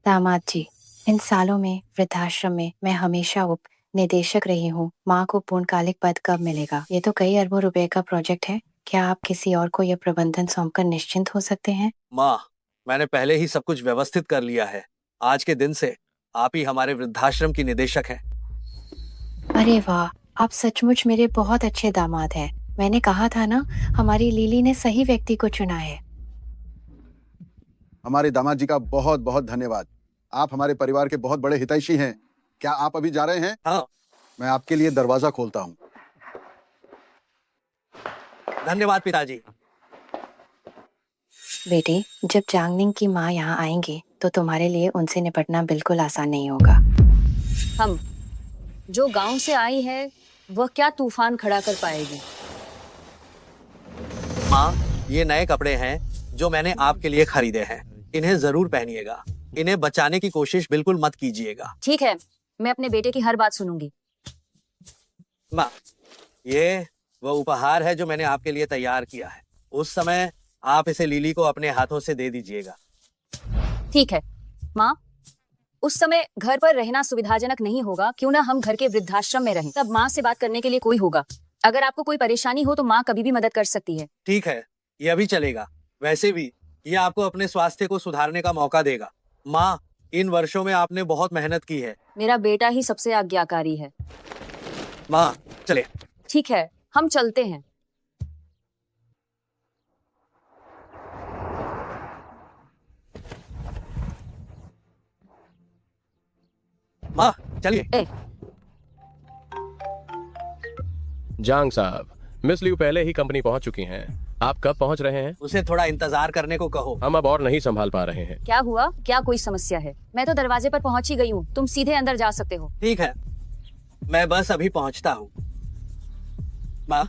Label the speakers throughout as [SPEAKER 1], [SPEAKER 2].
[SPEAKER 1] दामाद जी, इन सालों में वृद्धाश्रम में मैं हमेशा उप निदेशक रही हूँ। माँ को पूर्णकालिक पद कब मिलेगा? ये तो कई अरबों रुपए का प्रोजेक्ट है। क्या आप किसी और को यह प्रबंधन सौंपकर निश्चिंत हो सकते हैं?
[SPEAKER 2] माँ, मैंने पहले ही सब कुछ व्यवस्थित कर लिया है। आज के दिन से आप ही हमारे वृद्धाश्रम की निदेशक हैं।
[SPEAKER 1] अरे वाह, आप सचमुच मेरे बहुत अच्छे दामाद हैं। मैंने कहा था ना, हमारी लिली ने सही व्यक्ति को चुना है।
[SPEAKER 3] हमारे दामाद जी का बहुत बहुत धन्यवाद। आप हमारे परिवार के बहुत बड़े हितैषी हैं। क्या आप अभी जा रहे हैं?
[SPEAKER 2] हाँ।
[SPEAKER 3] मैं आपके लिए दरवाजा खोलता हूँ।
[SPEAKER 2] धन्यवाद पिताजी।
[SPEAKER 1] बेटी, जब जांगनिंग की माँ यहाँ आएंगी तो तुम्हारे लिए उनसे निपटना बिल्कुल आसान नहीं होगा।
[SPEAKER 4] हम जो गांव से आई है वह क्या तूफान खड़ा कर पाएगी?
[SPEAKER 2] माँ, ये नए कपड़े हैं जो मैंने आपके लिए खरीदे हैं। इन्हें जरूर पहनिएगा। इन्हें बचाने की कोशिश बिल्कुल मत कीजिएगा।
[SPEAKER 4] ठीक है, मैं अपने बेटे की हर बात सुनूंगी।
[SPEAKER 2] माँ, ये वह उपहार है जो मैंने आपके लिए तैयार किया है। उस समय आप इसे लिली को अपने हाथों से दे दीजिएगा।
[SPEAKER 4] ठीक है माँ, उस समय घर पर रहना सुविधाजनक नहीं होगा। क्यों ना हम घर के वृद्धाश्रम में रहें, तब माँ से बात करने के लिए कोई होगा। अगर आपको कोई परेशानी हो तो माँ कभी भी मदद कर सकती है।
[SPEAKER 2] ठीक है, यह भी चलेगा। वैसे भी ये आपको अपने स्वास्थ्य को सुधारने का मौका देगा। माँ, इन वर्षों में आपने बहुत मेहनत की है।
[SPEAKER 4] मेरा बेटा ही सबसे आज्ञाकारी है।
[SPEAKER 2] माँ, चले।
[SPEAKER 4] ठीक है, हम चलते हैं।
[SPEAKER 2] माँ, चलिए।
[SPEAKER 5] जांग साहब, मिस लियू पहले ही कंपनी पहुंच चुकी हैं। आप कब पहुंच रहे हैं?
[SPEAKER 2] उसे थोड़ा इंतजार करने को कहो।
[SPEAKER 5] हम अब और नहीं संभाल पा रहे हैं।
[SPEAKER 4] क्या हुआ? क्या कोई समस्या है? मैं तो दरवाजे पर पहुंच ही गई हूँ। तुम सीधे अंदर जा सकते हो।
[SPEAKER 2] ठीक है, मैं बस अभी पहुंचता हूँ। माँ,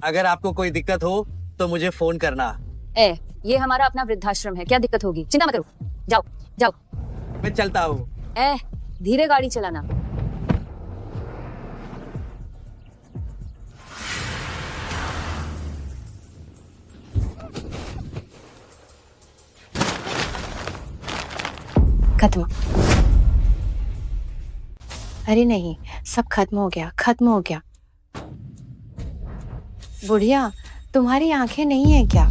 [SPEAKER 2] अगर आपको कोई दिक्कत हो तो मुझे फोन करना।
[SPEAKER 4] ये हमारा अपना वृद्धाश्रम है, क्या दिक्कत होगी? चिंता मत करो, जाओ जाओ।
[SPEAKER 2] मैं चलता हूँ।
[SPEAKER 4] धीरे गाड़ी चलाना।
[SPEAKER 1] खत्म। अरे नहीं, सब खत्म हो गया, खत्म हो गया। बुढ़िया, तुम्हारी आंखें नहीं है क्या?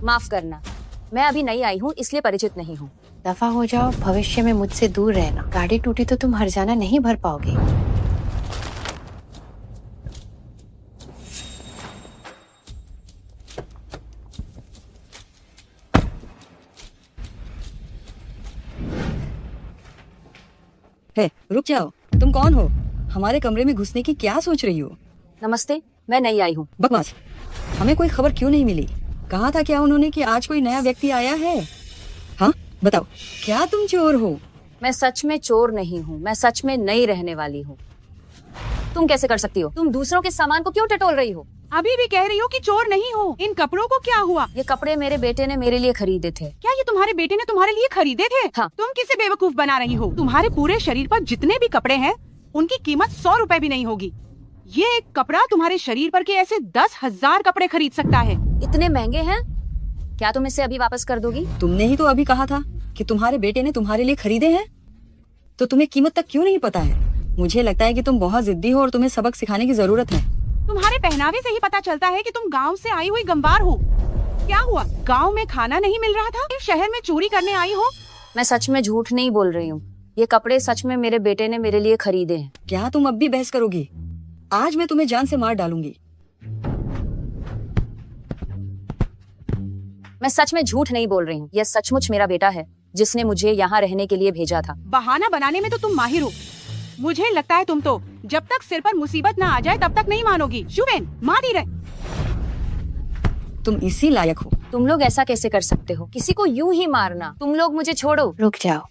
[SPEAKER 4] माफ करना, मैं अभी नई आई हूँ इसलिए परिचित नहीं हूँ।
[SPEAKER 1] दफा हो जाओ, भविष्य में मुझसे दूर रहना। गाड़ी टूटी तो तुम हर्जाना नहीं भर पाओगे।
[SPEAKER 6] रुक जाओ, तुम कौन हो? हमारे कमरे में घुसने की क्या सोच रही हो?
[SPEAKER 4] नमस्ते, मैं नई आई हूँ।
[SPEAKER 6] बकवास। हमें कोई खबर क्यों नहीं मिली? कहा था क्या उन्होंने कि आज कोई नया व्यक्ति आया है? हाँ बताओ, क्या तुम चोर हो?
[SPEAKER 4] मैं सच में चोर नहीं हूँ, मैं सच में नई रहने वाली हूँ। तुम कैसे कर सकती हो? तुम दूसरों के सामान को क्यों टटोल रही हो?
[SPEAKER 7] अभी भी कह रही हो कि चोर नहीं हो। इन कपड़ों को क्या हुआ?
[SPEAKER 4] ये कपड़े मेरे बेटे ने मेरे लिए खरीदे थे।
[SPEAKER 7] क्या ये तुम्हारे बेटे ने तुम्हारे लिए खरीदे थे?
[SPEAKER 4] हाँ।
[SPEAKER 7] तुम किसे बेवकूफ बना रही हो? तुम्हारे पूरे शरीर पर जितने भी कपड़े हैं उनकी कीमत 100 रुपए भी नहीं होगी। ये एक कपड़ा तुम्हारे शरीर पर के ऐसे 10,000 कपड़े खरीद सकता है।
[SPEAKER 4] इतने महंगे हैं? क्या तुम इसे अभी वापस कर दोगी?
[SPEAKER 6] तुमने ही तो अभी कहा था कि तुम्हारे बेटे ने तुम्हारे लिए खरीदे हैं, तो तुम्हें कीमत तक क्यों नहीं पता है? मुझे लगता है कि तुम बहुत जिद्दी हो और तुम्हें सबक सिखाने की जरूरत है।
[SPEAKER 7] तुम्हारे पहनावे से ही पता चलता है कि तुम गांव से आई हुई गंवार हो। क्या हुआ? गांव में खाना नहीं मिल रहा था? शहर में चोरी करने आई हो?
[SPEAKER 4] मैं सच में झूठ नहीं बोल रही हूँ। ये कपड़े सच में मेरे बेटे ने मेरे लिए खरीदे हैं।
[SPEAKER 6] क्या तुम अब भी बहस करोगी? आज मैं तुम्हें जान से मार डालूंगी।
[SPEAKER 4] मैं सच में झूठ नहीं बोल रही हूँ। यह सचमुच मेरा बेटा है जिसने मुझे यहाँ रहने के लिए भेजा था।
[SPEAKER 7] बहाना बनाने में तो तुम माहिर हो। मुझे लगता है तुम तो जब तक सिर पर मुसीबत ना आ जाए तब तक नहीं मानोगी। शुवेन, मारी रहे।
[SPEAKER 6] तुम इसी लायक हो।
[SPEAKER 4] तुम लोग ऐसा कैसे कर सकते हो? किसी को यूं ही मारना। तुम लोग मुझे छोड़ो।
[SPEAKER 1] रुक जाओ।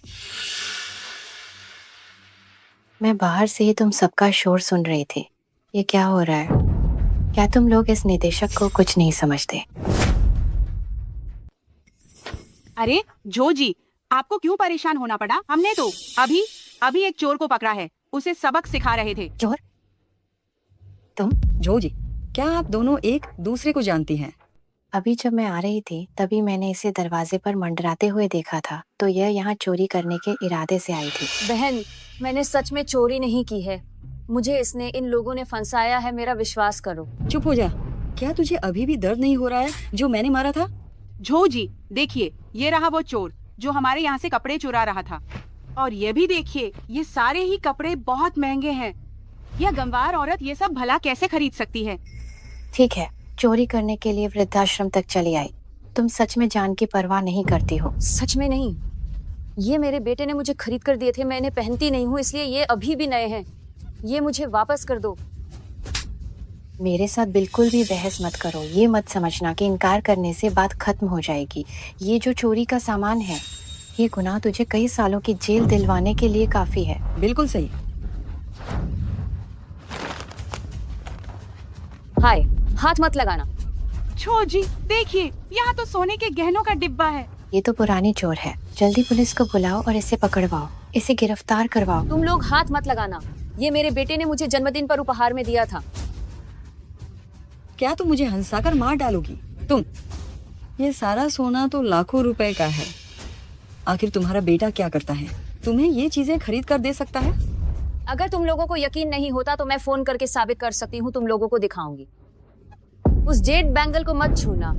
[SPEAKER 1] मैं बाहर से ही तुम सबका शोर सुन रही थी। ये क्या हो रहा है? क्या तुम लोग इस निदेशक को कुछ नहीं समझते?
[SPEAKER 7] अरे जो जी, आपको क्यों परेशान होना पड़ा? हमने तो अभी एक चोर को पकड़ा है। उसे सबक सिखा रहे थे।
[SPEAKER 1] चोर? तुम?
[SPEAKER 6] जो जी, क्या आप दोनों एक दूसरे को जानती हैं?
[SPEAKER 1] अभी जब मैं आ रही थी तभी मैंने इसे दरवाजे पर मंडराते हुए देखा था, तो यह यहाँ चोरी करने के इरादे से आई थी।
[SPEAKER 4] बहन, मैंने सच में चोरी नहीं की है। मुझे इन लोगों ने फंसाया है, मेरा विश्वास करो।
[SPEAKER 6] चुप हो जा। क्या तुझे अभी भी दर्द नहीं हो रहा है जो मैंने मारा था?
[SPEAKER 7] झो जी, देखिए, ये रहा वो चोर जो हमारे यहाँ से कपड़े चुरा रहा था। और ये भी देखिए, ये सारे ही कपड़े बहुत महंगे हैं। यह गंवार औरत ये सब भला कैसे खरीद सकती है?
[SPEAKER 1] ठीक है, चोरी करने के लिए वृद्धाश्रम तक चली आई। तुम सच में जान की परवाह नहीं करती हो।
[SPEAKER 4] सच में नहीं, ये मेरे बेटे ने मुझे खरीद कर दिए थे। मैं इन्हें पहनती नहीं हूँ, इसलिए ये अभी भी नए हैं। ये मुझे वापस कर दो।
[SPEAKER 1] मेरे साथ बिल्कुल भी बहस मत करो। ये मत समझना कि इनकार करने से बात खत्म हो जाएगी। ये जो चोरी का सामान है, ये गुनाह तुझे कई सालों की जेल दिलवाने के लिए काफी है।
[SPEAKER 6] बिल्कुल सही।
[SPEAKER 4] हाय, हाथ मत लगाना।
[SPEAKER 7] झो जी, देखिए, यहाँ तो सोने के गहनों का डिब्बा है।
[SPEAKER 1] ये तो पुरानी चोर है। जल्दी पुलिस को बुलाओ और इसे पकड़वाओ, इसे गिरफ्तार करवाओ।
[SPEAKER 4] तुम लोग हाथ मत लगाना। ये मेरे बेटे ने मुझे जन्मदिन पर उपहार में दिया था।
[SPEAKER 6] क्या तुम मुझे हंसाकर मार डालोगी? तुम, ये सारा सोना तो लाखों रुपए का है। आखिर तुम्हारा बेटा क्या करता है? तुम्हें ये चीजें खरीद कर दे सकता है?
[SPEAKER 4] अगर तुम लोगों को यकीन नहीं होता तो मैं फोन करके साबित कर सकती हूँ। तुम लोगों को दिखाऊंगी। उस जेड बैंगल को मत छूना।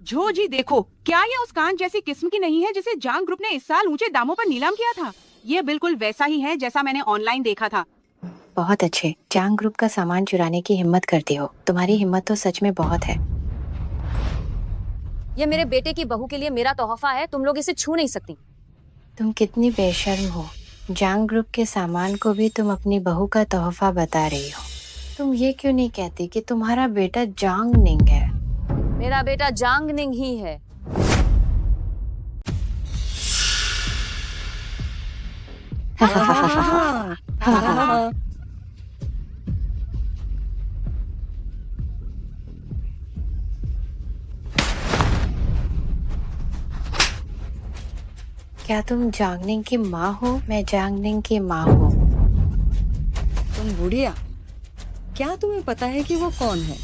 [SPEAKER 7] झो जी देखो, क्या ये उस कान जैसी किस्म की नहीं है जिसे जांग ग्रुप ने इस साल ऊंचे दामों पर नीलाम किया था? ये बिल्कुल वैसा ही है जैसा मैंने ऑनलाइन देखा था।
[SPEAKER 1] बहुत अच्छे। जांग ग्रुप का सामान चुराने की हिम्मत करती हो। तुम्हारी हिम्मत तो सच में बहुत है।
[SPEAKER 4] ये मेरे बेटे की बहू के लिए मेरा तोहफा है। तुम लोग इसे छू नहीं सकती।
[SPEAKER 1] तुम कितनी बेशर्म हो। जांग ग्रुप के सामान को भी तुम अपनी बहू का तोहफा बता रही हो। तुम ये क्यों नहीं कहती कि तुम्हारा बेटा जांग निंग है?
[SPEAKER 4] मेरा बेटा जांग निंग ही है।
[SPEAKER 1] क्या तुम जांगनिंग की माँ हो? मैं जांगनिंग की माँ हूँ।
[SPEAKER 6] तुम बुढ़िया, क्या तुम्हें पता है कि वो कौन है?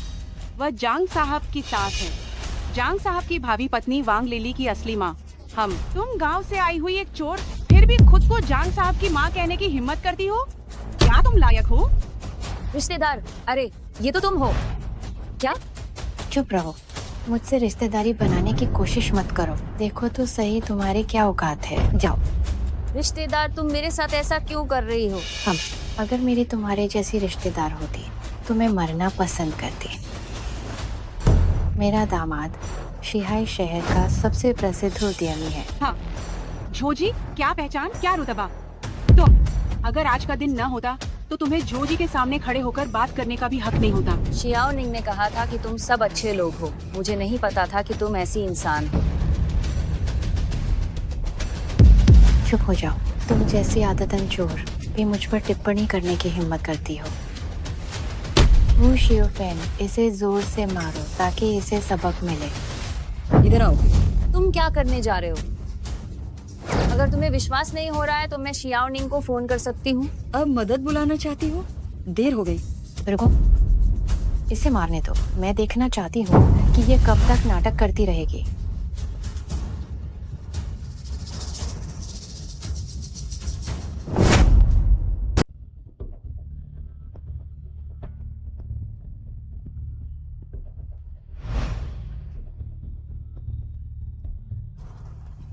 [SPEAKER 7] वह जांग साहब की सास है। जांग साहब की भावी पत्नी वांग लिली की असली माँ। तुम गांव से आई हुई एक चोर, फिर भी खुद को जांग साहब की माँ कहने की हिम्मत करती हो? क्या तुम लायक हो?
[SPEAKER 4] रिश्तेदार, अरे ये तो तुम हो क्या?
[SPEAKER 1] चुप रहो। मुझसे रिश्तेदारी बनाने की कोशिश मत करो। देखो तो सही तुम्हारे क्या औकात है। जाओ।
[SPEAKER 4] रिश्तेदार, तुम मेरे साथ ऐसा क्यों कर रही हो?
[SPEAKER 1] अगर मेरी तुम्हारे जैसी रिश्तेदार होती तो मैं मरना पसंद करती। मेरा दामाद शिहाई शहर का सबसे प्रसिद्ध उद्यमी है।
[SPEAKER 7] हाँ, झो जी, क्या पहचान, क्या रुतबा। तो अगर आज का दिन न होता तो तुम्हें झो जी के सामने खड़े होकर बात करने का भी हक नहीं होता।
[SPEAKER 4] शियाओ निंग ने कहा था कि तुम सब अच्छे लोग हो। मुझे नहीं पता था कि तुम ऐसी इंसान हो।
[SPEAKER 1] चुप हो जाओ। तुम जैसी आदतन चोर भी मुझ पर टिप्पणी करने की हिम्मत करती हो। वू शियोफेन, इसे जोर से मारो ताकि इसे सबक मिले।
[SPEAKER 6] इधर आओ।
[SPEAKER 4] तुम क्या करने जा रहे हो? अगर तुम्हें विश्वास नहीं हो रहा है तो मैं शियाओ निंग को फोन कर सकती हूँ।
[SPEAKER 6] अब मदद बुलाना चाहती हो? देर हो गई।
[SPEAKER 1] रुको, इसे मारने दो। मैं देखना चाहती हूँ कि ये कब तक नाटक करती रहेगी।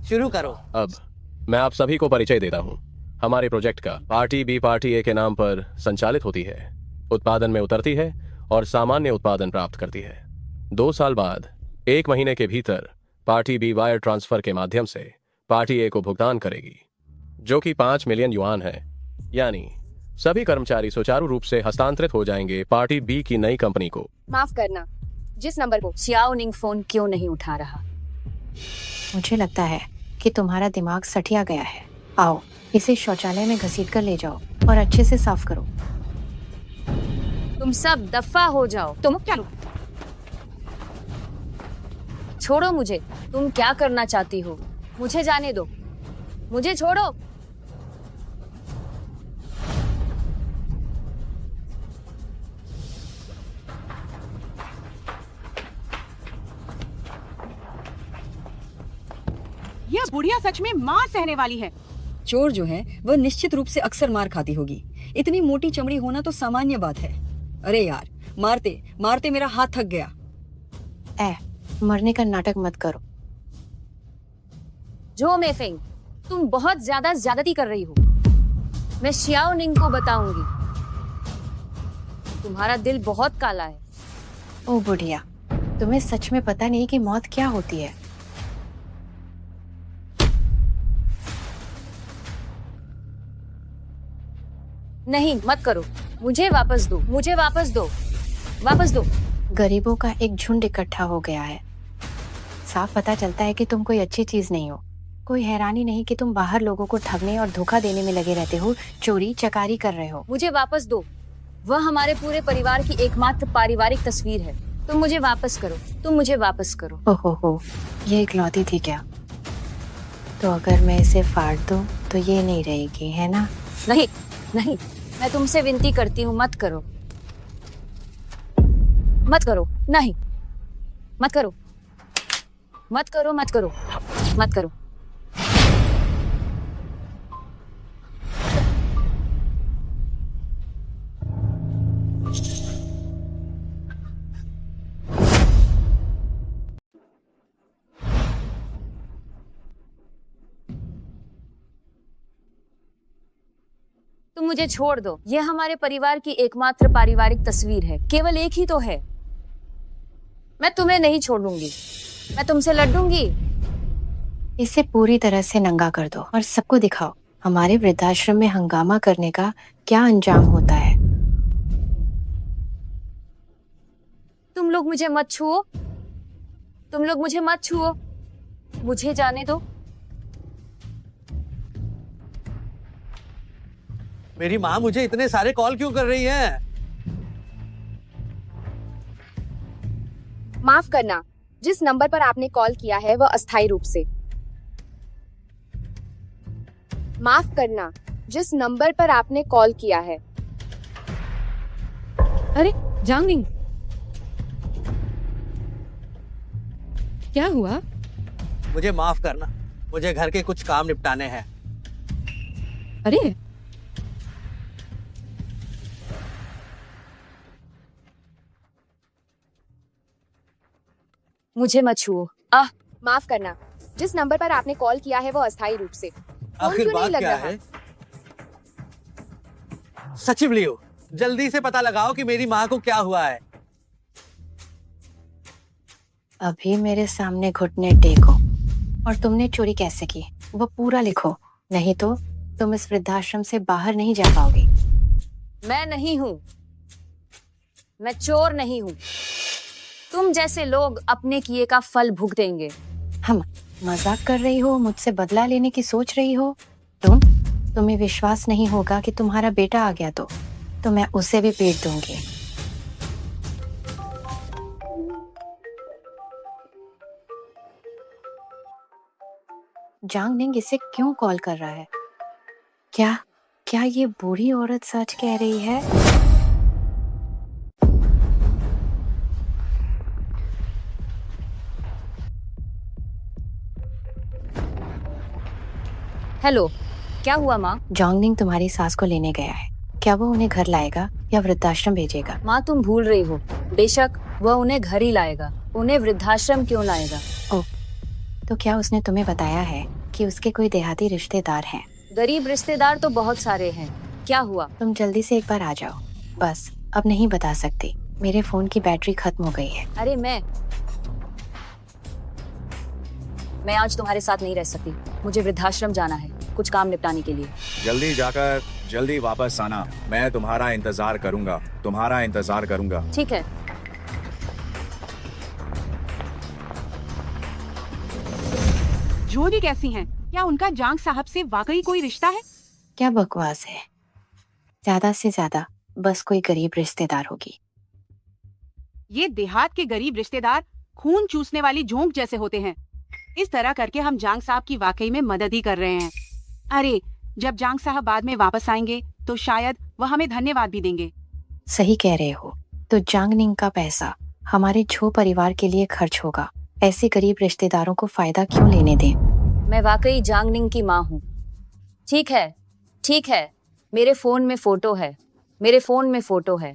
[SPEAKER 2] शुरू करो।
[SPEAKER 5] अब मैं आप सभी को परिचय देता हूँ। हमारे प्रोजेक्ट का पार्टी बी पार्टी ए के नाम पर संचालित होती है, उत्पादन में उतरती है और सामान्य उत्पादन प्राप्त करती है। 2 साल बाद 1 महीने के भीतर पार्टी बी वायर ट्रांसफर के माध्यम से पार्टी ए को भुगतान करेगी, जो कि 5 मिलियन युआन है। यानी सभी कर्मचारी सुचारू रूप से हस्तांतरित हो जाएंगे पार्टी बी की नई कंपनी को।
[SPEAKER 4] माफ करना, जिस नंबर को शियाओ निंग फोन क्यों नहीं उठा रहा?
[SPEAKER 1] मुझे लगता है कि तुम्हारा दिमाग सठिया गया है। आओ, इसे शौचालय में घसीट कर ले जाओ और अच्छे से साफ करो।
[SPEAKER 4] तुम सब दफा हो जाओ।
[SPEAKER 7] तुम चलो।
[SPEAKER 4] छोड़ो मुझे। तुम क्या करना चाहती हो? मुझे जाने दो। मुझे छोड़ो।
[SPEAKER 7] यह बुढ़िया सच में मार सहने वाली है।
[SPEAKER 6] चोर जो है वह निश्चित रूप से अक्सर मार खाती होगी। इतनी मोटी चमड़ी होना तो सामान्य बात है। अरे यार, मारते मारते मेरा हाथ थक गया।
[SPEAKER 1] मरने का नाटक मत करो।
[SPEAKER 4] जो मेफेंग, तुम बहुत ज्यादा ज्यादती कर रही हो। मैं शियाओ निंग को बताऊंगी। तुम्हारा दिल बहुत काला है।
[SPEAKER 1] ओ बुढ़िया, तुम्हें सच में पता नहीं कि मौत क्या होती है।
[SPEAKER 4] नहीं, मत करो। मुझे वापस दो, मुझे वापस दो, वापस दो।
[SPEAKER 1] गरीबों का एक झुंड इकट्ठा हो गया है। साफ पता चलता है कि तुम कोई अच्छी चीज नहीं हो। कोई हैरानी नहीं कि तुम बाहर लोगों को ठगने और धोखा देने में लगे रहते हो, चोरी चकारी कर रहे हो।
[SPEAKER 4] मुझे वापस दो। वह हमारे पूरे परिवार की एकमात्र पारिवारिक तस्वीर है। तुम मुझे वापस करो, तुम मुझे वापस करो।
[SPEAKER 1] ओहो, ये इकलौती थी क्या? तो अगर मैं इसे फाड़ दूं तो ये नहीं रहेगी, है ना?
[SPEAKER 4] नहीं, नहीं, मैं तुमसे विनती करती हूँ, मत करो, मत करो, नहीं, मत करो, मत करो, मत करो, मत करो। तुम मुझे छोड़ दो। यह हमारे परिवार की एकमात्र पारिवारिक तस्वीर है। केवल एक ही तो है। मैं तुम्हें नहीं छोड़ूंगी। मैं तुमसे लड़ूंगी।
[SPEAKER 1] इसे पूरी तरह से नंगा कर दो और सबको दिखाओ हमारे वृद्धाश्रम में हंगामा करने का क्या अंजाम होता है।
[SPEAKER 4] तुम लोग मुझे मत छुओ। तुम लोग मुझे मत छुओ। मुझे जाने दो।
[SPEAKER 2] मेरी माँ मुझे इतने सारे कॉल क्यों कर रही है?
[SPEAKER 8] माफ करना, जिस नंबर पर आपने कॉल किया है वह अस्थायी रूप से। माफ करना, जिस नंबर पर आपने कॉल किया है।
[SPEAKER 9] अरे जांगनिंग, क्या हुआ?
[SPEAKER 2] मुझे माफ करना, मुझे घर के कुछ काम निपटाने हैं।
[SPEAKER 9] अरे
[SPEAKER 4] मुझे मत छुओ।
[SPEAKER 8] माफ करना, जिस नंबर पर आपने कॉल किया है वह अस्थायी रूप से। फोन
[SPEAKER 2] आखिर
[SPEAKER 8] क्यों नहीं
[SPEAKER 2] बात
[SPEAKER 8] लग
[SPEAKER 2] क्या
[SPEAKER 8] रहा?
[SPEAKER 2] है? सचिव लियो, जल्दी से पता लगाओ कि मेरी माँ को क्या हुआ है।
[SPEAKER 1] अभी मेरे सामने घुटने टेको और तुमने चोरी कैसे की वो पूरा लिखो, नहीं तो तुम इस वृद्धाश्रम से बाहर नहीं जा पाओगी।
[SPEAKER 4] मैं नहीं हूं। मैं चोर नहीं हूं। तुम जैसे लोग अपने किए का फल भुगतेंगे।
[SPEAKER 1] हम मजाक कर रही हो? मुझसे बदला लेने की सोच रही हो? तुम्हें विश्वास नहीं होगा कि तुम्हारा बेटा आ गया तो मैं उसे भी पीट दूंगी। जांग निंग इसे क्यों कॉल कर रहा है? क्या क्या ये बूढ़ी औरत सच कह रही है?
[SPEAKER 4] हेलो, क्या हुआ माँ?
[SPEAKER 1] जोंगनिंग तुम्हारी सास को लेने गया है। क्या वो उन्हें घर लाएगा या वृद्धाश्रम भेजेगा?
[SPEAKER 4] माँ, तुम भूल रही हो। बेशक वह उन्हें घर ही लाएगा। उन्हें वृद्धाश्रम क्यों लाएगा?
[SPEAKER 1] ओह, तो क्या उसने तुम्हें बताया है कि उसके कोई देहाती रिश्तेदार हैं?
[SPEAKER 4] गरीब रिश्तेदार तो बहुत सारे हैं। क्या हुआ?
[SPEAKER 1] तुम जल्दी से एक बार आ जाओ। बस अब नहीं बता सकती, मेरे फोन की बैटरी खत्म हो गई है।
[SPEAKER 4] अरे मैं आज तुम्हारे साथ नहीं रह सकती। मुझे वृद्धाश्रम जाना है कुछ काम निपटाने के लिए।
[SPEAKER 10] जल्दी जाकर जल्दी वापस आना। मैं तुम्हारा इंतजार करूंगा, तुम्हारा इंतजार करूंगा।
[SPEAKER 4] ठीक है।
[SPEAKER 7] जोरी कैसी हैं? क्या उनका जांग साहब से वाकई कोई रिश्ता है?
[SPEAKER 1] क्या बकवास है। ज्यादा से ज्यादा बस कोई गरीब रिश्तेदार होगी।
[SPEAKER 7] ये देहात के गरीब रिश्तेदार खून चूसने वाली झोंक जैसे होते हैं। इस तरह करके हम जांग साहब की वाकई में मदद ही कर रहे हैं। अरे, जब जांग साहब बाद में वापस आएंगे तो शायद वह हमें धन्यवाद भी देंगे।
[SPEAKER 1] सही कह रहे हो। तो जांग निंग का पैसा हमारे झो परिवार के लिए खर्च होगा। ऐसे गरीब रिश्तेदारों को फायदा क्यों लेने दें?
[SPEAKER 4] मैं वाकई जांगनिंग की माँ हूँ। ठीक है, ठीक है, मेरे फोन में फोटो है, मेरे फोन में फोटो है।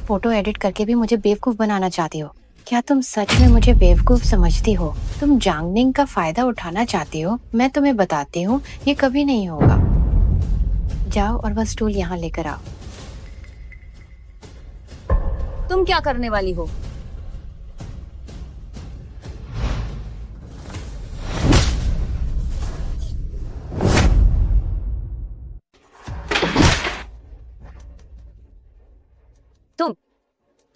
[SPEAKER 1] फोटो एडिट करके भी मुझे बेवकूफ बनाना चाहती हो? क्या तुम सच में मुझे बेवकूफ समझती हो? तुम जांगनिंग का फायदा उठाना चाहती हो? मैं तुम्हें बताती हूँ, ये कभी नहीं होगा। जाओ और वह स्टूल यहाँ लेकर आओ।
[SPEAKER 4] तुम क्या करने वाली हो?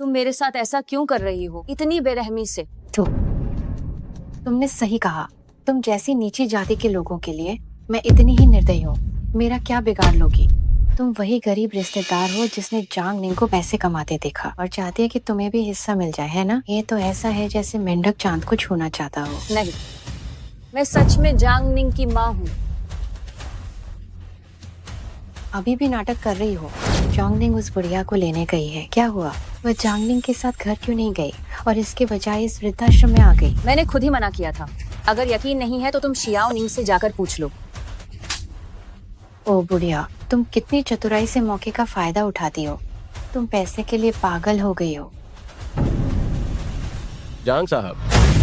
[SPEAKER 4] तुम मेरे साथ ऐसा क्यों कर रही हो, इतनी बेरहमी से?
[SPEAKER 1] तुमने सही कहा। तुम जैसी नीची जाति के लोगों के लिए मैं इतनी ही निर्दयी हूँ। मेरा क्या बिगाड़ लोगी? तुम वही गरीब रिश्तेदार हो जिसने जांगनिंग को पैसे कमाते देखा और चाहती है कि तुम्हें भी हिस्सा मिल जाए, है ना? ये तो ऐसा है जैसे मेंढक चांद को छूना चाहता हो।
[SPEAKER 4] नहीं, मैं सच में जांगनिंग की माँ हूँ।
[SPEAKER 1] अभी भी नाटक कर रही हो? जांगनिंग उस बुढ़िया को लेने गई है। क्या हुआ? वह जांगनिंग के साथ घर क्यों नहीं गई और इसके बजाय इस वृद्धाश्रम में आ गई?
[SPEAKER 4] मैंने खुद ही मना किया था। अगर यकीन नहीं है तो तुम शियाओ निंग से जाकर पूछ लो।
[SPEAKER 1] ओ बुढ़िया, तुम कितनी चतुराई से मौके का फायदा उठाती हो। तुम पैसे के लिए पागल हो गई हो।
[SPEAKER 5] जांग साहब,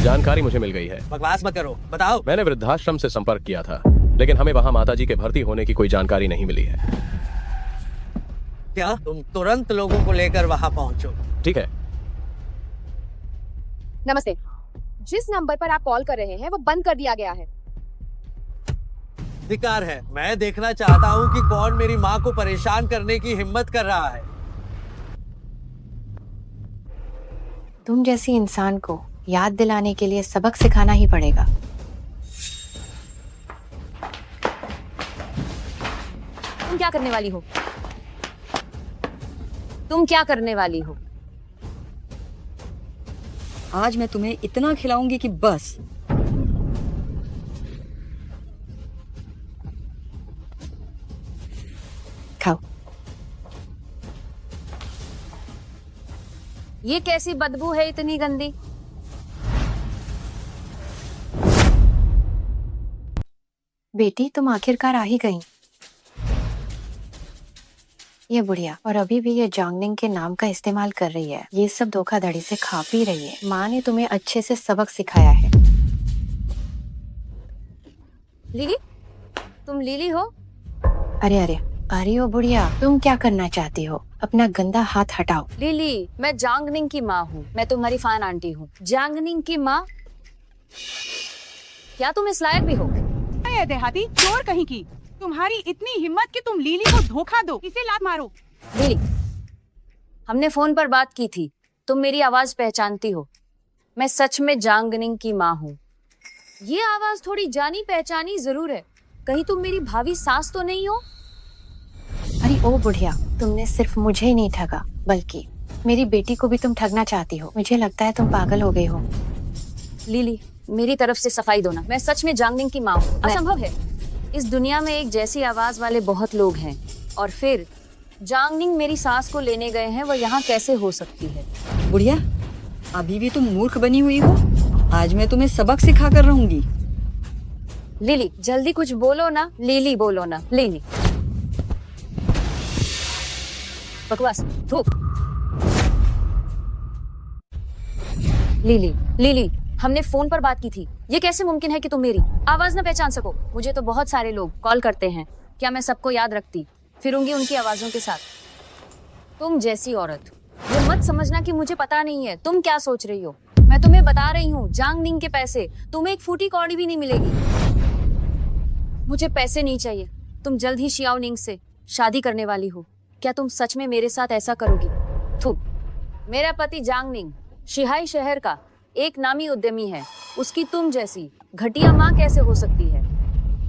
[SPEAKER 5] जानकारी मुझे मिल गई है।
[SPEAKER 2] बकवास मत करो, बताओ।
[SPEAKER 5] मैंने वृद्धाश्रम से संपर्क किया था, लेकिन हमें वहाँ माताजी के भर्ती होने की कोई जानकारी नहीं मिली है।
[SPEAKER 2] क्या तुम तुरंत लोगों को लेकर वहाँ पहुँचो?
[SPEAKER 5] ठीक है।
[SPEAKER 8] नमस्ते, जिस नंबर पर आप कॉल कर रहे हैं वो बंद कर दिया गया है।
[SPEAKER 2] अधिकार है, मैं देखना चाहता हूँ कि कौन मेरी माँ को परेशान करने की हिम्मत कर रहा है।
[SPEAKER 1] तुम जैसी इंसान को याद दिलाने के लिए सबक सिखाना ही पड़ेगा।
[SPEAKER 4] तुम क्या करने वाली हो? तुम क्या करने वाली हो?
[SPEAKER 6] आज मैं तुम्हें इतना खिलाऊंगी कि बस।
[SPEAKER 1] खाओ।
[SPEAKER 4] ये कैसी बदबू है इतनी गंदी?
[SPEAKER 1] बेटी, तुम आखिरकार आ ही गई। ये बुढ़िया और अभी भी ये जांगनिंग के नाम का इस्तेमाल कर रही है। ये सब धोखाधड़ी से खा पी रही है। माँ ने तुम्हें अच्छे से सबक सिखाया है।
[SPEAKER 4] लिली, तुम लिली हो?
[SPEAKER 1] अरे अरे अरे ओ बुढ़िया, तुम क्या करना चाहती हो? अपना गंदा हाथ हटाओ।
[SPEAKER 4] लिली, मैं जांगनिंग की माँ हूँ। मैं तुम्हारी फान आंटी हूँ। जांगनिंग की माँ? क्या तुम इस लायक भी हो?
[SPEAKER 7] अरे देहाती चोर कहीं की, तुम्हारी इतनी हिम्मत कि तुम लिली को धोखा दो। इसे लात मारो।
[SPEAKER 4] लिली, हमने फोन पर बात की थी। तुम मेरी आवाज पहचानती हो? मैं सच में जांगनिंग की माँ हूँ। ये आवाज थोड़ी जानी पहचानी जरूर है। कहीं तुम मेरी भावी सास तो नहीं हो?
[SPEAKER 1] अरे ओ बुढ़िया, तुमने सिर्फ मुझे ही नहीं ठगा बल्कि मेरी बेटी को भी तुम ठगना चाहती हो। मुझे लगता है तुम पागल हो गई हो।
[SPEAKER 4] लिली, मेरी तरफ से सफाई दो ना। मैं सच में जांगनिंग की माँ हूँ। असंभव है। इस दुनिया में एक जैसी आवाज वाले बहुत लोग हैं, और फिर जांगनिंग मेरी सास को लेने गए हैं। वो यहाँ कैसे हो सकती है?
[SPEAKER 6] बुढ़िया, अभी भी तुम मूर्ख बनी हुई हो। आज मैं तुम्हें सबक सिखा कर रहूंगी।
[SPEAKER 4] लिली, जल्दी कुछ बोलो ना। लिली बोलो ना। लिली, बकवास, थूक। लिली, लिली, हमने फोन पर बात की थी। ये कैसे मुमकिन है कि तुम मेरी आवाज न पहचान सको? मुझे तो बहुत सारे लोग कॉल करते हैं। क्या मैं सबको याद रखती फिरूंगी उनकी आवाजों के साथ? तुम जैसी औरत, ये मत समझना कि मुझे पता नहीं है तुम क्या सोच रही हो। मैं तुम्हें बता रही हूँ, जांगनिंग के पैसे तुम्हें एक फूटी कौड़ी भी नहीं मिलेगी। मुझे पैसे नहीं चाहिए। तुम जल्द ही शियाओ निंग से शादी करने वाली हो। क्या तुम सच में मेरे साथ ऐसा करोगी? थू। मेरा पति जांगनिंग शिहाई शहर का एक नामी उद्यमी है। उसकी तुम जैसी घटिया माँ कैसे हो सकती है?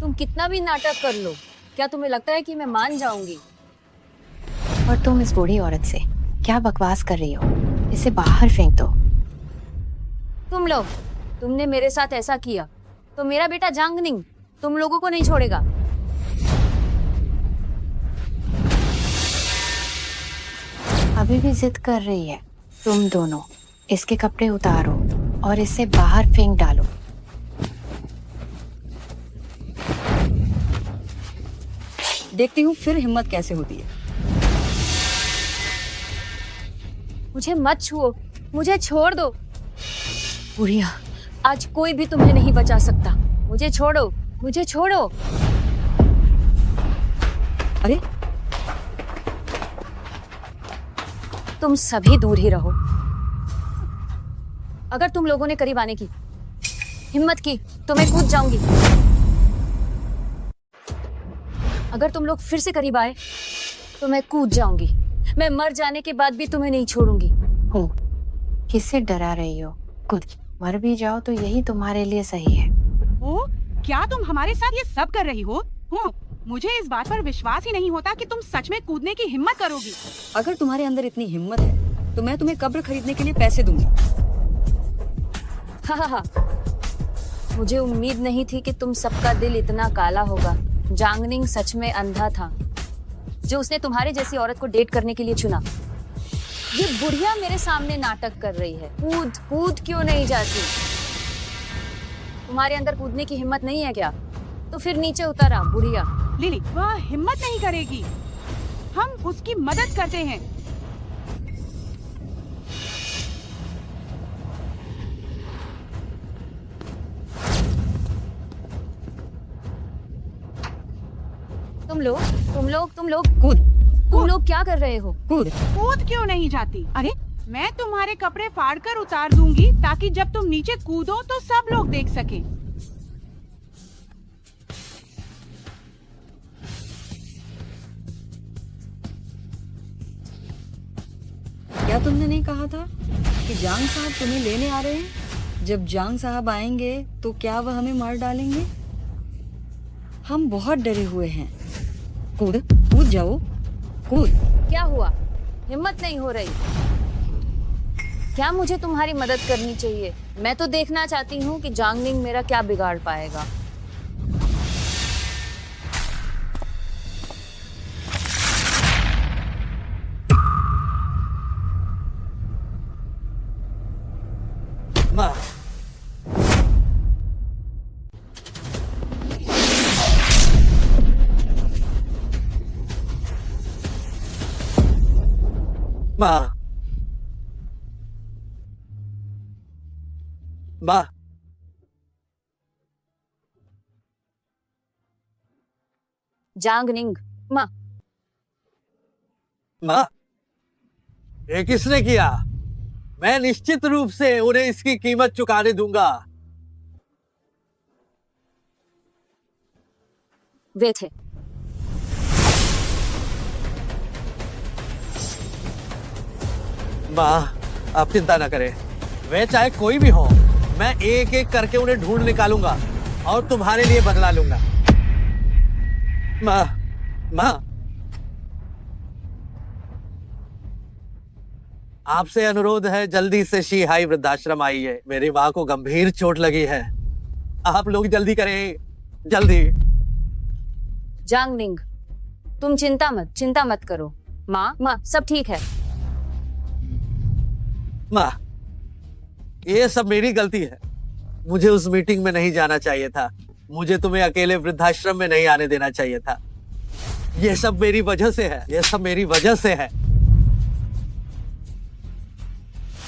[SPEAKER 4] तुम कितना भी नाटक कर लो, क्या तुम्हें लगता है कि मैं मान जाऊंगी?
[SPEAKER 1] और तुम इस बूढ़ी औरत से क्या बकवास कर रही हो? इसे बाहर फेंक दो।
[SPEAKER 4] तुम लोग, तुमने मेरे साथ ऐसा किया तो मेरा बेटा जांगनिंग तुम लोगों को नहीं छोड़ेगा।
[SPEAKER 1] अभी भी जिद कर रही है। तुम दोनों इसके कपड़े उतारो और इसे बाहर फेंक डालो।
[SPEAKER 6] देखती हूँ फिर हिम्मत कैसे होती है।
[SPEAKER 4] मुझे मत छुओ, मुझे छोड़ दो। बुढ़िया, आज कोई भी तुम्हें नहीं बचा सकता। मुझे छोड़ो, मुझे छोड़ो।
[SPEAKER 6] अरे
[SPEAKER 4] तुम सभी दूर ही रहो। अगर तुम लोगों ने करीब आने की हिम्मत की तो मैं कूद जाऊंगी। अगर तुम लोग फिर से करीब आए तो मैं कूद जाऊंगी। मैं मर जाने के बाद भी तुम्हें नहीं छोड़ूंगी।
[SPEAKER 1] हूँ, किससे डरा रही हो? खुद मर भी जाओ तो यही तुम्हारे लिए सही है।
[SPEAKER 7] ओ, क्या तुम हमारे साथ ये सब कर रही हो? मुझे इस बात पर विश्वास ही नहीं होता कि तुम सच में कूदने की हिम्मत करोगी।
[SPEAKER 6] अगर तुम्हारे अंदर इतनी हिम्मत है तो मैं तुम्हें कब्र खरीदने के लिए पैसे दूंगी।
[SPEAKER 4] हाँ, मुझे उम्मीद नहीं थी कि तुम सबका दिल इतना काला होगा। जांगनिंग सच में अंधा था जो उसने तुम्हारे जैसी औरत को डेट करने के लिए चुना। ये बुढ़िया मेरे सामने नाटक कर रही है। कूद कूद क्यों नहीं जाती? तुम्हारे अंदर कूदने की हिम्मत नहीं है क्या? तो फिर नीचे उतर आ बुढ़िया।
[SPEAKER 7] लिली, वह हिम्मत नहीं करेगी। हम उसकी मदद करते हैं।
[SPEAKER 4] तुम लोग
[SPEAKER 6] कूद
[SPEAKER 4] तुम लोग क्या कर रहे हो?
[SPEAKER 6] कूद।
[SPEAKER 7] कूद क्यों नहीं जाती? अरे, मैं तुम्हारे कपड़े फाड़कर उतार दूंगी ताकि जब तुम नीचे कूदो तो सब लोग देख सकें।
[SPEAKER 6] क्या तुमने नहीं कहा था कि जांग साहब तुम्हें लेने आ रहे हैं? जब जांग साहब आएंगे तो क्या वह हमें मार डालेंगे? हम बहुत डरे हुए हैं। कूद कूद जाओ, कूद।
[SPEAKER 4] क्या हुआ? हिम्मत नहीं हो रही? क्या मुझे तुम्हारी मदद करनी चाहिए? मैं तो देखना चाहती हूँ कि जांगनिंग मेरा क्या बिगाड़ पाएगा।
[SPEAKER 2] माँ, माँ, माँ,
[SPEAKER 4] जांगनिंग, माँ।
[SPEAKER 2] माँ, ये किसने किया? मैं निश्चित रूप से उन्हें इसकी कीमत चुकाने दूंगा।
[SPEAKER 4] वे थे।
[SPEAKER 2] माँ, आप चिंता न करें। वे चाहे कोई भी हो, मैं एक एक करके उन्हें ढूंढ निकालूंगा और तुम्हारे लिए बदला लूंगा। माँ, माँ, आपसे अनुरोध है, जल्दी से शीहाई वृद्धाश्रम आइए। मेरी माँ को गंभीर चोट लगी है। आप लोग जल्दी करें, जल्दी।
[SPEAKER 4] जांगनिंग, तुम चिंता मत करो। माँ, सब ठीक है।
[SPEAKER 2] माँ, ये सब मेरी गलती है। मुझे उस मीटिंग में नहीं जाना चाहिए था। मुझे तुम्हें अकेले वृद्धाश्रम में नहीं आने देना चाहिए था। ये सब मेरी वजह से है, ये सब मेरी वजह से है।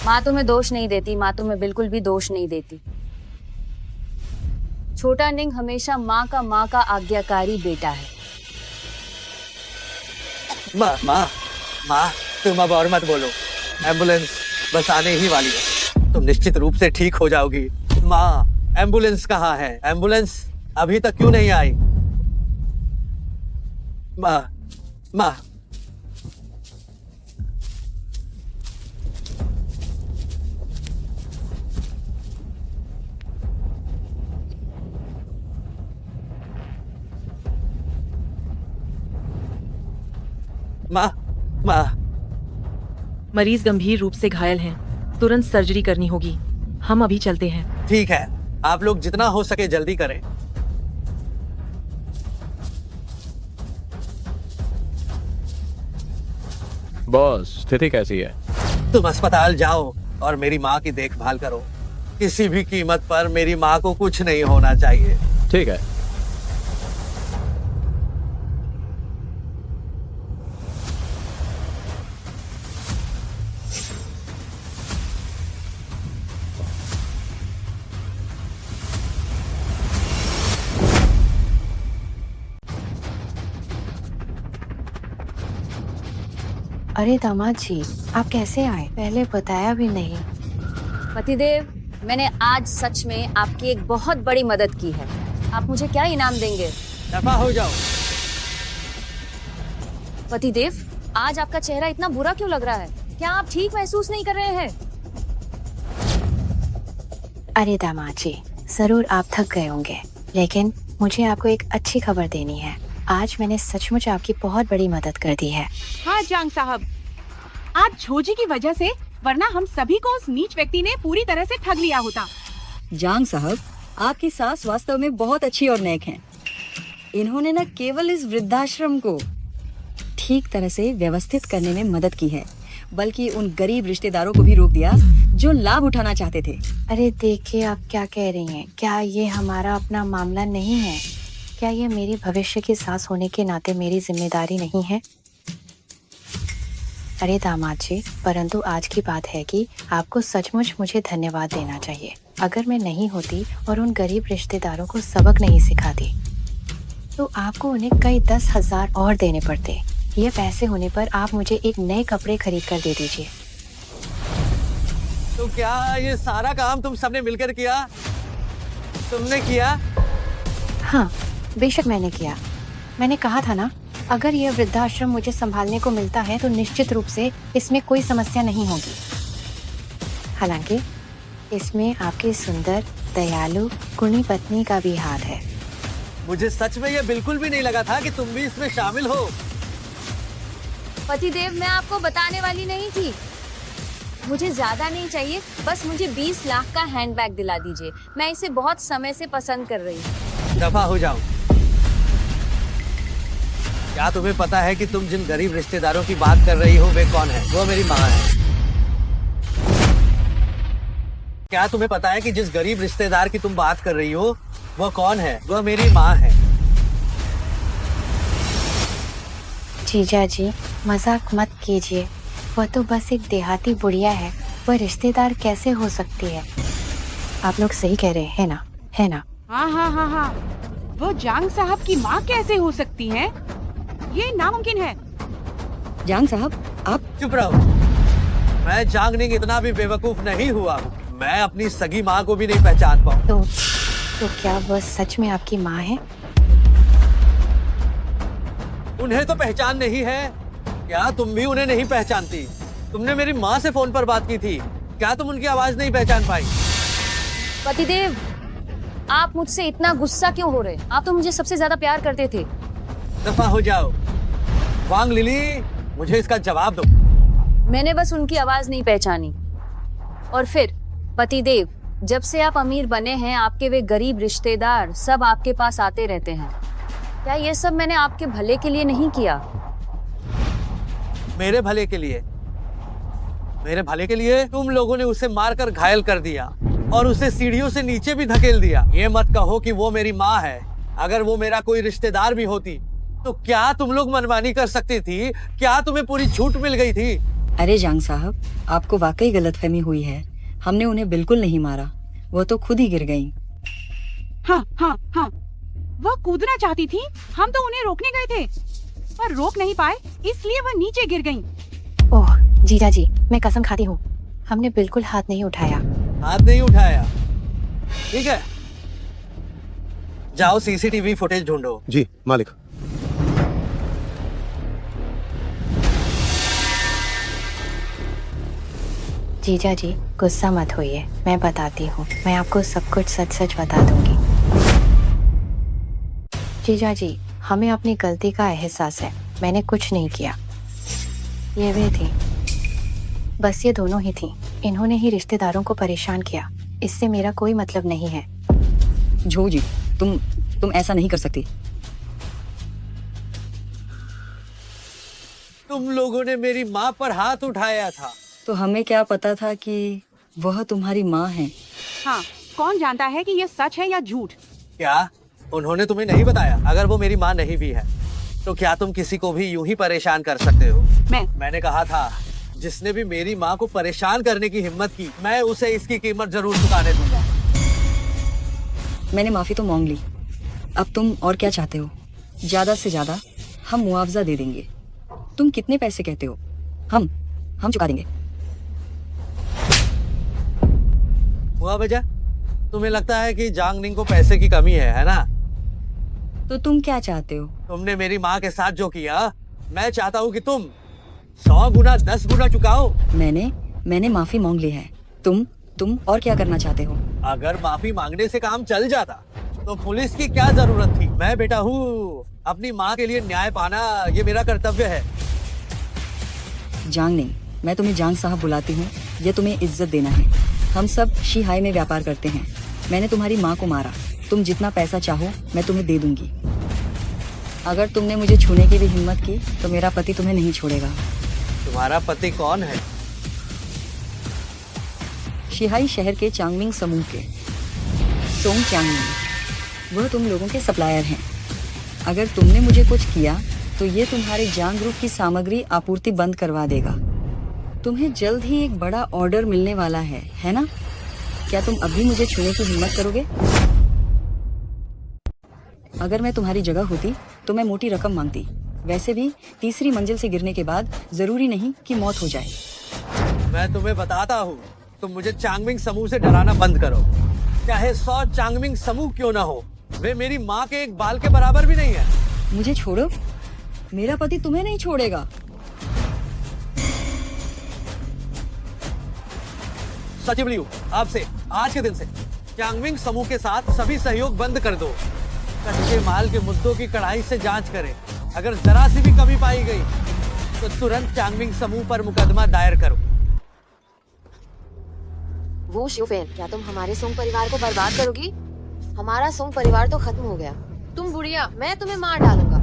[SPEAKER 4] माँ तुम्हें दोष नहीं देती, माँ तुम्हें बिल्कुल भी दोष नहीं देती। छोटा निंग हमेशा माँ का आज्ञाकारी बेटा है।
[SPEAKER 2] माँ, तुम अब और मत बोलो। एम्बुलेंस बस आने ही वाली है। तुम निश्चित रूप से ठीक हो जाओगी। माँ, एम्बुलेंस कहाँ है? एम्बुलेंस अभी तक क्यों नहीं आई? माँ, माँ, माँ,
[SPEAKER 11] मरीज गंभीर रूप से घायल हैं। तुरंत सर्जरी करनी होगी। हम अभी चलते हैं।
[SPEAKER 2] ठीक है, आप लोग जितना हो सके जल्दी करें।
[SPEAKER 5] बॉस, स्थिति कैसी है?
[SPEAKER 2] तुम अस्पताल जाओ और मेरी माँ की देखभाल करो। किसी भी कीमत पर मेरी माँ को कुछ नहीं होना चाहिए।
[SPEAKER 5] ठीक है।
[SPEAKER 1] अरे दामाद जी, आप कैसे आए? पहले बताया भी नहीं।
[SPEAKER 4] पतिदेव, मैंने आज सच में आपकी एक बहुत बड़ी मदद की है। आप मुझे क्या इनाम देंगे?
[SPEAKER 2] दफा हो जाओ।
[SPEAKER 4] पतिदेव, आज आपका चेहरा इतना बुरा क्यों लग रहा है? क्या आप ठीक महसूस नहीं कर रहे हैं?
[SPEAKER 1] अरे दामाद जी, जरूर आप थक गए होंगे, लेकिन मुझे आपको एक अच्छी खबर देनी है। आज मैंने सचमुच आपकी बहुत बड़ी मदद कर दी है।
[SPEAKER 7] हाँ जांग साहब, आज झोजी की वजह से, वरना हम सभी को उस नीच व्यक्ति ने पूरी तरह से ठग लिया होता।
[SPEAKER 6] जांग साहब, आपकी सास वास्तव में बहुत अच्छी और नेक हैं। इन्होंने न केवल इस वृद्धाश्रम को ठीक तरह से व्यवस्थित करने में मदद की है, बल्कि उन गरीब रिश्तेदारों को भी रोक दिया जो लाभ उठाना चाहते थे।
[SPEAKER 1] अरे देखिए, आप क्या कह रही हैं? क्या ये हमारा अपना मामला नहीं है? क्या ये मेरी भविष्य की सास होने के नाते मेरी जिम्मेदारी नहीं है? अरे दामाद जी, परंतु आज की बात है कि आपको सचमुच मुझे धन्यवाद देना चाहिए। अगर मैं नहीं होती और उन गरीब रिश्तेदारों को सबक नहीं सिखाती, तो आपको उन्हें कई 10,000 और देने पड़ते। ये पैसे होने पर आप मुझे एक नए कपड़े खरीद कर दे दीजिए।
[SPEAKER 2] तो क्या ये सारा काम तुम सबने मिलकर किया? तुमने किया?
[SPEAKER 1] हाँ, बेशक मैंने किया। मैंने कहा था ना, अगर यह वृद्धाश्रम मुझे संभालने को मिलता है तो निश्चित रूप से इसमें कोई समस्या नहीं होगी। हालांकि इसमें आपकी सुंदर, दयालु, गुणी पत्नी का भी हाथ है।
[SPEAKER 2] मुझे सच में ये बिल्कुल भी नहीं लगा था कि तुम भी इसमें शामिल हो।
[SPEAKER 4] पतिदेव, मैं आपको बताने वाली नहीं थी। मुझे ज्यादा नहीं चाहिए, बस मुझे 20 लाख का हैंडबैग दिला दीजिए। मैं इसे बहुत समय से पसंद कर रही हूँ।
[SPEAKER 2] दफा हो जाओ। क्या तुम्हें पता है कि तुम जिन गरीब रिश्तेदारों की बात कर रही हो वे कौन है? वो मेरी माँ है। क्या तुम्हें पता है कि जिस गरीब रिश्तेदार की तुम बात कर रही हो वो कौन है? वो मेरी माँ है।
[SPEAKER 1] जीजा जी, मजाक मत कीजिए। वह तो बस एक देहाती बुढ़िया है। वह रिश्तेदार कैसे हो सकती है? आप लोग सही कह रहे हैं ना? है ना?
[SPEAKER 7] हाँ हाँ हाँ हाँ, वो जांग साहब की माँ कैसे हो सकती है? ये नामुमकिन है।
[SPEAKER 6] जांग साहब, आप
[SPEAKER 2] चुप रहो। मैं जांगनिंग इतना भी बेवकूफ नहीं हुआ हूँ। मैं अपनी सगी माँ को भी नहीं पहचान पाऊँ।
[SPEAKER 1] तो क्या वह सच में आपकी माँ है?
[SPEAKER 2] उन्हें तो पहचान नहीं है। क्या तुम भी उन्हें नहीं पहचानती? तुमने मेरी माँ से फोन पर बात की थी। क्या तुम उनकी आवाज नहीं पहचान पाई?
[SPEAKER 4] पतिदेव, आप मुझसे इतना गुस्सा क्यों हो रहे? आप तो मुझे सबसे ज्यादा प्यार करते थे।
[SPEAKER 2] दफा हो जाओ। वांग लिली, मुझे इसका जवाब दो।
[SPEAKER 4] मैंने बस उनकी आवाज नहीं पहचानी। और फिर पतिदेव, जब से आप अमीर बने हैं, आपके वे गरीब रिश्तेदार सब आपके पास आते रहते हैं। क्या ये सब मैंने आपके भले के लिए नहीं किया?
[SPEAKER 2] मेरे भले के लिए? मेरे भले के लिए तुम लोगों ने उसे मारकर घायल कर दिया और उसे सीढ़ियों से नीचे भी धकेल दिया। ये मत कहो कि वो मेरी माँ है। अगर वो मेरा कोई रिश्तेदार भी होती तो क्या तुम लोग मनमानी कर सकती थी? क्या तुम्हें पूरी छूट मिल गई थी?
[SPEAKER 6] अरे जांग साहब, आपको वाकई गलतफहमी हुई है। हमने उन्हें बिल्कुल नहीं मारा, वो तो खुद ही गिर गईं।
[SPEAKER 7] हाँ हाँ हाँ, वह कूदना चाहती थी। हम तो उन्हें रोकने गए थे, पर रोक नहीं पाए, इसलिए वह नीचे गिर गईं।
[SPEAKER 1] ओह जीजा जी, मैं कसम खाती हूँ, हमने बिल्कुल हाथ नहीं उठाया।
[SPEAKER 2] हाथ नहीं उठाया? ठीक है, जाओ सीसीटीवी फुटेज ढूंढो।
[SPEAKER 3] जी मालिक।
[SPEAKER 1] जीजा जी, गुस्सा मत होइए, मैं बताती हूँ। मैं आपको सब कुछ सच सच बता दूंगी। जीजा जी, हमें अपनी गलती का एहसास है। मैंने कुछ नहीं किया। ये वे थी, बस ये दोनों ही थी। इन्होंने ही रिश्तेदारों को परेशान किया। इससे मेरा कोई मतलब नहीं है।
[SPEAKER 6] झो जी, तुम ऐसा नहीं कर सकती।
[SPEAKER 2] तुम लोगों ने मेरी माँ पर हाथ उठाया था।
[SPEAKER 6] तो हमें क्या पता था कि वह तुम्हारी माँ है।
[SPEAKER 7] हाँ, कौन जानता है कि ये सच है या झूठ।
[SPEAKER 2] क्या उन्होंने तुम्हें नहीं बताया? अगर वो मेरी माँ नहीं भी है तो क्या तुम किसी को भी यूं ही परेशान कर सकते हो? मैंने कहा था जिसने भी मेरी माँ को परेशान करने की हिम्मत की, मैं उसे इसकी कीमत जरूर चुकाने दूंगा।
[SPEAKER 6] मैंने माफी तो मांग ली, अब तुम और क्या चाहते हो? ज्यादा से ज्यादा हम मुआवजा दे देंगे। तुम कितने पैसे कहते हो? हम चुका देंगे।
[SPEAKER 2] मुआवजा? तुम्हें लगता है कि जांग निंग को पैसे की कमी है ना?
[SPEAKER 6] तो तुम क्या चाहते हो?
[SPEAKER 2] तुमने मेरी माँ के साथ जो किया, मैं चाहता हूँ कि तुम 100 गुना 10 गुना चुकाओ।
[SPEAKER 6] मैंने माफी मांग ली है। तुम और क्या करना चाहते हो?
[SPEAKER 2] अगर माफी मांगने से काम चल जाता तो पुलिस की क्या जरूरत थी? मैं बेटा हूँ, अपनी माँ के लिए न्याय पाना ये मेरा कर्तव्य है।
[SPEAKER 6] जांग नहीं, मैं तुम्हें जांग साहब बुलाती हूँ। ये तुम्हें इज्जत देना है। हम सब शिहाई में व्यापार करते हैं। मैंने तुम्हारी माँ को मारा। तुम जितना पैसा चाहो मैं तुम्हें दे दूंगी। अगर तुमने मुझे छूने की भी हिम्मत की तो मेरा पति तुम्हें नहीं छोड़ेगा।
[SPEAKER 2] तुम्हारा पति कौन है?
[SPEAKER 6] शिहाई शहर के चांगमिंग समूह के सोंग चांगमिंग। वह तुम लोगों के सप्लायर हैं। अगर तुमने मुझे कुछ किया तो ये तुम्हारे जांग ग्रुप की सामग्री आपूर्ति बंद करवा देगा। तुम्हें जल्द ही एक बड़ा ऑर्डर मिलने वाला है ना? क्या तुम अभी मुझे छूने की हिम्मत करोगे? अगर मैं तुम्हारी जगह होती तो मैं मोटी रकम मांगती। वैसे भी तीसरी मंजिल से गिरने के बाद जरूरी नहीं कि मौत हो जाए।
[SPEAKER 2] मैं तुम्हें बताता हूँ, तुम मुझे चांगमिंग समूह से डराना बंद करो। चाहे 100 चांगमिंग समूह क्यों ना हो, वे मेरी माँ के एक बाल के बराबर भी नहीं है।
[SPEAKER 6] मुझे छोड़ो, मेरा पति तुम्हें नहीं छोड़ेगा।
[SPEAKER 2] सचिव लियू, आपसे आज के दिन से चांगमिंग समूह के साथ सभी सहयोग बंद कर दो। कच्चे माल के मुद्दों की कड़ाई से जांच करें। अगर जरा सी भी कमी पाई गई तो तुरंत चांगमिंग समूह पर मुकदमा दायर करो।
[SPEAKER 8] वो शिवफेन, क्या तुम हमारे सोंग परिवार को बर्बाद करोगी? हमारा सोंग परिवार तो खत्म हो गया। तुम बुढ़िया, मैं तुम्हें मार डालूंगा।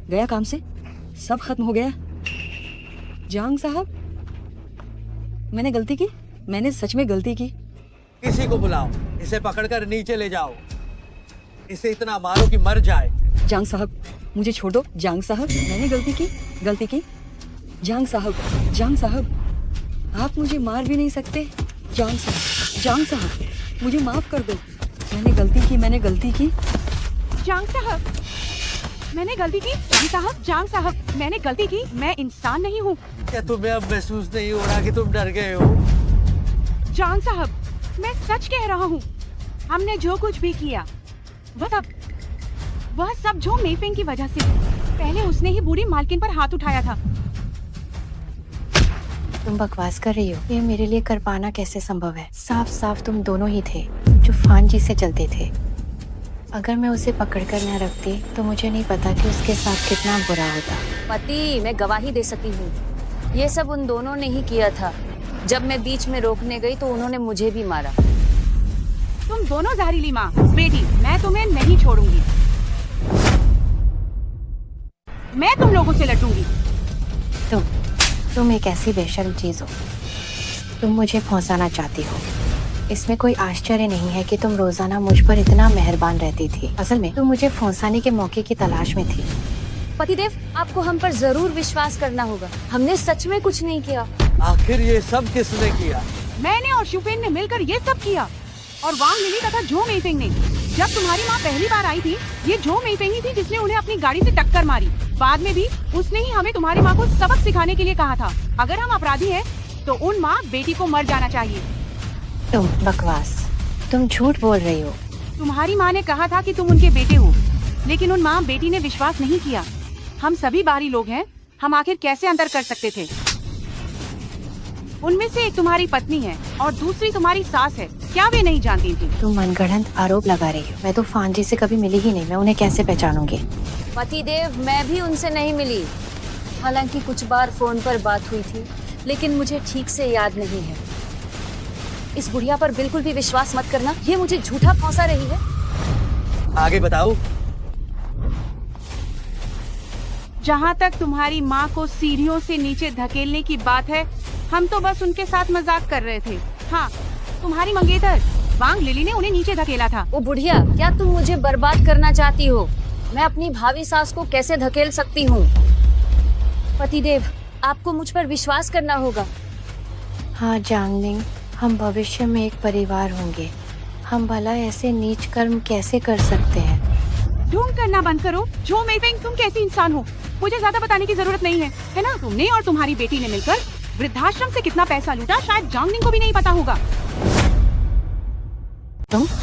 [SPEAKER 6] गया काम से, सब खत्म हो गया। जांग साहब, मैंने गलती की। मैंने सच में गलती की।
[SPEAKER 2] किसी को बुलाओ, इसे पकड़कर नीचे ले जाओ। इसे इतना मारो कि मर जाए।
[SPEAKER 6] जांग साहब, मुझे छोड़ दो। जांग साहब, मैंने गलती की। जांग साहब, आप मुझे मार भी नहीं सकते। जांग साहब, मुझे माफ कर दो। मैंने गलती की।
[SPEAKER 7] जांग साहब, मैंने गलती की। जांग साहब, मैंने गलती की। मैं इंसान नहीं हूँ।
[SPEAKER 2] क्या तुम्हें अब महसूस नहीं हो रहा कि तुम डर गए हो?
[SPEAKER 7] जांग साहब, मैं सच कह रहा हूँ। हमने जो कुछ भी किया वह सब जो मेफेंग की वजह से। पहले उसने ही बूढ़ी मालकिन पर हाथ उठाया था।
[SPEAKER 1] तुम बकवास कर रही हो। ये मेरे लिए कर पाना कैसे संभव है? साफ साफ तुम दोनों ही थे जो फान जी से चलते थे। अगर मैं उसे पकड़कर न रखती तो मुझे नहीं पता कि उसके साथ कितना बुरा होता।
[SPEAKER 4] पति, मैं गवाही दे सकती हूँ। ये सब उन दोनों ने ही किया था। जब मैं बीच में रोकने गई तो उन्होंने मुझे भी मारा।
[SPEAKER 7] तुम दोनों जहरीली माँ बेटी, मैं तुम्हें नहीं छोड़ूंगी। मैं तुम लोगों से लड़ूंगी।
[SPEAKER 1] तुम एक ऐसी बेशर्म चीज हो। तुम मुझे फंसाना चाहती हो। इसमें कोई आश्चर्य नहीं है कि तुम रोजाना मुझ पर इतना मेहरबान रहती थी। असल में तुम मुझे फंसाने के मौके की तलाश में थी।
[SPEAKER 4] पतिदेव, आपको हम पर जरूर विश्वास करना होगा। हमने सच में कुछ नहीं किया।
[SPEAKER 2] आखिर ये सब किसने किया?
[SPEAKER 7] मैंने और शिवपेन ने मिलकर ये सब किया। और वांग लिली तथा जो मेफेंग ने। जब तुम्हारी माँ पहली बार आई थी, ये जो मेफेंग ही थी जिसने उन्हें अपनी गाड़ी से टक्कर मारी। बाद में भी उसने ही हमें तुम्हारी माँ को सबक सिखाने के लिए कहा था। अगर हम अपराधी हैं, तो उन माँ बेटी को मर जाना चाहिए।
[SPEAKER 1] तुम बकवास, तुम झूठ बोल रही हो।
[SPEAKER 7] तुम्हारी माँ ने कहा था कि तुम उनके बेटे हो, लेकिन उन माँ बेटी ने विश्वास नहीं किया। हम सभी बाहरी लोग हैं, हम आखिर कैसे अंतर कर सकते थे? उनमें से एक तुम्हारी पत्नी है और दूसरी तुम्हारी सास है। क्या वे नहीं जानती थी?
[SPEAKER 1] तुम मनगढ़ंत आरोप लगा रही हो। मैं तो फान जी से कभी मिली ही नहीं। मैं उन्हें कैसे पहचानूंगी?
[SPEAKER 4] पतिदेव, मैं भी उनसे नहीं मिली। हालांकि कुछ बार फोन पर बात हुई थी, लेकिन मुझे ठीक से याद नहीं है। इस बुढ़िया पर बिल्कुल भी विश्वास मत करना। ये मुझे झूठा फंसा रही है।
[SPEAKER 2] आगे बताओ।
[SPEAKER 7] जहाँ तक तुम्हारी माँ को सीढ़ियों से नीचे धकेलने की बात है, हम तो बस उनके साथ मजाक कर रहे थे। हाँ, तुम्हारी मंगेतर वांग लिली ने उन्हें नीचे धकेला था।
[SPEAKER 4] ओ बुढ़िया, क्या तुम मुझे बर्बाद करना चाहती हो? मैं अपनी भावी सास को कैसे धकेल सकती हूँ? पतिदेव, आपको मुझ पर विश्वास करना होगा।
[SPEAKER 1] हाँ जांगनिंग, हम भविष्य में एक परिवार होंगे। हम भला ऐसे नीच कर्म कैसे कर सकते हैं?
[SPEAKER 7] ढोंग करना बंद करो। जो मेफेंग, तुम कैसी इंसान हो? मुझे ज्यादा बताने की जरूरत नहीं है ना? तुमने और तुम्हारी बेटी ने मिलकर वृद्धाश्रम से कितना पैसा लूटा, शायद जांगनिंग को भी नहीं पता होगा।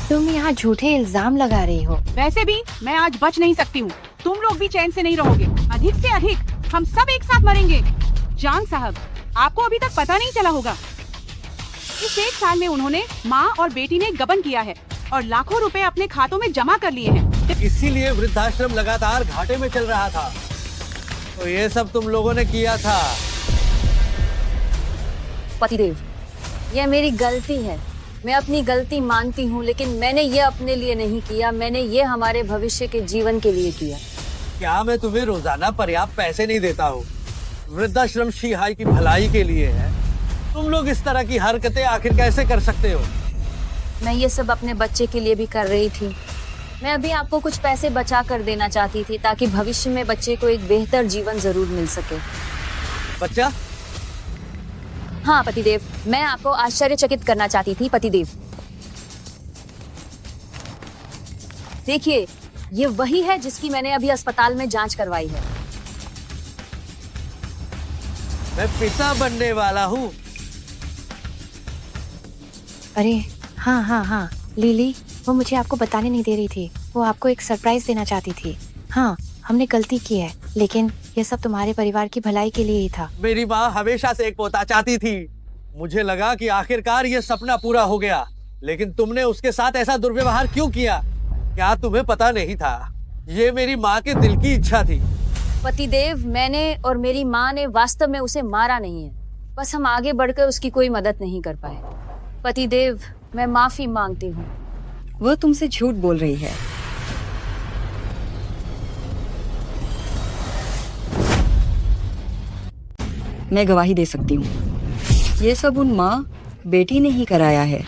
[SPEAKER 1] तुम यहाँ झूठे इल्जाम लगा रही हो।
[SPEAKER 7] वैसे भी मैं आज बच नहीं सकती हूँ। तुम लोग भी चैन से नहीं रहोगे। अधिक से अधिक हम सब एक साथ मरेंगे। जांग साहब, आपको अभी तक पता नहीं चला होगा, इस 1 साल में उन्होंने माँ और बेटी ने गबन किया है और लाखों रुपए अपने खातों में जमा कर लिए हैं।
[SPEAKER 2] इसीलिए वृद्धाश्रम लगातार घाटे में चल रहा था। तो ये सब तुम लोगों ने किया था।
[SPEAKER 4] पतिदेव, यह मेरी गलती है। मैं अपनी गलती मानती हूँ, लेकिन मैंने ये अपने लिए नहीं किया। मैंने ये हमारे भविष्य के जीवन के लिए किया।
[SPEAKER 2] क्या मैं तुम्हें रोजाना पर्याप्त पैसे नहीं देता हूँ? वृद्धाश्रम शिहाई की भलाई के लिए है। तुम लोग इस तरह की हरकतें आखिर कैसे कर सकते हो?
[SPEAKER 4] मैं ये सब अपने बच्चे के लिए भी कर रही थी। मैं अभी आपको कुछ पैसे बचा कर देना चाहती थी, ताकि भविष्य में बच्चे को एक बेहतर जीवन जरूर मिल सके।
[SPEAKER 2] बच्चा?
[SPEAKER 4] हाँ पतिदेव, मैं आपको आश्चर्यचकित करना चाहती थी। पतिदेव, देखिए, ये वही है जिसकी मैंने अभी अस्पताल में जांच करवाई है।
[SPEAKER 2] मैं पिता बनने वाला हूँ।
[SPEAKER 1] अरे हाँ, लिली, वो मुझे आपको बताने नहीं दे रही थी। वो आपको एक सरप्राइज देना चाहती थी। हाँ, हमने गलती की है, लेकिन ये सब तुम्हारे परिवार की भलाई के लिए ही था।
[SPEAKER 2] मेरी माँ हमेशा से एक पोता चाहती थी। मुझे लगा कि आखिरकार ये सपना पूरा हो गया, लेकिन तुमने उसके साथ ऐसा दुर्व्यवहार क्यों किया? क्या तुम्हें पता नहीं था? ये मेरी माँ के दिल की इच्छा थी।
[SPEAKER 4] पतिदेव, मैंने और मेरी माँ ने वास्तव में उसे मारा नहीं है। बस हम आगे बढ़कर उसकी कोई मदद नहीं कर पाए। पतिदेव, मैं माफी मांगती हूँ।
[SPEAKER 6] वह तुमसे झूठ बोल रही है। मैं गवाही दे सकती हूँ। ये सब उन माँ बेटी ने ही कराया है।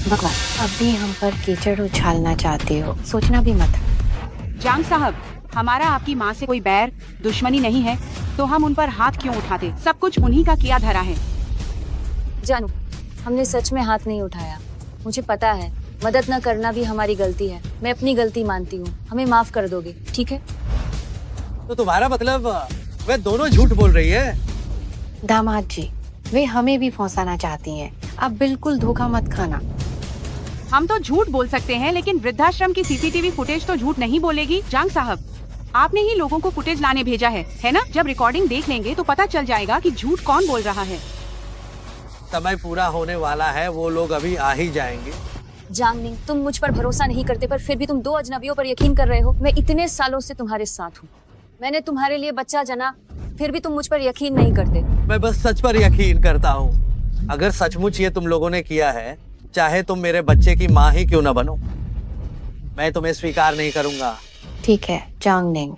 [SPEAKER 1] बकवास। अब भी हम पर कीचड़ उछालना चाहते हो? सोचना भी मत।
[SPEAKER 7] जांग साहब, हमारा आपकी माँ से कोई बैर दुश्मनी नहीं है, तो हम उन पर हाथ क्यों उठाते? सब कुछ उन्हीं का किया धरा है।
[SPEAKER 4] जानू, हमने सच में हाथ नहीं उठाया। मुझे पता है, मदद न करना भी हमारी गलती है। मैं अपनी गलती मानती हूँ। हमें माफ कर दोगे, ठीक है?
[SPEAKER 2] तो तुम्हारा मतलब वे दोनों झूठ बोल रही है?
[SPEAKER 1] दामाद जी, वे हमें भी फंसाना चाहती हैं। आप बिल्कुल धोखा मत खाना।
[SPEAKER 7] हम तो झूठ बोल सकते हैं, लेकिन वृद्धाश्रम की सीसीटीवी फुटेज तो झूठ नहीं बोलेगी। जांग साहब, आपने ही लोगों को फुटेज लाने भेजा है ना? जब रिकॉर्डिंग देख लेंगे तो पता चल जाएगा कि झूठ कौन बोल रहा है।
[SPEAKER 2] समय पूरा होने वाला है, वो लोग अभी आ ही जाएंगे।
[SPEAKER 4] जांगनिंग, तुम मुझ पर भरोसा नहीं करते, पर फिर भी तुम 2 अजनबियों पर यकीन कर रहे हो। मैं इतने सालों से तुम्हारे साथ हूँ। मैंने तुम्हारे लिए बच्चा जना, फिर भी तुम मुझ पर यकीन नहीं करते।
[SPEAKER 2] मैं बस सच पर यकीन करता हूँ। अगर सचमुच ये तुम लोगों ने किया है, चाहे तुम मेरे बच्चे की माँ ही क्यों न बनो, मैं तुम्हें स्वीकार नहीं करूंगा।
[SPEAKER 1] ठीक है जांगनिंग,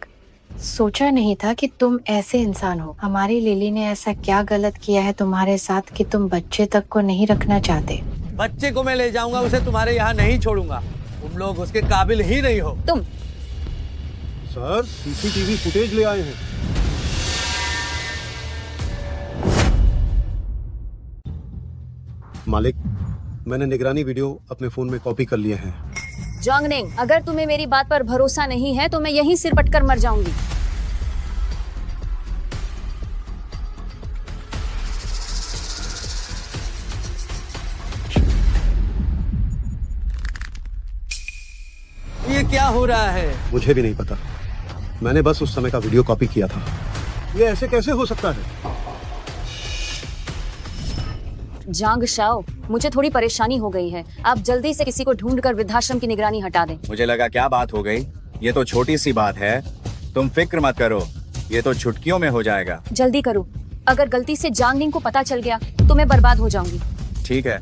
[SPEAKER 1] सोचा नहीं था कि तुम ऐसे इंसान हो। हमारी लिली ने ऐसा क्या गलत किया है तुम्हारे साथ कि तुम बच्चे तक को नहीं रखना चाहते?
[SPEAKER 2] बच्चे को मैं ले जाऊंगा, उसे तुम्हारे यहाँ नहीं छोड़ूंगा। तुम लोग उसके काबिल ही नहीं हो।
[SPEAKER 4] तुम
[SPEAKER 3] सर, सीसीटीवी फुटेज ले आए हैं।
[SPEAKER 12] मालिक, मैंने निगरानी वीडियो अपने फोन में कॉपी कर लिए हैं।
[SPEAKER 4] जांगनिंग, अगर तुम्हें मेरी बात पर भरोसा नहीं है तो मैं यहीं सिर पटकर मर जाऊंगी।
[SPEAKER 2] ये क्या हो रहा है?
[SPEAKER 12] मुझे भी नहीं पता, मैंने बस उस समय का वीडियो कॉपी किया था।
[SPEAKER 3] ये ऐसे कैसे हो सकता है?
[SPEAKER 4] जांग शाओ, मुझे थोड़ी परेशानी हो गई है। आप जल्दी से किसी को ढूंढकर वृद्धाश्रम की निगरानी हटा दें।
[SPEAKER 10] मुझे लगा क्या बात हो गई, ये तो छोटी सी बात है। तुम फिक्र मत करो, ये तो चुटकियों में हो जाएगा।
[SPEAKER 4] जल्दी करो, अगर गलती से जांगनिंग को पता चल गया तो मैं बर्बाद हो जाऊंगी।
[SPEAKER 10] ठीक है,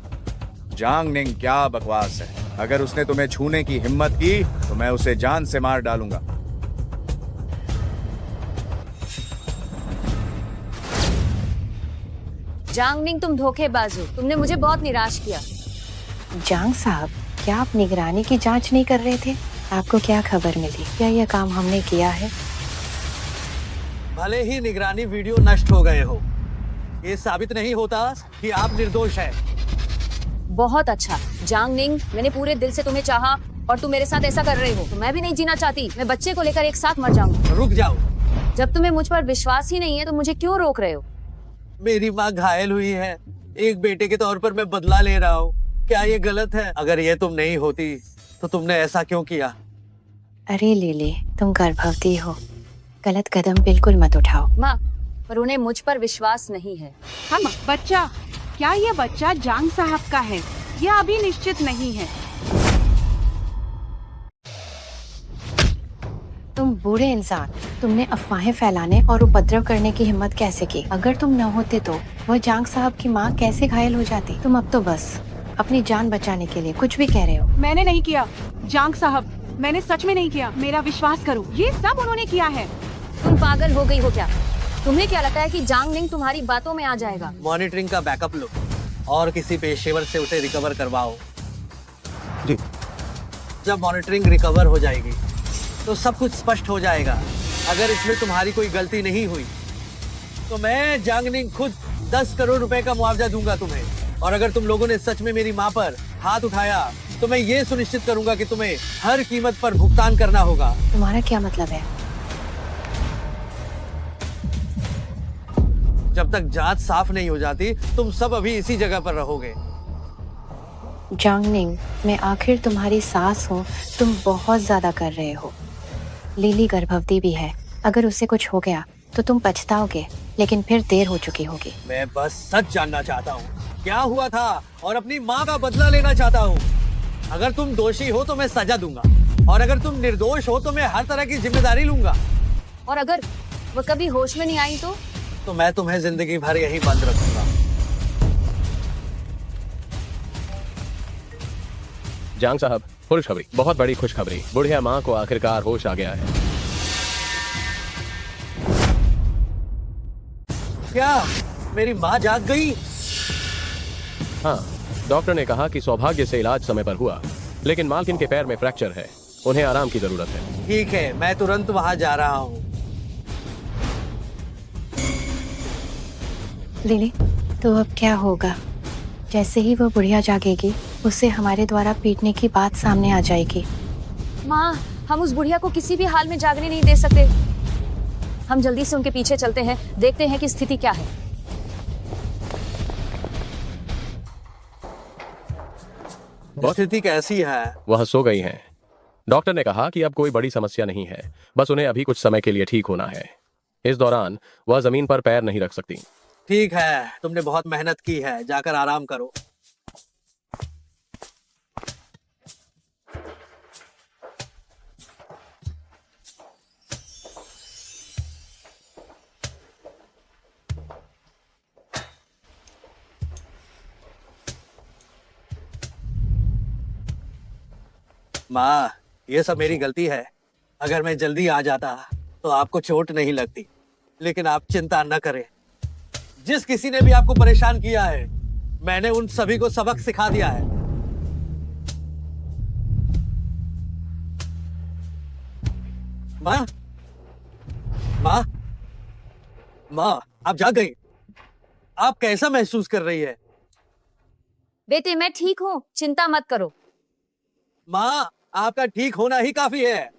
[SPEAKER 10] जांगनिंग क्या बकवास है। अगर उसने तुम्हें छूने की हिम्मत की तो मैं उसे जान से मार डालूंगा।
[SPEAKER 4] जांगनिंग, तुम धोखेबाज हो। तुमने मुझे बहुत निराश किया।
[SPEAKER 1] जांग साहब, क्या आप निगरानी की जांच नहीं कर रहे थे? आपको क्या खबर मिली? क्या यह काम हमने किया है?
[SPEAKER 2] भले ही निगरानी वीडियो नष्ट हो गए हो, ये साबित नहीं होता कि आप निर्दोष हैं।
[SPEAKER 4] बहुत अच्छा जांगनिंग, मैंने पूरे दिल से तुम्हें चाहा और तुम मेरे साथ ऐसा कर रहे हो तो मैं भी नहीं जीना चाहती। मैं बच्चे को लेकर एक साथ मर जाऊंगी।
[SPEAKER 2] रुक जाओ।
[SPEAKER 4] जब तुम्हें मुझ पर विश्वास ही नहीं है तो मुझे क्यों रोक रहे हो?
[SPEAKER 2] मेरी माँ घायल हुई है, एक बेटे के तौर पर मैं बदला ले रहा हूँ। क्या ये गलत है? अगर ये तुम नहीं होती तो तुमने ऐसा क्यों किया?
[SPEAKER 1] अरे लिली, तुम गर्भवती हो, गलत कदम बिल्कुल मत उठाओ।
[SPEAKER 4] माँ, पर उन्हें मुझ पर विश्वास नहीं है।
[SPEAKER 7] हम बच्चा, क्या ये बच्चा जांग साहब का है? यह अभी निश्चित नहीं है।
[SPEAKER 1] तुम बूढ़े इंसान, तुमने अफवाहें फैलाने और उपद्रव करने की हिम्मत कैसे की? अगर तुम न होते तो वह जांग साहब की माँ कैसे घायल हो जाती? तुम अब तो बस अपनी जान बचाने के लिए कुछ भी कह रहे हो।
[SPEAKER 7] मैंने नहीं किया जांग साहब, मैंने सच में नहीं किया। मेरा विश्वास करो, ये सब उन्होंने किया है।
[SPEAKER 4] तुम पागल हो गई हो क्या? तुम्हें क्या लगता है कि जांगनिंग तुम्हारी बातों में आ जाएगा?
[SPEAKER 2] मॉनिटरिंग का बैकअप लो और किसी पेशेवर से उसे रिकवर करवाओ।
[SPEAKER 12] जी।
[SPEAKER 2] जब मॉनिटरिंग रिकवर हो जाएगी तो सब कुछ स्पष्ट हो जाएगा। अगर इसमें तुम्हारी कोई गलती नहीं हुई तो मैं जांगनिंग खुद 10 करोड़ रुपए का मुआवजा दूंगा तुम्हें। और अगर तुम लोगों ने सच में मेरी माँ पर हाथ उठाया तो मैं ये सुनिश्चित करूंगा कि तुम्हें हर कीमत पर भुगतान करना होगा।
[SPEAKER 1] तुम्हारा क्या मतलब है?
[SPEAKER 2] जब तक जांच साफ नहीं हो जाती तुम सब अभी इसी जगह पर रहोगे।
[SPEAKER 1] जांगनिंग, मैं आखिर तुम्हारी सास हूँ, तुम बहुत ज्यादा कर रहे हो। लिली गर्भवती भी है, अगर उसे कुछ हो गया तो तुम पछताओगे, लेकिन फिर देर हो चुकी होगी।
[SPEAKER 2] मैं बस सच जानना चाहता हूँ, क्या हुआ था, और अपनी माँ का बदला लेना चाहता हूँ। अगर तुम दोषी हो तो मैं सजा दूंगा, और अगर तुम निर्दोष हो तो मैं हर तरह की जिम्मेदारी लूंगा।
[SPEAKER 4] और अगर वो कभी होश में नहीं आई तो
[SPEAKER 2] मैं तुम्हें जिंदगी भर यही बंद रखूंगा।
[SPEAKER 5] जांग साहब, खुशखबरी, बहुत बड़ी खुशखबरी। बुढ़िया माँ को आखिरकार होश आ गया है।
[SPEAKER 2] क्या मेरी माँ जाग गई?
[SPEAKER 5] हाँ, डॉक्टर ने कहा कि सौभाग्य से इलाज समय पर हुआ, लेकिन मालकिन के पैर में फ्रैक्चर है, उन्हें आराम की जरूरत है।
[SPEAKER 2] ठीक है, मैं तुरंत वहाँ जा रहा हूँ।
[SPEAKER 1] लिली, तो अब क्या होगा? जैसे ही वो बुढ़िया जागेगी, उसे हमारे द्वारा पीटने की बात सामने आ जाएगी।
[SPEAKER 4] माँ, हम उस बुढ़िया को किसी भी हाल में जागने नहीं दे सकते। हम जल्दी से उनके पीछे चलते हैं, देखते हैं कि स्थिति क्या है।
[SPEAKER 2] स्थिति कैसी है?
[SPEAKER 5] वह सो गई हैं। डॉक्टर ने कहा कि अब कोई बड़ी समस्या नहीं है, बस उन्हें अभी कुछ समय के लिए ठीक होना है। इस दौरान वह जमीन पर पैर नहीं रख सकती।
[SPEAKER 2] ठीक है, तुमने बहुत मेहनत की है, जाकर आराम करो। माँ, ये सब मेरी गलती है। अगर मैं जल्दी आ जाता तो आपको चोट नहीं लगती, लेकिन आप चिंता न करें। जिस किसी ने भी आपको परेशान किया है, मैंने उन सभी को सबक सिखा दिया है। माँ, माँ, माँ, आप जाग गई। आप कैसा महसूस कर रही है?
[SPEAKER 4] बेटे, मैं ठीक हूँ, चिंता मत करो।
[SPEAKER 2] माँ, आपका ठीक होना ही काफी है।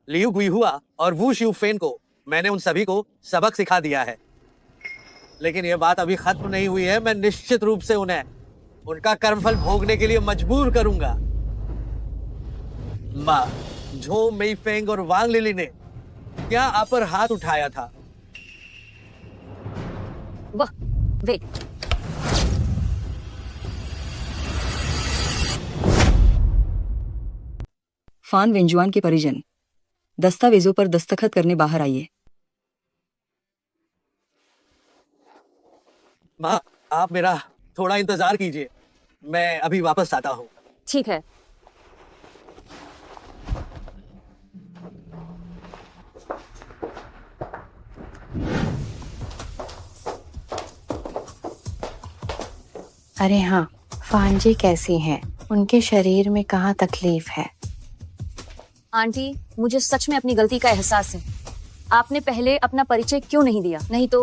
[SPEAKER 2] लियू गुइहुआ और वू शिउफेन को मैंने उन सभी को सबक सिखा दिया है, लेकिन यह बात अभी खत्म नहीं हुई है। मैं निश्चित रूप से उन्हें उनका कर्मफल भोगने के लिए मजबूर करूंगा। माँ, झो मेईफेंग और वांग लिली ने क्या आप पर हाथ उठाया था?
[SPEAKER 4] वाह, वेट।
[SPEAKER 6] फान वेंजुआन के परिजन, दस्तावेजों पर दस्तखत करने बाहर आइए।
[SPEAKER 2] माँ, आप मेरा थोड़ा इंतजार कीजिए, मैं अभी वापस आता हूँ।
[SPEAKER 4] ठीक है।
[SPEAKER 1] अरे हाँ, फांजी कैसी हैं? उनके शरीर में कहाँ तकलीफ है?
[SPEAKER 4] आंटी, मुझे सच में अपनी गलती का एहसास है। आपने पहले अपना परिचय क्यों नहीं दिया? नहीं तो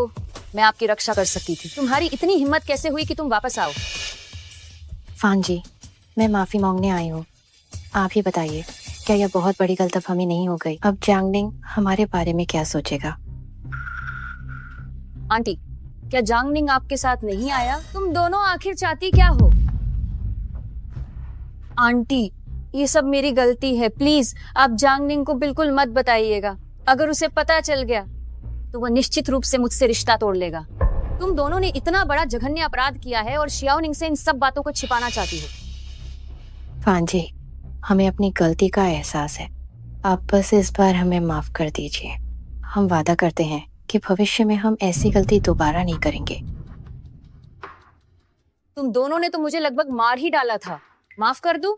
[SPEAKER 4] मैं आपकी रक्षा कर सकती थी। तुम्हारी इतनी हिम्मत कैसे हुई कि तुम वापस आओ?
[SPEAKER 1] फांजी, मैं माफी मांगने आई हूँ। आप ही बताइए, क्या यह बहुत बड़ी गलतफहमी नहीं हो गई? अब जांगनिंग हमारे बारे में क्या सोचेगा?
[SPEAKER 4] आंटी, क्या जांगनिंग आपके साथ नहीं आया? तुम दोनों आखिर चाहती क्या हो? आंटी, ये सब मेरी गलती है। प्लीज आप जांगनिंग को बिल्कुल मत बताइएगा। अगर उसे पता चल गया तो वो निश्चित रूप से मुझसे रिश्ता तोड़ लेगा। तुम दोनों ने इतना बड़ा जघन्य अपराध किया है और शियाओनिंग से इन सब बातों को छिपाना चाहती हो।
[SPEAKER 1] फांजी, हमें अपनी गलती का एहसास है। आप बस इस बार हमें माफ कर दीजिए। हम वादा करते हैं कि भविष्य में हम ऐसी गलती दोबारा नहीं करेंगे।
[SPEAKER 4] तुम दोनों ने तो मुझे लगभग मार ही डाला था। माफ कर दूं?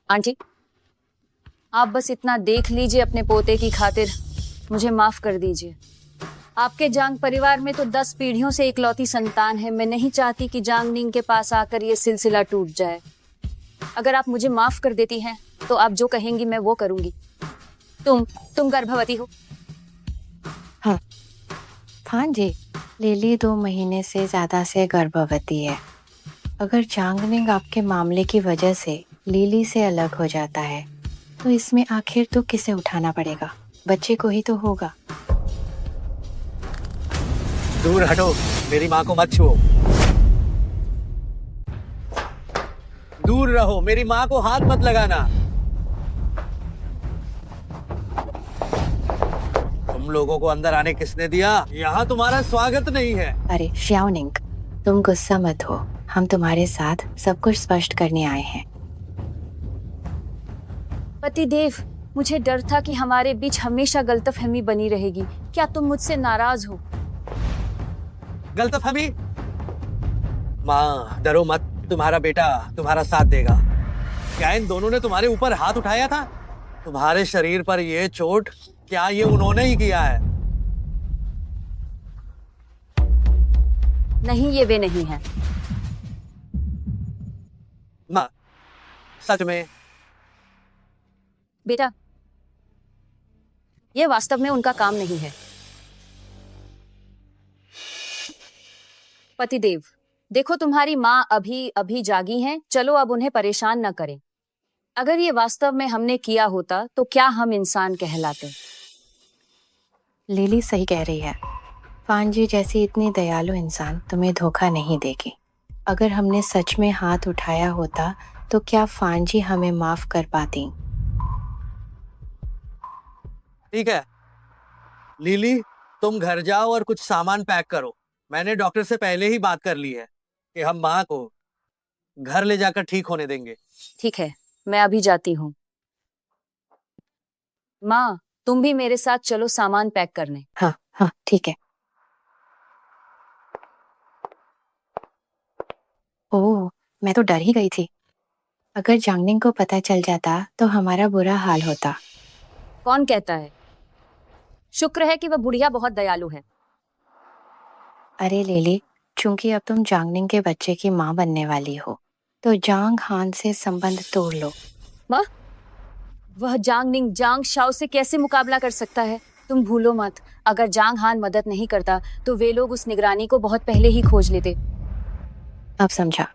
[SPEAKER 4] आंटी, आप बस इतना देख लीजिए अपने पोते की खातिर। मुझे माफ कर दीजिए। आपके जांग परिवार में तो 10 पीढ़ियों से इकलौती संतान है। मैं नहीं चाहती कि जांगनिंग के पास आकर ये सिलसिला टूट जाए। अगर आप मुझे माफ कर देती हैं तो आप जो कहेंगी मैं वो करूंगी। तुम गर्भवती हो?
[SPEAKER 1] हाँ फांजी, लिली 2 महीने से ज्यादा से गर्भवती है। अगर जांगनिंग आपके मामले की वजह से लिली से अलग हो जाता है तो इसमें आखिर तो किसे उठाना पड़ेगा? बच्चे को ही तो होगा।
[SPEAKER 2] दूर हटो, मेरी माँ को मत छुओ। दूर रहो, मेरी माँ को हाथ मत लगाना। तुम लोगों को अंदर आने किसने दिया? यहाँ तुम्हारा स्वागत नहीं है।
[SPEAKER 1] अरे शियाओनिंग, तुम गुस्सा मत हो। हम तुम्हारे साथ सब कुछ स्पष्ट करने आए हैं।
[SPEAKER 4] पतिदेव, मुझे डर था कि हमारे बीच हमेशा गलतफहमी बनी रहेगी। क्या तुम मुझसे नाराज हो?
[SPEAKER 2] गलतफहमी? माँ, डरो मत, तुम्हारा बेटा तुम्हारा साथ देगा। क्या इन दोनों ने तुम्हारे ऊपर हाथ उठाया था? तुम्हारे शरीर पर ये चोट क्या ये उन्होंने ही किया है?
[SPEAKER 4] नहीं, ये वे नहीं है।
[SPEAKER 2] माँ, सच में?
[SPEAKER 4] बेटा, ये वास्तव में उनका काम नहीं है। पतिदेव, देखो तुम्हारी माँ अभी अभी जागी हैं। चलो अब उन्हें परेशान न करें। अगर ये वास्तव में हमने किया होता तो क्या हम इंसान कहलाते?
[SPEAKER 1] लिली सही कह रही है। फांजी जैसी इतनी दयालु इंसान तुम्हें धोखा नहीं देगी। अगर हमने सच में हाथ उठाया होता तो क्या फांजी हमें माफ कर पाती?
[SPEAKER 2] ठीक है लिली, तुम घर जाओ और कुछ सामान पैक करो। मैंने डॉक्टर से पहले ही बात कर ली है कि हम माँ को घर ले जाकर ठीक होने देंगे।
[SPEAKER 4] ठीक है, मैं अभी जाती हूँ। माँ, तुम भी मेरे साथ चलो सामान पैक करने।
[SPEAKER 1] हाँ हाँ, ठीक है। ओह, मैं तो डर ही गई थी। अगर जांगनिंग को पता चल जाता तो हमारा बुरा हाल होता।
[SPEAKER 4] कौन कहता है? शुक्र है कि वह बुढ़िया बहुत दयालु है।
[SPEAKER 1] अरे लिली, चूंकि अब तुम जांगनिंग के बच्चे की माँ बनने वाली हो तो जांग हान से संबंध तोड़ लो।
[SPEAKER 4] माँ, वह जांगनिंग जांग शाओ से कैसे मुकाबला कर सकता है? तुम भूलो मत, अगर जांग हान मदद नहीं करता तो वे लोग उस निगरानी को बहुत पहले ही खोज लेते।
[SPEAKER 1] अब समझा।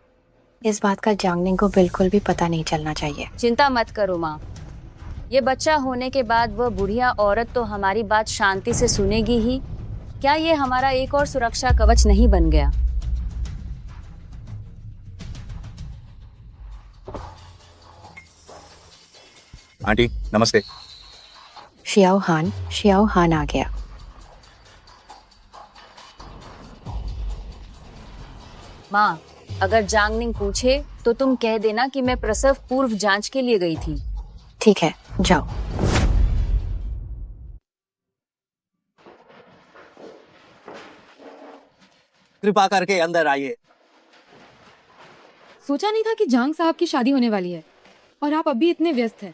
[SPEAKER 1] इस बात का जांगनिंग को बिल्कुल भी पता नहीं चलना चाहिए।
[SPEAKER 4] चिंता मत करो माँ, ये बच्चा होने के बाद वह बुढ़िया औरत तो हमारी बात शांति से सुनेगी ही। क्या ये हमारा एक और सुरक्षा कवच नहीं बन गया?
[SPEAKER 10] आंटी नमस्ते।
[SPEAKER 1] शियाओ हान आ गया।
[SPEAKER 4] माँ, अगर जांगनिंग पूछे तो तुम कह देना कि मैं प्रसव पूर्व जांच के लिए गई थी।
[SPEAKER 1] ठीक है, जाओ।
[SPEAKER 2] कृपा करके अंदर आइए।
[SPEAKER 9] सोचा नहीं था कि जांग साहब की शादी होने वाली है और आप अभी इतने व्यस्त हैं।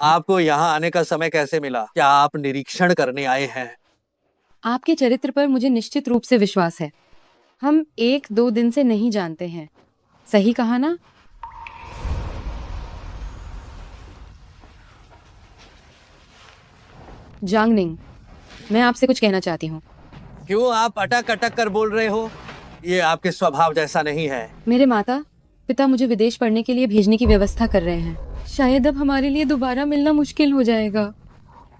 [SPEAKER 2] आपको यहाँ आने का समय कैसे मिला? क्या आप निरीक्षण करने आए हैं?
[SPEAKER 9] आपके चरित्र पर मुझे निश्चित रूप से विश्वास है। हम 1-2 दिन से नहीं जानते हैं, सही कहा ना? जांगनिंग, मैं आपसे कुछ कहना चाहती हूँ।
[SPEAKER 2] क्यों आप अटक अटक कर बोल रहे हो? ये आपके स्वभाव जैसा नहीं है।
[SPEAKER 9] मेरे माता पिता मुझे विदेश पढ़ने के लिए भेजने की व्यवस्था कर रहे हैं। शायद अब हमारे लिए दोबारा मिलना मुश्किल हो जाएगा।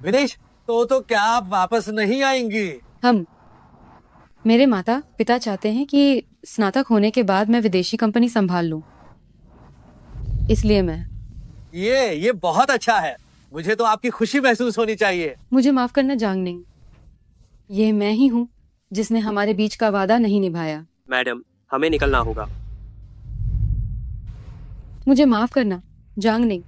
[SPEAKER 2] विदेश? तो क्या आप वापस नहीं आएंगी?
[SPEAKER 9] मेरे माता पिता चाहते हैं कि स्नातक होने के बाद मैं विदेशी कंपनी संभाल लूं। इसलिए मैं
[SPEAKER 2] ये बहुत अच्छा है। मुझे तो आपकी खुशी महसूस होनी चाहिए।
[SPEAKER 9] मुझे माफ करना जांगनिंग, ये मैं ही हूँ जिसने हमारे बीच का वादा नहीं निभाया।
[SPEAKER 13] मैडम, हमें निकलना होगा।
[SPEAKER 9] मुझे माफ करना जांगनिंग।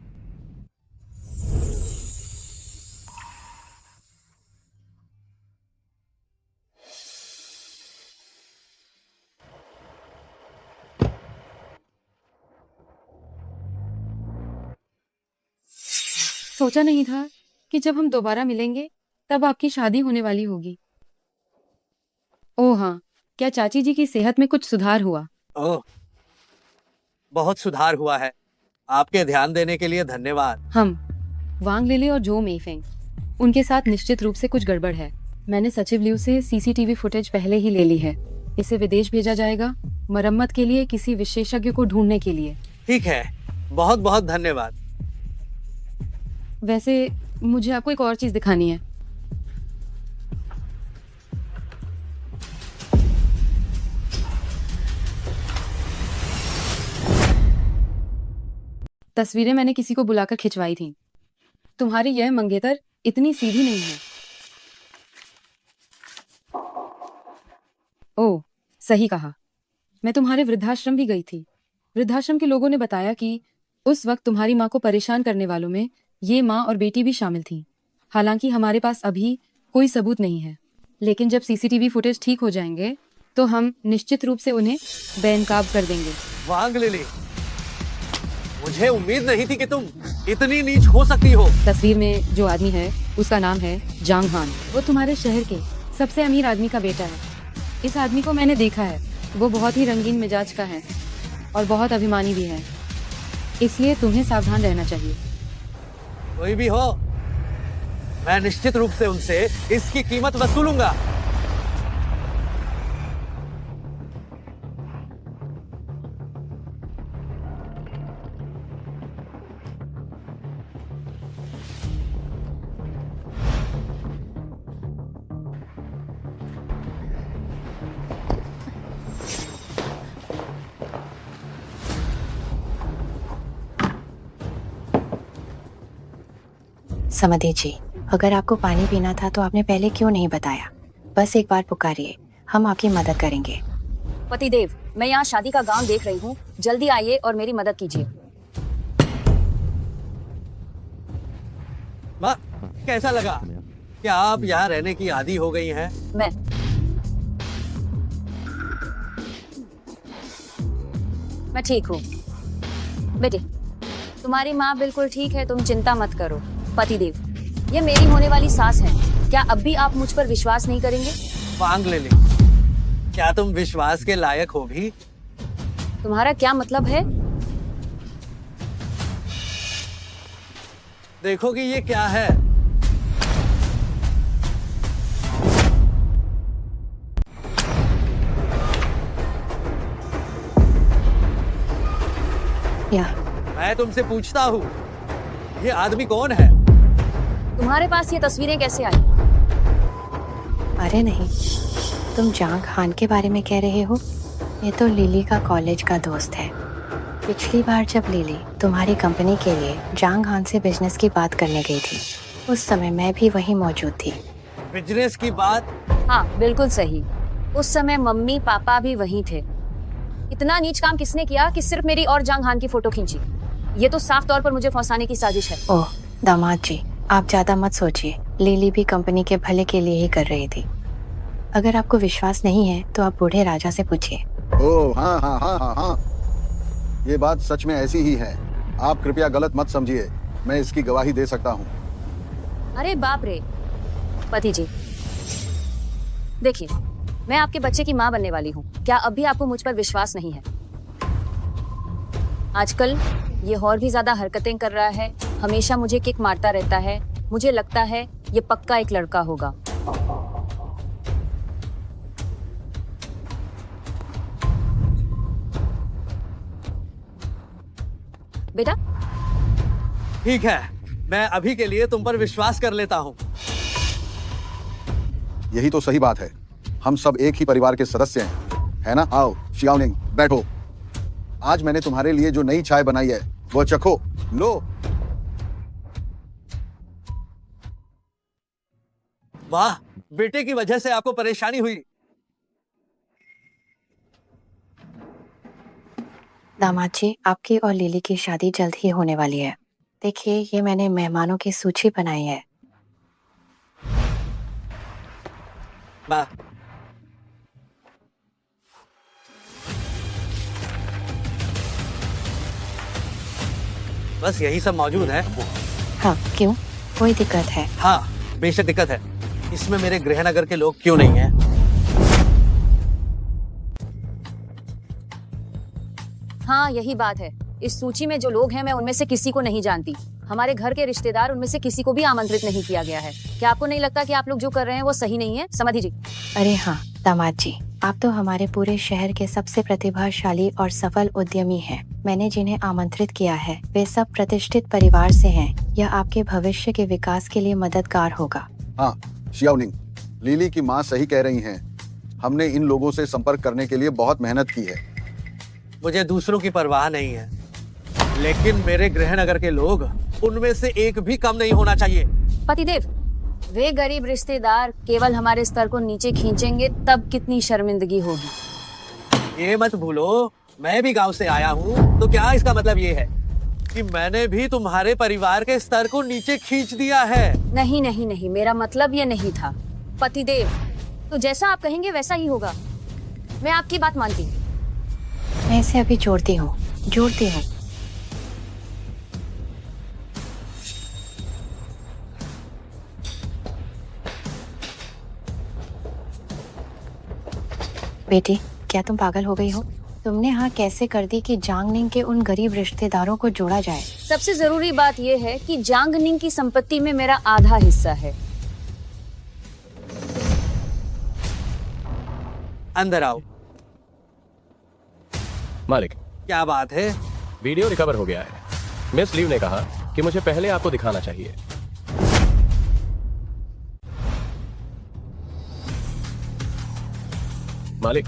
[SPEAKER 9] सोचा नहीं था कि जब हम दोबारा मिलेंगे तब आपकी शादी होने वाली होगी। ओह हाँ, क्या चाची जी की सेहत में कुछ सुधार हुआ?
[SPEAKER 2] ओह, बहुत सुधार हुआ है। आपके ध्यान देने के लिए धन्यवाद।
[SPEAKER 9] हम वांग लिली और जो मेफेंग, उनके साथ निश्चित रूप से कुछ गड़बड़ है। मैंने सचिव लियू से सीसीटीवी फुटेज पहले ही ले ली है। इसे विदेश भेजा जाएगा मरम्मत के लिए, किसी विशेषज्ञ को ढूंढने के लिए।
[SPEAKER 2] ठीक है, बहुत बहुत धन्यवाद।
[SPEAKER 9] वैसे मुझे आपको एक और चीज दिखानी है। तस्वीरें मैंने किसी को बुलाकर खिंचवाई थी। तुम्हारी यह मंगेतर इतनी सीधी नहीं है। ओह, सही कहा। मैं तुम्हारे वृद्धाश्रम भी गई थी। वृद्धाश्रम के लोगों ने बताया कि उस वक्त तुम्हारी माँ को परेशान करने वालों में ये माँ और बेटी भी शामिल थी। हालांकि हमारे पास अभी कोई सबूत नहीं है, लेकिन जब सीसीटीवी फुटेज ठीक हो जाएंगे तो हम निश्चित रूप से उन्हें बेनकाब कर देंगे।
[SPEAKER 2] वांग लिली, मुझे उम्मीद नहीं थी कि तुम इतनी नीच हो सकती हो।
[SPEAKER 9] तस्वीर में जो आदमी है उसका नाम है जांग हान। वो तुम्हारे शहर के सबसे अमीर आदमी का बेटा है। इस आदमी को मैंने देखा है। वो बहुत ही रंगीन मिजाज का है और बहुत अभिमानी भी है। इसलिए तुम्हें सावधान रहना चाहिए।
[SPEAKER 2] कोई भी हो, मैं निश्चित रूप से उनसे इसकी कीमत वसूलूंगा।
[SPEAKER 1] समधी जी, अगर आपको पानी पीना था तो आपने पहले क्यों नहीं बताया? बस एक बार पुकारिए, हम आपकी मदद करेंगे।
[SPEAKER 4] पतिदेव, मैं यहाँ शादी का गांव देख रही हूँ। जल्दी आइए और मेरी मदद कीजिए।
[SPEAKER 2] माँ, कैसा लगा? क्या आप यहाँ रहने की आदी हो गई हैं?
[SPEAKER 4] मैं ठीक हूँ। बेटे, तुम्हारी माँ बिल्कुल ठीक है, तुम चिंता मत करो। पतिदेव, ये मेरी होने वाली सास है। क्या अब भी आप मुझ पर विश्वास नहीं करेंगे?
[SPEAKER 2] वांग लिली, क्या तुम विश्वास के लायक हो भी?
[SPEAKER 4] तुम्हारा क्या मतलब है?
[SPEAKER 2] देखो कि ये क्या है। मैं तुमसे पूछता हूँ, ये आदमी कौन है?
[SPEAKER 4] तुम्हारे पास ये तस्वीरें कैसे आई?
[SPEAKER 1] अरे नहीं, तुम जांग हान के बारे में कह रहे हो? ये तो लिली का कॉलेज का दोस्त है। पिछली बार जब लिली तुम्हारी कंपनी के लिए जांग हान से बिजनेस की बात करने गई थी, उस समय मैं भी वहीं मौजूद थी।
[SPEAKER 2] बिजनेस की बात?
[SPEAKER 4] हाँ, बिल्कुल सही। उस समय मम्मी पापा भी वहीं थे। इतना नीच काम किसने किया कि सिर्फ मेरी और जांग हान की फोटो खींची? ये तो साफ तौर पर मुझे फंसाने की साजिश है।
[SPEAKER 1] ओह दामाद जी, आप ज्यादा मत सोचिए। लिली भी कंपनी के भले के लिए ही कर रही थी। अगर आपको विश्वास नहीं है तो आप बूढ़े राजा से पूछिए।
[SPEAKER 3] ओह हाँ हाँ हाँ हाँ हाँ, ये बात सच में ऐसी ही है। आप कृपया गलत मत समझिए, मैं इसकी गवाही दे सकता हूँ।
[SPEAKER 4] अरे बाप रे। पति जी, देखिए, मैं आपके बच्चे की माँ बनने वाली हूँ। क्या अब भी आपको मुझ पर विश्वास नहीं है? आजकल ये और भी ज्यादा हरकतें कर रहा है, हमेशा मुझे किक मारता रहता है। मुझे लगता है ये पक्का एक लड़का होगा। बेटा
[SPEAKER 2] ठीक है, मैं अभी के लिए तुम पर विश्वास कर लेता हूँ।
[SPEAKER 3] यही तो सही बात है, हम सब एक ही परिवार के सदस्य हैं, है ना? आओ शियाओनिंग, बैठो। आज मैंने तुम्हारे लिए जो नई चाय बनाई है वो चखो। लो।
[SPEAKER 2] वाह, बेटे की वजह से आपको परेशानी हुई।
[SPEAKER 1] दामाद जी, आपकी और लिली की शादी जल्द ही होने वाली है। देखिए, ये मैंने मेहमानों की सूची बनाई है।
[SPEAKER 2] वाह, बस यही सब मौजूद है।
[SPEAKER 1] हाँ, क्यों? कोई दिक्कत है?
[SPEAKER 2] हाँ, बेशक दिक्कत है। इसमें मेरे गृहनगर के लोग क्यों नहीं हैं?
[SPEAKER 4] हाँ, यही बात है। इस सूची में जो लोग हैं मैं उनमें से किसी को नहीं जानती। हमारे घर के रिश्तेदार उनमें से किसी को भी आमंत्रित नहीं किया गया है। क्या आपको नहीं लगता कि आप लोग जो कर रहे हैं वो सही नहीं है? समझी जी।
[SPEAKER 1] अरे हाँ दामाद जी, आप तो हमारे पूरे शहर के सबसे प्रतिभाशाली और सफल उद्यमी हैं। मैंने जिन्हें आमंत्रित किया है वे सब प्रतिष्ठित परिवार से हैं। यह आपके भविष्य के विकास के लिए मददगार होगा।
[SPEAKER 3] हाँ शियाओनिंग, लिली की माँ सही कह रही हैं। हमने इन लोगों से संपर्क करने के लिए बहुत मेहनत की है।
[SPEAKER 2] मुझे दूसरों की परवाह नहीं है, लेकिन मेरे गृहनगर के लोग उनमें से एक भी कम नहीं होना चाहिए।
[SPEAKER 4] पतिदेव, वे गरीब रिश्तेदार केवल हमारे स्तर को नीचे खींचेंगे तब कितनी शर्मिंदगी होगी।
[SPEAKER 2] ये मत भूलो, मैं भी गांव से आया हूँ, तो क्या इसका मतलब ये है कि मैंने भी तुम्हारे परिवार के स्तर को नीचे खींच दिया है?
[SPEAKER 4] नहीं नहीं नहीं, मेरा मतलब ये नहीं था। पतिदेव, तो जैसा आप कहेंगे वैसा ही होगा। मैं आपकी बात मानती हूँ।
[SPEAKER 1] मैं इसे अभी जोड़ती हूँ। बेटी, क्या तुम पागल हो गई हो? तुमने हाँ कैसे कर दी कि जांगनिंग के उन गरीब रिश्तेदारों को जोड़ा जाए?
[SPEAKER 4] सबसे जरूरी बात यह है कि जांगनिंग की संपत्ति में मेरा आधा हिस्सा है।
[SPEAKER 2] अंदर आओ।
[SPEAKER 5] मालिक,
[SPEAKER 2] क्या बात है?
[SPEAKER 5] वीडियो रिकवर हो गया है। मिस लीव ने कहा कि मुझे पहले आपको दिखाना चाहिए। मालिक,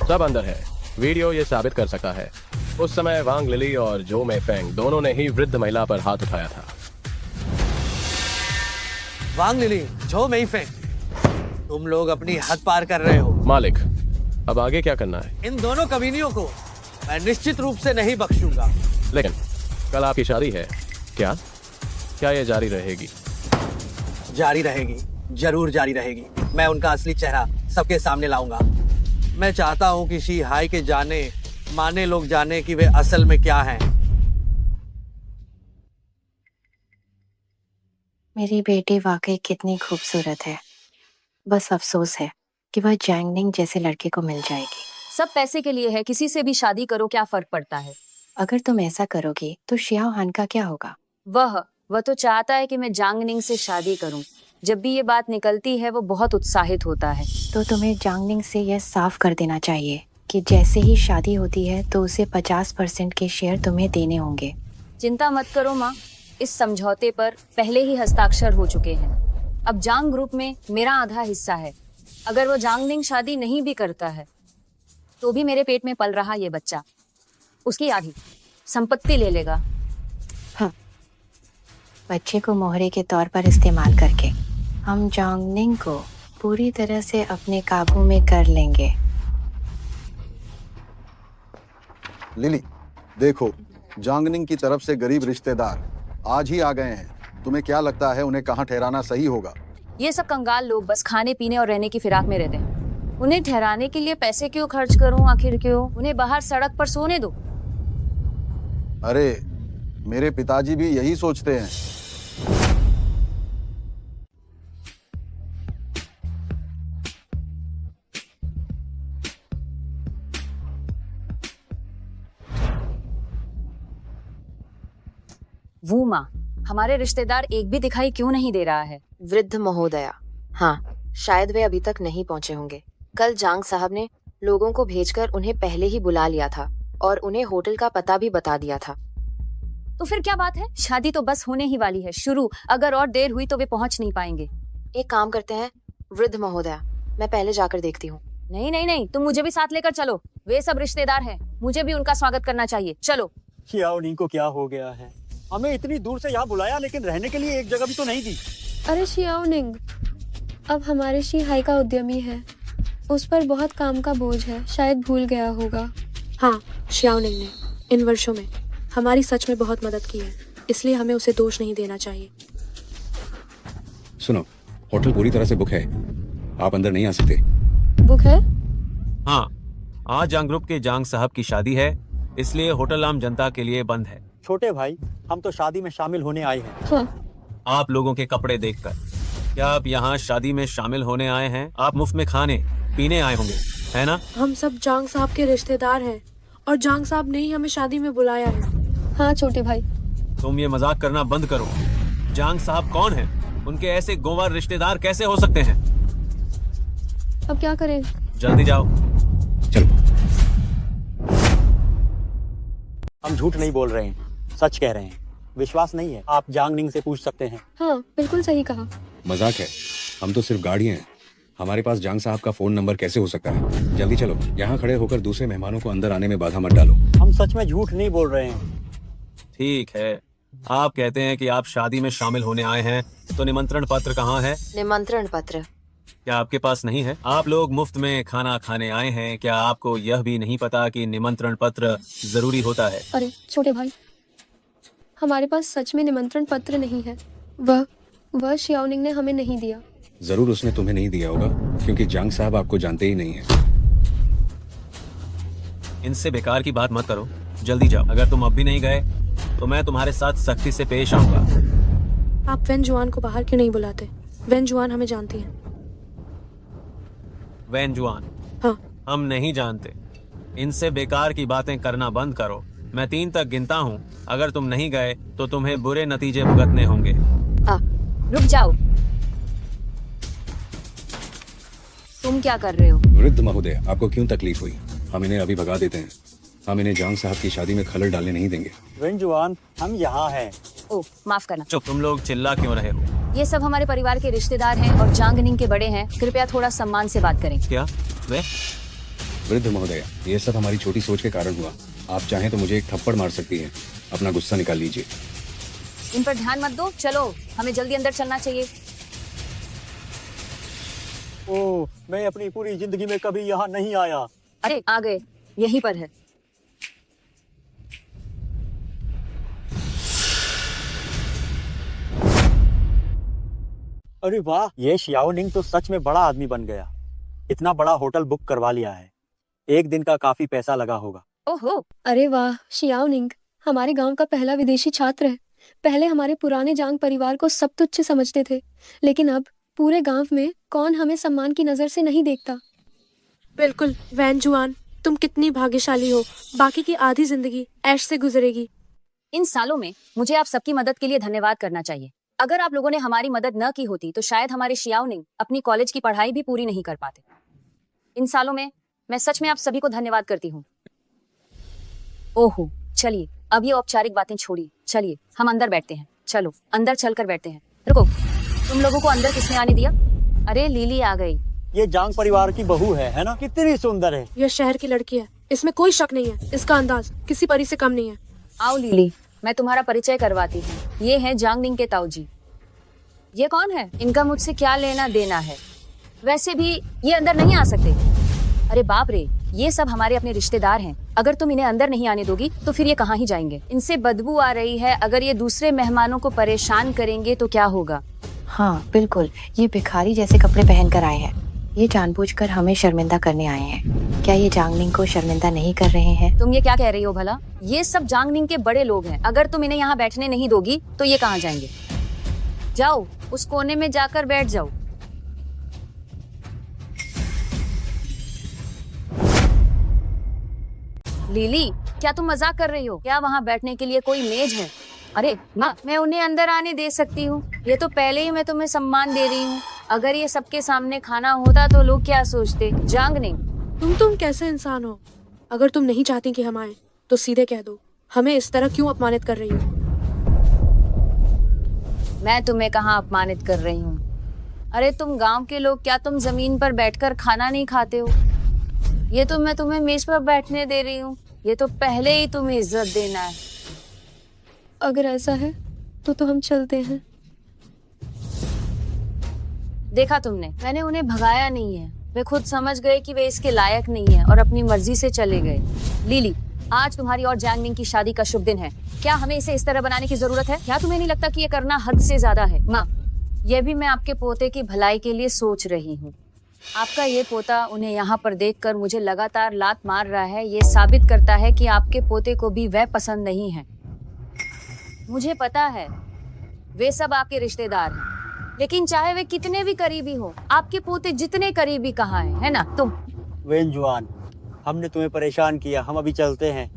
[SPEAKER 5] सब अंदर है। वीडियो ये साबित कर सकता है उस समय वांग लिली और जो मै फेंग दोनों ने ही वृद्ध महिला पर हाथ उठाया था।
[SPEAKER 2] वांग लिली, जो मै फेंग, तुम लोग अपनी हद पार कर रहे हो।
[SPEAKER 5] मालिक, अब आगे क्या करना है?
[SPEAKER 2] इन दोनों कमीनियों को मैं निश्चित रूप से नहीं बख्शूंगा।
[SPEAKER 5] लेकिन कल आपकी शादी है, क्या ये जारी रहेगी?
[SPEAKER 2] जारी रहेगी, जरूर जारी रहेगी। मैं उनका असली चेहरा सबके सामने लाऊंगा। मैं चाहता हूं कि शी हाई के जाने माने लोग जाने कि वे असल में क्या हैं।
[SPEAKER 1] मेरी बेटी वाकई कितनी खूबसूरत है। बस अफसोस है कि वह जांगनिंग जैसे लड़के को मिल जाएगी।
[SPEAKER 4] सब पैसे के लिए है, किसी से भी शादी करो, क्या फर्क पड़ता है?
[SPEAKER 1] अगर तुम ऐसा करोगी तो शियाओ हान का क्या होगा?
[SPEAKER 4] वह तो चाहता है कि मैं जांगनिंग से शादी करूं। जब भी ये बात निकलती है वो बहुत उत्साहित होता है।
[SPEAKER 1] तो तुम्हें जांगनिंग से यह साफ कर देना चाहिए कि जैसे ही शादी होती है तो उसे 50% के शेयर तुम्हें देने होंगे।
[SPEAKER 4] चिंता मत करो माँ, इस समझौते पर पहले ही हस्ताक्षर हो चुके हैं। अब जांग ग्रुप में मेरा आधा हिस्सा है। अगर वो जांगनिंग शादी नहीं भी करता है तो भी मेरे पेट में पल रहा ये बच्चा उसकी आधी संपत्ति ले लेगा।
[SPEAKER 1] हाँ, बच्चे को मोहरे के तौर पर इस्तेमाल करके हम जांगनिंग को पूरी तरह से अपने काबू में कर लेंगे।
[SPEAKER 3] लिली, देखो, जांगनिंग की तरफ से गरीब रिश्तेदार आज ही आ गए हैं। तुम्हें क्या लगता है उन्हें कहाँ ठहराना सही होगा?
[SPEAKER 4] ये सब कंगाल लोग बस खाने पीने और रहने की फिराक में रहते हैं। उन्हें ठहराने के लिए पैसे क्यों खर्च करूं? आखिर क्यों? उन्हें बाहर सड़क पर सोने दो।
[SPEAKER 3] अरे, मेरे पिताजी भी यही सोचते हैं।
[SPEAKER 4] वो माँ, हमारे रिश्तेदार एक भी दिखाई क्यों नहीं दे रहा है?
[SPEAKER 8] वृद्ध महोदया, हाँ, शायद वे अभी तक नहीं पहुँचे होंगे। कल जांग साहब ने लोगों को भेजकर उन्हें पहले ही बुला लिया था और उन्हें होटल का पता भी बता दिया था।
[SPEAKER 4] तो फिर क्या बात है? शादी तो बस होने ही वाली है शुरू। अगर और देर हुई तो वे पहुँच नहीं पाएंगे।
[SPEAKER 8] एक काम करते हैं वृद्ध महोदया, मैं पहले जाकर देखती हूँ।
[SPEAKER 4] नहीं नहीं नहीं, तुम मुझे भी साथ लेकर चलो। वे सब रिश्तेदार हैं, मुझे भी उनका स्वागत करना चाहिए। चलो।
[SPEAKER 14] शियाओनिंग को क्या हो गया है? हमें इतनी दूर से यहाँ बुलाया लेकिन रहने के लिए एक जगह भी तो नहीं दी।
[SPEAKER 15] अरे शियाओनिंग, अब हमारे शिहाई का उद्यमी है, उस पर बहुत काम का बोझ है, शायद भूल गया होगा।
[SPEAKER 16] हाँ, शियाओनिंग ने इन वर्षों में हमारी सच में बहुत मदद की है, इसलिए हमें उसे दोष नहीं देना चाहिए।
[SPEAKER 3] सुनो, होटल पूरी तरह से बुक है, आप अंदर नहीं आ सकते।
[SPEAKER 15] बुक है?
[SPEAKER 17] हाँ, आज जांग ग्रुप के जांग साहब की शादी है, इसलिए होटल आम जनता के लिए बंद है।
[SPEAKER 14] छोटे भाई, हम तो शादी में शामिल होने आए हैं।
[SPEAKER 15] हाँ।
[SPEAKER 17] आप लोगों के कपड़े देखकर क्या आप यहाँ शादी में शामिल होने आए हैं? आप मुफ्त में खाने पीने आए होंगे, है ना?
[SPEAKER 16] हम सब जांग साहब के रिश्तेदार हैं और जांग साहब ने ही हमें शादी में बुलाया है।
[SPEAKER 15] हाँ छोटे भाई।
[SPEAKER 17] तुम ये मजाक करना बंद करो। जांग साहब कौन है? उनके ऐसे गोवार रिश्तेदार कैसे हो सकते हैं?
[SPEAKER 15] अब क्या करें?
[SPEAKER 17] जल्दी जाओ।
[SPEAKER 14] हम झूठ नहीं बोल रहे हैं, सच कह रहे हैं। विश्वास नहीं है, आप जांग निंग से पूछ सकते हैं।
[SPEAKER 15] हाँ, बिल्कुल सही कहा।
[SPEAKER 3] मजाक है, हम तो सिर्फ गाड़ियाँ हैं। हमारे पास जांग साहब का फोन नंबर कैसे हो सकता है? जल्दी चलो, यहाँ खड़े होकर दूसरे मेहमानों को अंदर आने में बाधा मत डालो।
[SPEAKER 14] हम सच में झूठ नहीं बोल रहे हैं।
[SPEAKER 17] ठीक है, आप कहते हैं कि आप शादी में शामिल होने आए हैं, तो निमंत्रण पत्र कहाँ है?
[SPEAKER 8] निमंत्रण पत्र
[SPEAKER 17] क्या आपके पास नहीं है? आप लोग मुफ्त में खाना खाने आए हैं, क्या आपको यह भी नहीं पता कि निमंत्रण पत्र जरूरी होता है?
[SPEAKER 15] अरे छोटे भाई, हमारे पास सच में निमंत्रण पत्र नहीं है। वह शियाओनिंग ने हमें नहीं दिया।
[SPEAKER 3] जरूर उसने तुम्हें नहीं दिया होगा, क्योंकि जांग साहब आपको जानते ही नहीं है।
[SPEAKER 17] इनसे बेकार की बात मत करो, जल्दी जाओ। अगर तुम अब भी नहीं गए तो मैं तुम्हारे साथ सख्ती से पेश आऊंगा।
[SPEAKER 16] आप वेन जुआन को बाहर क्यों नहीं बुलाते? वेन जुआन हमें जानती है।
[SPEAKER 17] वैन जुआन?
[SPEAKER 16] हाँ।
[SPEAKER 17] हम नहीं जानते। इनसे बेकार की बातें करना बंद करो। मैं 3 तक गिनता हूँ, अगर तुम नहीं गए तो तुम्हें बुरे नतीजे भुगतने होंगे।
[SPEAKER 4] रुक जाओ। तुम क्या कर रहे हो?
[SPEAKER 3] वृद्ध महोदय, आपको क्यों तकलीफ हुई? हम इन्हें अभी भगा देते हैं। हम इन्हें जांग साहब की शादी में खलल डालने नहीं देंगे।
[SPEAKER 14] वेन जुआन, हम यहाँ हैं।
[SPEAKER 4] ओह, माफ करना।
[SPEAKER 17] चुप, तुम लोग चिल्ला क्यों रहे हो?
[SPEAKER 4] ये सब हमारे परिवार के रिश्तेदार हैं और जांग निंग के बड़े हैं। कृपया थोड़ा सम्मान से बात करें।
[SPEAKER 17] क्या? वे?
[SPEAKER 3] वृद्ध महोदय, ये सब हमारी छोटी सोच के कारण हुआ। आप चाहें तो मुझे एक थप्पड़ मार सकती हैं। अपना गुस्सा निकाल लीजिए।
[SPEAKER 4] इन पर ध्यान मत दो, चलो, हमें जल्दी अंदर चलना चाहिए।
[SPEAKER 14] ओह, मैं अपनी पूरी जिंदगी में कभी यहाँ नहीं आया।
[SPEAKER 4] अरे आ गए, यहीं पर है।
[SPEAKER 14] अरे वाह, ये शियाओनिंग तो सच में बड़ा आदमी बन गया। इतना बड़ा होटल बुक करवा लिया है। एक दिन का काफी पैसा लगा होगा।
[SPEAKER 15] ओहो, अरे वाह, शियाओनिंग हमारे गांव का पहला विदेशी छात्र है। पहले हमारे पुराने जांग परिवार को सब तुच्छ समझते थे, लेकिन अब पूरे गांव में कौन हमें सम्मान की नजर से नहीं देखता।
[SPEAKER 16] बिल्कुल वैन जुआन, तुम कितनी भाग्यशाली हो। बाकी की आधी जिंदगी ऐश से गुजरेगी।
[SPEAKER 4] इन सालों में मुझे आप सबकी मदद के लिए धन्यवाद करना चाहिए। अगर आप लोगों ने हमारी मदद न की होती तो शायद हमारे शियाओनिंग अपनी कॉलेज की पढ़ाई भी पूरी नहीं कर पाते। इन सालों में मैं सच में आप सभी को धन्यवाद करती हूँ। ओहो, चलिए अब ये औपचारिक बातें छोड़िए, चलिए हम अंदर बैठते हैं। चलो अंदर चलकर बैठते हैं। रुको, तुम लोगों को अंदर किसने आने दिया? अरे लीली आ गई।
[SPEAKER 14] ये जांग परिवार की बहू है ना? कितनी सुंदर है।
[SPEAKER 16] यह शहर की लड़की है, इसमें कोई शक नहीं है। इसका अंदाज किसी परी से कम नहीं है।
[SPEAKER 4] आओ लीली, मैं तुम्हारा परिचय करवाती हूँ। ये है जांग निंग के ताऊजी। ये कौन है? इनका मुझसे क्या लेना देना है? वैसे भी ये अंदर नहीं आ सकते। अरे बाप रे, ये सब हमारे अपने रिश्तेदार हैं। अगर तुम इन्हें अंदर नहीं आने दोगी तो फिर ये कहाँ ही जाएंगे? इनसे बदबू आ रही है। अगर ये दूसरे मेहमानों को परेशान करेंगे तो क्या होगा?
[SPEAKER 1] हाँ बिल्कुल, ये भिखारी जैसे कपड़े पहन कर आए हैं। ये जानबूझकर हमें शर्मिंदा करने आए हैं। क्या ये जांग निंग को शर्मिंदा नहीं कर रहे हैं?
[SPEAKER 4] तुम ये क्या कह रही हो भला? ये सब जांग निंग के बड़े लोग हैं। अगर तुम इन्हें यहाँ बैठने नहीं दोगी तो ये कहाँ जाएंगे? जाओ उस कोने में जाकर बैठ जाओ। लीली, क्या तुम मजाक कर रही हो? क्या वहाँ बैठने के लिए कोई मेज है? अरे माँ, मैं उन्हें अंदर आने दे सकती हूँ, ये तो पहले ही मैं तुम्हें सम्मान दे रही हूँ। अगर ये सबके सामने खाना होता तो लोग क्या सोचते। जांग नहीं,
[SPEAKER 16] तुम कैसे इंसान हो? अगर तुम नहीं चाहती कि हम आए तो सीधे कह दो, हमें इस तरह क्यों अपमानित कर रही हो?
[SPEAKER 4] मैं तुम्हें कहाँ अपमानित कर रही हूँ? अरे तुम गांव के लोग, क्या तुम जमीन पर बैठकर खाना नहीं खाते हो? ये तो मैं तुम्हें मेज पर बैठने दे रही हूँ, ये तो पहले ही तुम्हें इज्जत देना है।
[SPEAKER 15] अगर ऐसा है तो हम चलते हैं।
[SPEAKER 4] देखा तुमने, मैंने उन्हें भगाया नहीं है, वे खुद समझ गए कि वे इसके लायक नहीं है और अपनी मर्जी से चले गए। लीली, आज तुम्हारी और जैंग निंग की शादी का शुभ दिन है, क्या हमें इसे इस तरह बनाने की जरूरत है? क्या तुम्हें नहीं लगता कि ये करना हद से ज्यादा है? माँ, यह भी मैं आपके पोते की भलाई के लिए सोच रही हूँ। आपका ये पोता उन्हें यहाँ पर देखकर मुझे लगातार लात मार रहा है, ये साबित करता है कि आपके पोते को भी वह पसंद नहीं है। मुझे पता है वे सब आपके रिश्तेदार हैं, लेकिन चाहे वे कितने भी करीबी हो, आपके पोते जितने करीबी कहाँ है ना? तुम
[SPEAKER 14] वेन जुआन, हमने तुम्हें परेशान किया, हम अभी चलते हैं।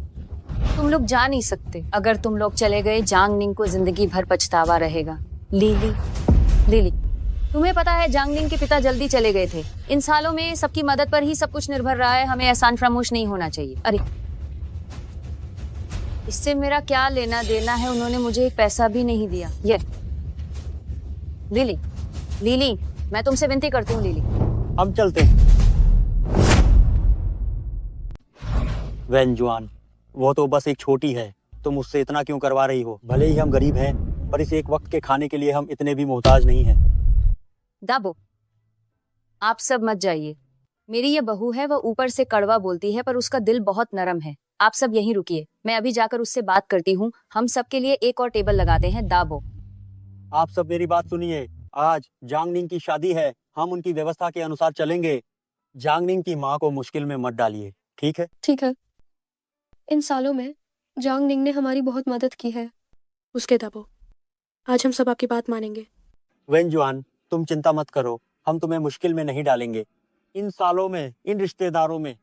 [SPEAKER 4] तुम लोग जा नहीं सकते। अगर तुम लोग चले गए, जांग निंग को जिंदगी भर पछतावा रहेगा। लीली, लीली, तुम्हें पता है जांग निंग के पिता जल्दी चले गए थे। इन सालों में सबकी मदद पर ही सब कुछ निर्भर रहा है, हमें एहसान फरामोश नहीं होना चाहिए। अरे इससे मेरा क्या लेना देना है? उन्होंने मुझे एक पैसा भी नहीं दिया। ये लीली, लीली, मैं तुमसे विनती करती हूँ लीली।
[SPEAKER 14] हम चलते हैं। वेन जुआन, वो तो बस एक छोटी है, तुम उससे इतना क्यों करवा रही हो? भले ही हम गरीब हैं, पर इस एक वक्त के खाने के लिए हम इतने भी मोहताज नहीं हैं।
[SPEAKER 4] दाबो, आप सब मत जाइए। मेरी ये बहू है, वह ऊपर से कड़वा बोलती है पर उसका दिल बहुत नरम है। आप सब यहीं रुकिए, मैं अभी जाकर उससे बात करती हूँ। हम सबके लिए एक और टेबल लगाते हैं। दाबो,
[SPEAKER 14] आप सब मेरी बात सुनिए, आज जांग निंग की शादी है, हम उनकी व्यवस्था के अनुसार चलेंगे। जांग निंग की माँ को मुश्किल में मत डालिए, ठीक है?
[SPEAKER 15] ठीक है। इन सालों में जांग निंग ने हमारी बहुत मदद की है।
[SPEAKER 16] उसके दबो, आज हम सब आपकी बात मानेंगे।
[SPEAKER 14] वेन जुआन, तुम चिंता मत करो, हम तुम्हें मुश्किल में नहीं डालेंगे। इन सालों में, इन रिश्तेदारों में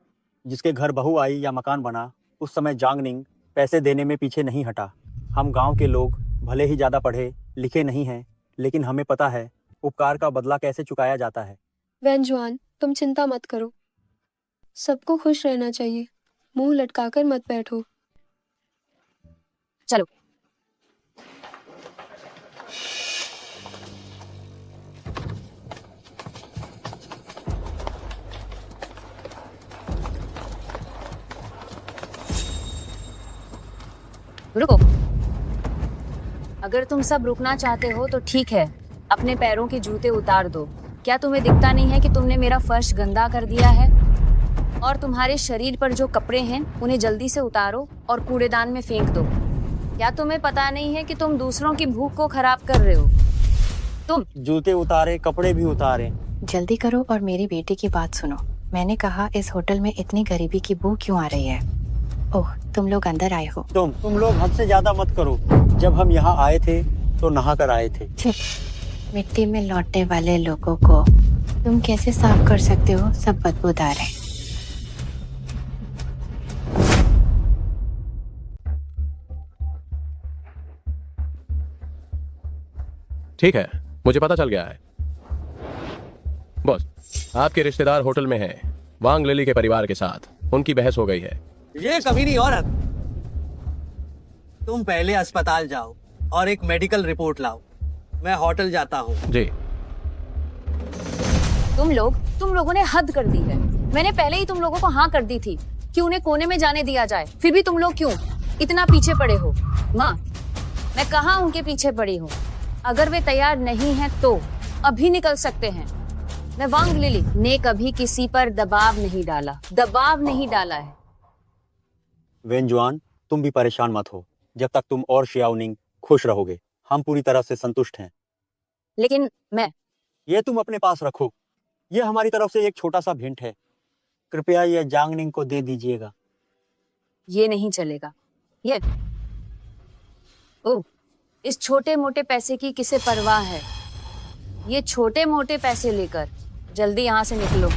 [SPEAKER 14] जिसके घर बहू आई या मकान बना, उस समय जांग निंग पैसे देने में पीछे नहीं हटा। हम गांव के लोग भले ही ज्यादा पढ़े लिखे नहीं हैं, लेकिन हमें पता है उपकार का बदला कैसे चुकाया जाता है।
[SPEAKER 15] वैन जुआन, तुम चिंता मत करो, सबको खुश रहना चाहिए, मुंह लटकाकर मत बैठो।
[SPEAKER 4] चलो। रुको, अगर तुम सब रुकना चाहते हो तो ठीक है, अपने पैरों के जूते उतार दो। क्या तुम्हें दिखता नहीं है कि तुमने मेरा फर्श गंदा कर दिया है? और तुम्हारे शरीर पर जो कपड़े हैं उन्हें जल्दी से उतारो और कूड़ेदान में फेंक दो। क्या तुम्हें पता नहीं है कि तुम दूसरों की भूख को खराब कर रहे हो? तुम
[SPEAKER 14] जूते उतारे, कपड़े भी उतारे।
[SPEAKER 1] जल्दी करो और मेरी बेटी की बात सुनो। मैंने कहा इस होटल में इतनी गरीबी की बू क्यों आ रही है? ओह, तुम लोग अंदर आए हो।
[SPEAKER 14] तुम लोग हद से ज्यादा मत करो। जब हम यहाँ आए थे तो नहा कर आए थे।
[SPEAKER 1] मिट्टी में लौटने वाले लोगों को तुम कैसे साफ कर सकते हो? सब बदबूदार है।
[SPEAKER 5] ठीक है, मुझे पता चल गया है। बॉस, आपके रिश्तेदार होटल में हैं, वांग लिली के परिवार के साथ उनकी बहस हो गई है।
[SPEAKER 2] ये कमीनी औरत, तुम पहले अस्पताल जाओ और एक मेडिकल रिपोर्ट लाओ। मैं होटल जाता हूँ।
[SPEAKER 5] जी।
[SPEAKER 4] तुम लोगों ने हद कर दी है। मैंने पहले ही तुम लोगों को हाँ कर दी थी कि उन्हें कोने में जाने दिया जाए, फिर भी तुम लोग क्यों इतना पीछे पड़े हो? माँ, मैं कहाँ उनके पीछे पड़ी हूँ? अगर वे तैयार नहीं हैं तो अभी निकल सकते हैं। मैं वांग लिली ने कभी किसी पर दबाव नहीं डाला है।
[SPEAKER 14] वेन जुआन, तुम भी परेशान मत हो। जब तक तुम और शियाओनिंग खुश रहोगे, हम पूरी तरह से संतुष्ट हैं।
[SPEAKER 4] लेकिन
[SPEAKER 14] ये तुम अपने पास रखो, ये हमारी तरफ से एक छोटा सा भेंट है। कृपया यह जांग निंग को दे दीजिएगा।
[SPEAKER 4] ये नहीं चलेगा। ये इस छोटे मोटे पैसे की किसे परवाह है? ये छोटे मोटे पैसे लेकर जल्दी यहाँ से निकलो।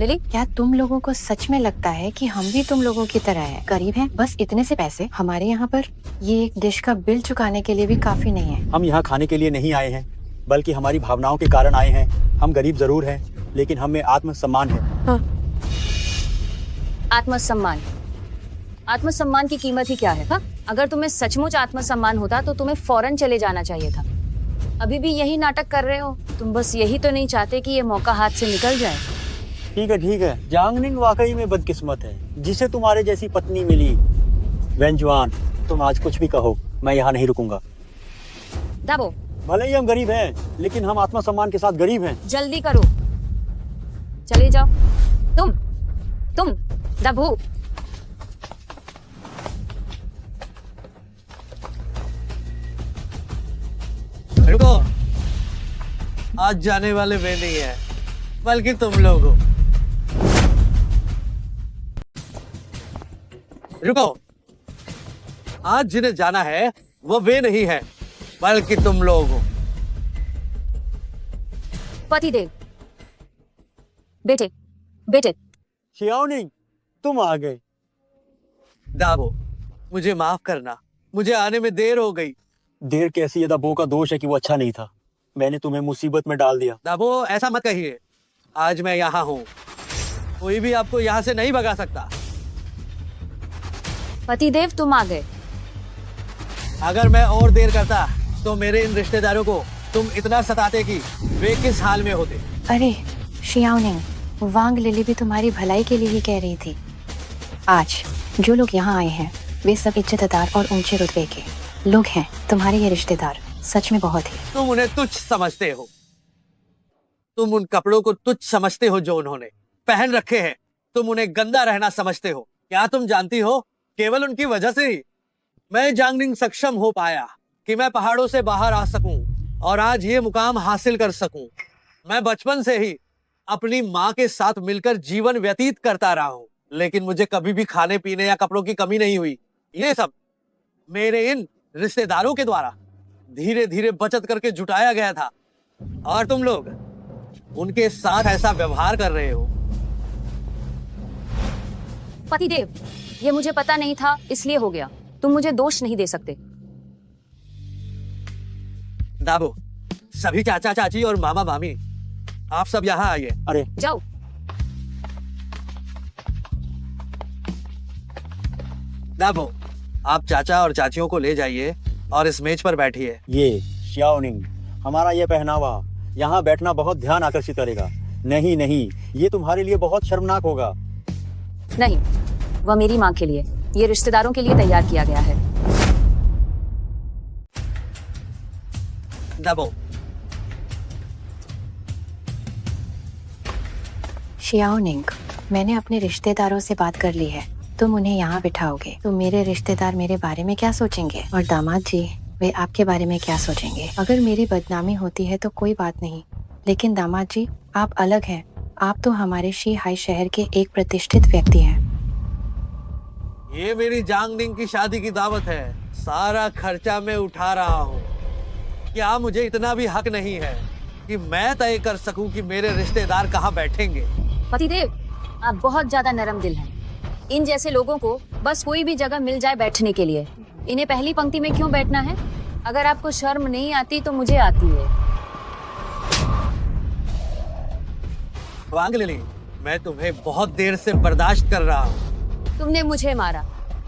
[SPEAKER 4] लिली,
[SPEAKER 1] क्या तुम लोगों को सच में लगता है कि हम भी तुम लोगों की तरह हैं, गरीब हैं? बस इतने से पैसे हमारे यहाँ पर ये एक डिश का बिल चुकाने के लिए भी काफी नहीं है।
[SPEAKER 14] हम यहाँ खाने के लिए नहीं आए हैं, बल्कि हमारी भावनाओं के कारण आए हैं। हम गरीब जरूर हैं, लेकिन हमें आत्मसम्मान है।
[SPEAKER 15] हाँ।
[SPEAKER 4] आत्मसम्मान, आत्मसम्मान की कीमत ही क्या है? हाँ? अगर तुम्हें सचमुच आत्मसम्मान होता तो तुम्हें फौरन चले जाना चाहिए था। अभी भी यही नाटक कर रहे हो। तुम बस यही तो नहीं चाहते कि ये मौका हाथ से निकल जाए।
[SPEAKER 14] ठीक है, जांगनिंग वाकई में बदकिस्मत है जिसे तुम्हारे जैसी पत्नी मिली। वेंजवान, तुम आज कुछ भी कहो, मैं यहाँ नहीं रुकूंगा।
[SPEAKER 4] दाबो,
[SPEAKER 14] भले ही हम गरीब हैं, लेकिन हम आत्मसम्मान के साथ गरीब हैं।
[SPEAKER 4] जल्दी करो, चले जाओ। तुम दाबो।
[SPEAKER 2] रुको, आज जाने वाले वे नहीं है, बल्कि तुम लोग हो। रुको, आज जिन्हें जाना है वो वे नहीं है, बल्कि तुम लोग हो।
[SPEAKER 4] पतिदेव, बेटे,
[SPEAKER 14] शियाओनिंग, तुम आ गए।
[SPEAKER 2] दाबो, मुझे माफ करना, मुझे आने में देर हो गई।
[SPEAKER 14] देर कैसी है? दाबो का दोष है कि वो अच्छा नहीं था। मैंने तुम्हें मुसीबत में डाल दिया।
[SPEAKER 2] दाबो, ऐसा मत कहिए। आज मैं यहाँ हूँ, कोई भी आपको यहाँ से नहीं भगा सकता।
[SPEAKER 4] पतिदेव, तुम आ गए।
[SPEAKER 2] अगर मैं और देर करता तो मेरे इन रिश्तेदारों को तुम इतना सताते कि वे किस हाल में होते।
[SPEAKER 1] अरे शियाओनिंग, वांग लिली भी तुम्हारी भलाई के लिए ही कह रही थी। आज जो लोग यहाँ आए हैं वे सब इज्जतदार और ऊंचे रुतबे के लोग हैं। तुम्हारे ये रिश्तेदार सच में बहुत ही।
[SPEAKER 2] तुम उन्हें तुच्छ समझते हो। तुम उन कपड़ों को तुच्छ समझते हो जो उन्होंने पहन रखे हैं। तुम उन्हें गंदा रहना समझते हो। क्या तुम जानती हो, केवल उनकी वजह से ही मैं जांगनिंग सक्षम हो पाया कि मैं पहाड़ों से बाहर आ सकूं और आज ये मुकाम हासिल कर सकूं। मैं बचपन से ही अपनी माँ के साथ मिलकर जीवन व्यतीत करता रहा हूं, लेकिन मुझे कभी भी खाने पीने या कपड़ों की कमी नहीं हुई। ये सब मेरे इन रिश्तेदारों के द्वारा धीरे धीरे बचत करके जुटाया गया था, और तुम लोग उनके साथ ऐसा व्यवहार कर रहे हो।
[SPEAKER 4] पतिदेव, ये मुझे पता नहीं था, इसलिए हो गया। तुम मुझे दोष नहीं दे सकते।
[SPEAKER 2] दाबो, सभी चाचा चाची और मामा मामी, आप सब यहाँ आइए।
[SPEAKER 14] अरे
[SPEAKER 4] जाओ।
[SPEAKER 2] दाबो, आप चाचा और चाचियों को ले जाइए और इस मेज पर बैठिए।
[SPEAKER 14] ये शियाओनिंग, हमारा ये पहनावा यहाँ बैठना बहुत ध्यान आकर्षित करेगा। नहीं, ये तुम्हारे लिए बहुत शर्मनाक होगा।
[SPEAKER 4] नहीं, वह मेरी माँ के लिए, ये रिश्तेदारों के लिए तैयार किया गया है।
[SPEAKER 2] दाबो,
[SPEAKER 1] शियाओनिंग, मैंने अपने रिश्तेदारों से बात कर ली है। तुम उन्हें यहाँ बिठाओगे तो मेरे रिश्तेदार मेरे बारे में क्या सोचेंगे, और दामाद जी वे आपके बारे में क्या सोचेंगे। अगर मेरी बदनामी होती है तो कोई बात नहीं, लेकिन दामाद जी आप अलग हैं। आप तो हमारे शीहाई शहर के एक प्रतिष्ठित व्यक्ति हैं।
[SPEAKER 2] ये मेरी जांगनिंग की शादी की दावत है। सारा खर्चा मैं उठा रहा हूँ। क्या मुझे इतना भी हक नहीं है कि मैं तय कर सकूं कि मेरे रिश्तेदार कहाँ बैठेंगे?
[SPEAKER 4] पतिदेव, आप बहुत ज्यादा नरम दिल हैं। इन जैसे लोगों को बस कोई भी जगह मिल जाए बैठने के लिए। इन्हें पहली पंक्ति में क्यों बैठना है? अगर आपको शर्म नहीं आती तो मुझे आती है।
[SPEAKER 2] वांग लिली, मैं तुम्हें बहुत देर से बर्दाश्त कर रहा हूँ।
[SPEAKER 4] तुमने मुझे मारा।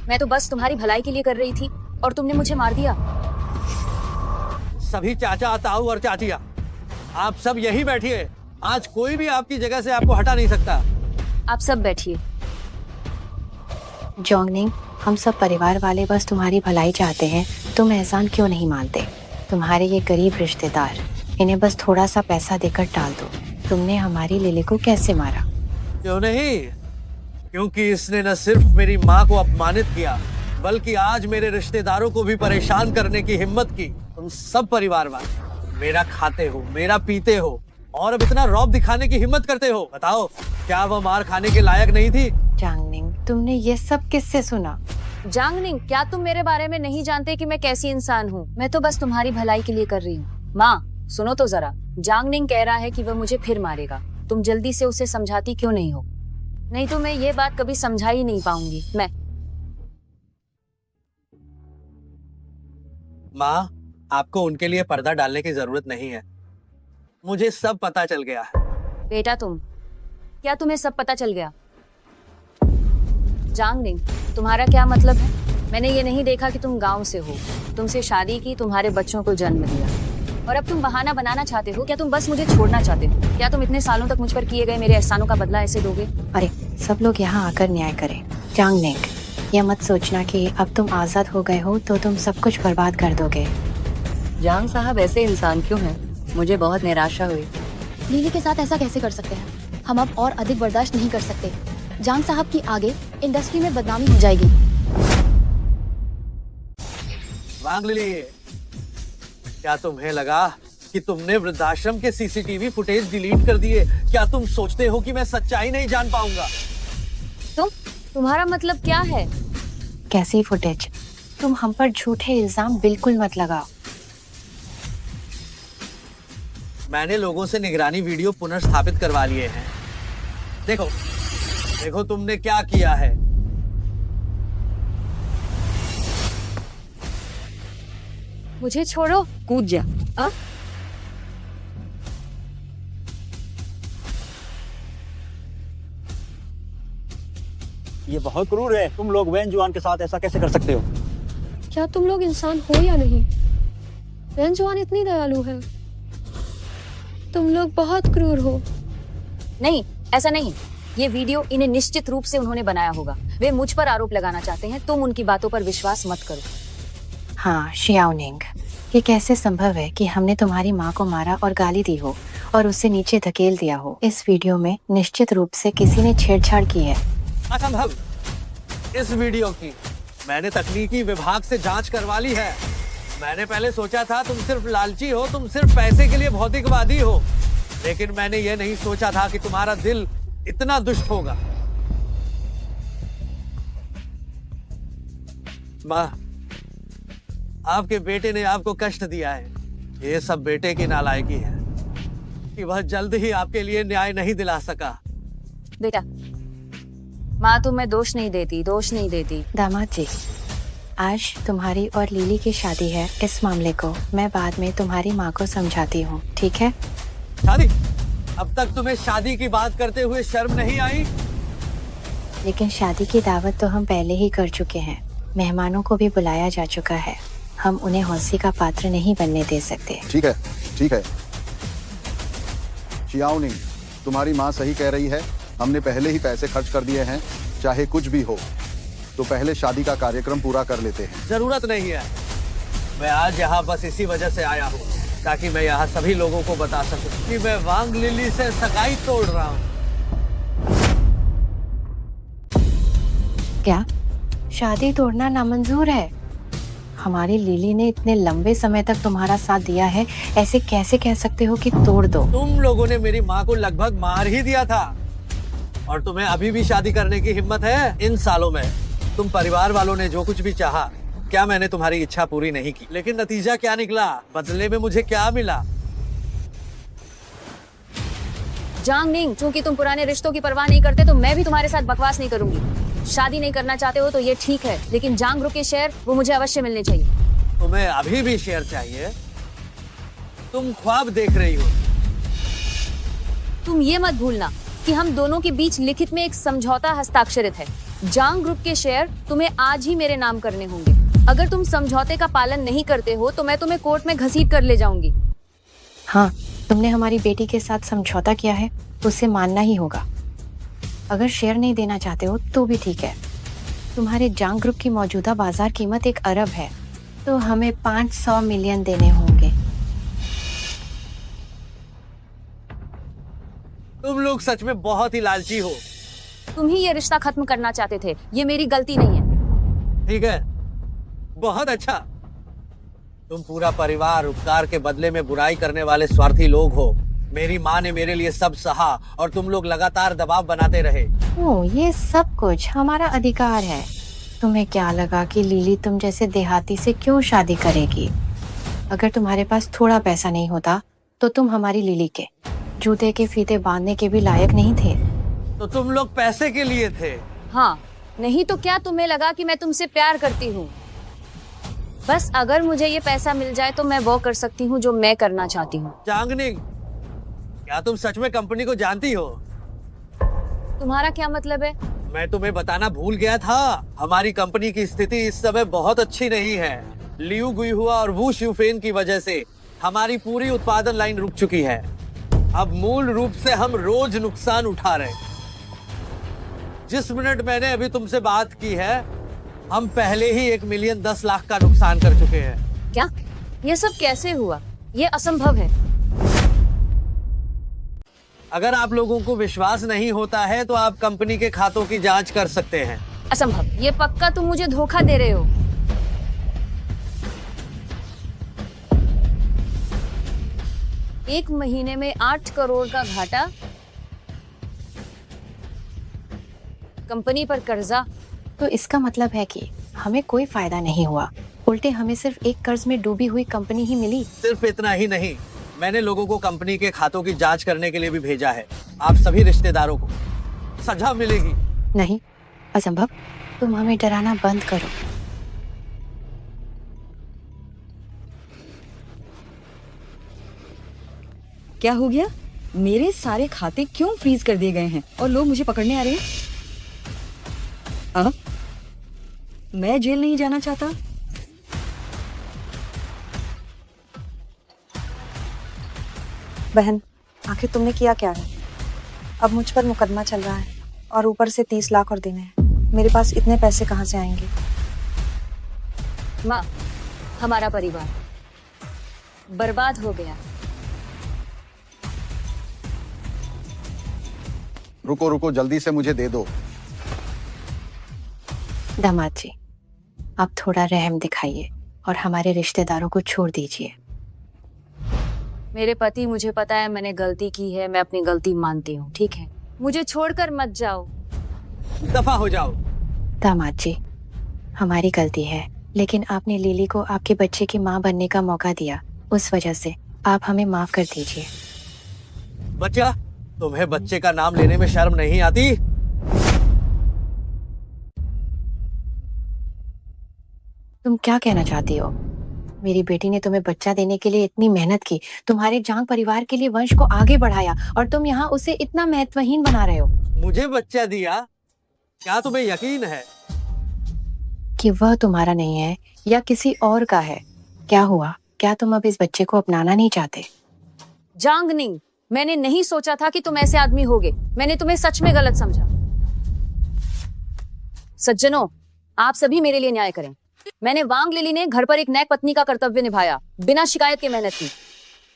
[SPEAKER 4] मैं तो बस तुम्हारी भलाई के लिए कर रही थी और तुमने मुझे मार दिया।
[SPEAKER 2] सभी चाचा, ताऊ और चाचिया, आप सब यही बैठिए। आज कोई भी आपकी जगह से आपको हटा नहीं सकता।
[SPEAKER 4] आप सब बैठिए।
[SPEAKER 1] जोंगनिंग, हम सब परिवार वाले बस तुम्हारी भलाई चाहते हैं। तुम एहसान क्यों नहीं मानते? तुम्हारे ये गरीब रिश्तेदार, इन्हें बस थोड़ा सा पैसा देकर टाल दो। तुमने हमारी लिली को कैसे मारा?
[SPEAKER 2] क्यों नहीं? क्योंकि इसने न सिर्फ मेरी माँ को अपमानित किया, बल्कि आज मेरे रिश्तेदारों को भी परेशान करने की हिम्मत की। तुम सब परिवार वाले मेरा खाते हो, मेरा पीते हो, और अब इतना रौब दिखाने की हिम्मत करते हो। बताओ, क्या वह मार खाने के लायक नहीं थी?
[SPEAKER 1] जांगनिंग, तुमने ये सब किससे सुना?
[SPEAKER 4] जांगनिंग, क्या तुम मेरे बारे में नहीं जानते कि मैं कैसी इंसान हूँ? मैं तो बस तुम्हारी भलाई के लिए कर रही हूँ। माँ, सुनो तो जरा। जांगनिंग कह रहा है कि वह मुझे फिर मारेगा। तुम जल्दी से उसे समझाती क्यों नहीं हो? नहीं तो मैं ये बात कभी समझा ही नहीं पाऊंगी।
[SPEAKER 2] माँ, आपको उनके लिए पर्दा डालने की जरूरत नहीं है। मुझे सब पता चल गया है।
[SPEAKER 4] बेटा क्या तुम्हें सब पता चल गया? जांगनिंग, तुम्हारा क्या मतलब है? मैंने ये नहीं देखा कि तुम गांव से हो, तुमसे शादी की, तुम्हारे बच्चों को जन्म दिया, और अब तुम बहाना बनाना चाहते हो? क्या तुम बस मुझे छोड़ना चाहते हो? क्या तुम इतने सालों तक मुझ पर किए गए मेरे एहसानों का बदला ऐसे दोगे?
[SPEAKER 1] अरे सब लोग यहाँ आकर न्याय करें। जांगनिंग, यह मत सोचना कि अब तुम आजाद हो गए हो तो तुम सब कुछ बर्बाद कर दोगे।
[SPEAKER 6] जांग साहब ऐसे इंसान क्यों हैं? मुझे बहुत निराशा हुई।
[SPEAKER 15] लीली के साथ ऐसा कैसे कर सकते हैं? हम अब और अधिक बर्दाश्त नहीं कर सकते। जांग साहब की आगे इंडस्ट्री में बदनामी हो जाएगी।
[SPEAKER 2] वांग लिली, क्या तुम्हें लगा कि तुमने वृद्धाश्रम के सीसीटीवी फुटेज डिलीट कर दिए? क्या तुम सोचते हो कि मैं सच्चाई नहीं जान पाऊंगा?
[SPEAKER 4] तुम्हारा मतलब क्या है?
[SPEAKER 1] कैसी फुटेज? तुम हम पर झूठे इल्जाम बिल्कुल मत लगाओ।
[SPEAKER 2] मैंने लोगों से निगरानी वीडियो पुनर्स्थापित करवा लिए हैं। देखो तुमने क्या किया है।
[SPEAKER 4] मुझे छोड़ो।
[SPEAKER 6] कूद जा। ये बहुत क्रूर है। तुम लोग वैन जुआन के साथ ऐसा कैसे कर सकते हो?
[SPEAKER 15] क्या तुम लोग इंसान हो या नहीं? वैन जुआन इतनी दयालु है। तुम लोग बहुत क्रूर हो।
[SPEAKER 4] नहीं, ऐसा नहीं। ये वीडियो इन्हें निश्चित रूप से उन्होंने बनाया होगा। वे मुझ पर आरोप लगाना चाहते हैं। तुम उनकी बातों पर विश्वास मत करो।
[SPEAKER 1] हाँ शियाओनिंग, ये कैसे संभव है कि हमने तुम्हारी माँ को मारा और गाली दी हो और उसे नीचे धकेल दिया हो? इस वीडियो में निश्चित रूप से किसी ने छेड़छाड़ की है।
[SPEAKER 2] असंभव। इस वीडियो की मैंने तकनीकी विभाग से जांच करवा ली है। मैंने पहले सोचा था तुम सिर्फ लालची हो, तुम सिर्फ पैसे के लिए भौतिकवादी हो, लेकिन मैंने ये नहीं सोचा था कि तुम्हारा दिल इतना दुष्ट होगा। माँ, आपके बेटे ने आपको कष्ट दिया है। ये सब बेटे की नालायकी है कि वह जल्द ही आपके लिए न्याय नहीं दिला सका।
[SPEAKER 4] बेटा, माँ तुम्हें दोष नहीं देती।
[SPEAKER 1] दामाद जी, आज तुम्हारी और लीली की शादी है। इस मामले को मैं बाद में तुम्हारी माँ को समझाती हूँ, ठीक है?
[SPEAKER 2] शादी? अब तक तुम्हें शादी की बात करते हुए शर्म नहीं आई?
[SPEAKER 1] लेकिन शादी की दावत तो हम पहले ही कर चुके हैं। मेहमानों को भी बुलाया जा चुका है। हम उन्हें हौसी का पात्र नहीं बनने दे सकते।
[SPEAKER 3] ठीक है। शियाओनिंग, तुम्हारी माँ सही कह रही है। हमने पहले ही पैसे खर्च कर दिए हैं। चाहे कुछ भी हो, तो पहले शादी का कार्यक्रम पूरा कर लेते हैं।
[SPEAKER 2] जरूरत नहीं है। मैं आज यहाँ बस इसी वजह से आया हूँ ताकि मैं यहाँ सभी लोगों को बता सकूं कि मैं वांग लिली से सगाई तोड़ रहा हूँ।
[SPEAKER 1] क्या शादी तोड़ना नामंजूर है? हमारी लिली ने इतने लंबे समय तक तुम्हारा साथ दिया है, ऐसे कैसे कह सकते हो कि तोड़ दो?
[SPEAKER 2] तुम लोगों ने मेरी माँ को लगभग मार ही दिया था और तुम्हें अभी भी शादी करने की हिम्मत है? इन सालों में तुम परिवार वालों ने जो कुछ भी चाहा, क्या मैंने तुम्हारी इच्छा पूरी नहीं की? लेकिन नतीजा क्या निकला? बदले में मुझे क्या मिला?
[SPEAKER 4] जांगनिंग, चूंकि तुम पुराने रिश्तों की परवाह नहीं करते तो मैं भी तुम्हारे साथ बकवास नहीं करूंगी। शादी नहीं करना चाहते हो तो ये ठीक है, लेकिन जांग ग्रुप के शेयर वो मुझे अवश्य मिलने चाहिए।
[SPEAKER 2] तुम्हें अभी भी शेयर चाहिए? तुम ख्वाब देख रही हो।
[SPEAKER 4] तुम ये मत भूलना कि हम दोनों के बीच लिखित में एक समझौता हस्ताक्षरित है। जांग ग्रुप के शेयर तुम्हें आज ही मेरे नाम करने होंगे। अगर तुम समझौते का पालन नहीं करते हो तो मैं तुम्हें कोर्ट में घसीट कर ले जाऊंगी।
[SPEAKER 1] हाँ, तुमने हमारी बेटी के साथ समझौता किया है, उसे मानना ही होगा। अगर शेयर नहीं देना चाहते हो तो भी ठीक है। तुम्हारे जांग ग्रुप की मौजूदा बाजार कीमत 1 अरब है, तो हमें 500 मिलियन देने होंगे।
[SPEAKER 2] तुम लोग सच में बहुत ही लालची हो।
[SPEAKER 4] तुम ही ये रिश्ता खत्म करना चाहते थे, ये मेरी गलती नहीं है।
[SPEAKER 2] ठीक है, बहुत अच्छा। तुम पूरा परिवार उपकार के बदले में बुराई करने वाले स्वार्थी लोग हो। मेरी माँ ने मेरे लिए सब सहा और तुम लोग लगातार दबाव बनाते रहे।
[SPEAKER 1] ओह, ये सब कुछ हमारा अधिकार है। तुम्हें क्या लगा कि लिली तुम जैसे देहाती से क्यों शादी करेगी? अगर तुम्हारे पास थोड़ा पैसा नहीं होता तो तुम हमारी लिली के जूते के फीते बांधने के भी लायक नहीं थे।
[SPEAKER 2] तो तुम लोग पैसे के लिए थे।
[SPEAKER 4] हाँ, नहीं तो क्या तुम्हें लगा कि मैं तुमसे प्यार करती हूँ? बस अगर मुझे ये पैसा मिल जाए तो मैं वो कर सकती हूँ जो मैं करना चाहती हूँ।
[SPEAKER 2] जांगनिंग, क्या तुम सच में कंपनी को जानती हो?
[SPEAKER 4] तुम्हारा क्या मतलब है?
[SPEAKER 2] मैं तुम्हें बताना भूल गया था, हमारी कंपनी की स्थिति इस समय बहुत अच्छी नहीं है। लियू गुइहुआ और वू शिफेन की वजह से हमारी पूरी उत्पादन लाइन रुक चुकी है। अब मूल रूप से हम रोज नुकसान उठा रहे हैं। जिस मिनट मैंने अभी तुमसे बात की है, हम पहले ही 1,10,00,000 का नुकसान कर चुके हैं।
[SPEAKER 4] क्या? ये सब कैसे हुआ? ये असंभव है।
[SPEAKER 2] अगर आप लोगों को विश्वास नहीं होता है तो आप कंपनी के खातों की जांच कर सकते हैं।
[SPEAKER 4] असंभव। ये पक्का तुम मुझे धोखा दे रहे हो। एक महीने में 8 करोड़ का घाटा, कंपनी पर कर्जा।
[SPEAKER 1] तो इसका मतलब है कि हमें कोई फायदा नहीं हुआ, उल्टे हमें सिर्फ एक कर्ज में डूबी हुई कंपनी ही मिली।
[SPEAKER 2] सिर्फ इतना ही नहीं, मैंने लोगों को कंपनी के खातों की जांच करने के लिए भी भेजा है। आप सभी रिश्तेदारों को सजा मिलेगी।
[SPEAKER 1] नहीं, असंभव। तुम हमें डराना बंद करो।
[SPEAKER 6] क्या हो गया? मेरे सारे खाते क्यों फ्रीज कर दिए गए हैं और लोग मुझे पकड़ने आ रहे हैं? मैं जेल नहीं जाना चाहता।
[SPEAKER 18] बहन, आखिर तुमने किया क्या है? अब मुझ पर मुकदमा चल रहा है और ऊपर से 30 लाख और देने हैं। मेरे पास इतने पैसे कहाँ से आएंगे?
[SPEAKER 4] माँ, हमारा परिवार बर्बाद हो गया।
[SPEAKER 3] रुको रुको, जल्दी से मुझे दे दो।
[SPEAKER 1] दामाद जी, आप थोड़ा रहम दिखाइए और हमारे रिश्तेदारों को छोड़ दीजिए।
[SPEAKER 4] मेरे पति, मुझे पता है मैंने गलती की है, मैं अपनी गलती मानती हूँ, ठीक है? मुझे छोड़कर मत जाओ।
[SPEAKER 2] दफा हो जाओ।
[SPEAKER 1] दामाद जी, हमारी गलती है, लेकिन आपने लिली को आपके बच्चे की माँ बनने का मौका दिया, उस वजह से आप हमें माफ कर दीजिए।
[SPEAKER 2] बच्चा, तुम्हें बच्चे का नाम लेने में शर्म नहीं आती?
[SPEAKER 1] तुम क्या कहना चाहती हो? मेरी बेटी ने तुम्हें बच्चा देने के लिए इतनी मेहनत की, तुम्हारे जांग परिवार के लिए वंश को आगे बढ़ाया, और तुम यहाँ उसे इतना महत्वहीन बना रहे हो।
[SPEAKER 2] मुझे बच्चा दिया? क्या तुम्हें यकीन है
[SPEAKER 1] कि वह तुम्हारा नहीं है या किसी और का है? क्या हुआ? क्या तुम अब इस बच्चे को अपनाना नहीं चाहते?
[SPEAKER 4] जांगनिंग, मैंने नहीं सोचा था कि तुम ऐसे आदमी होगे। मैंने तुम्हें सच में गलत समझा। सज्जनों, आप सभी मेरे लिए न्याय करें। मैंने वांग लिली ने घर पर एक नेक पत्नी का कर्तव्य निभाया, बिना शिकायत के मेहनत की,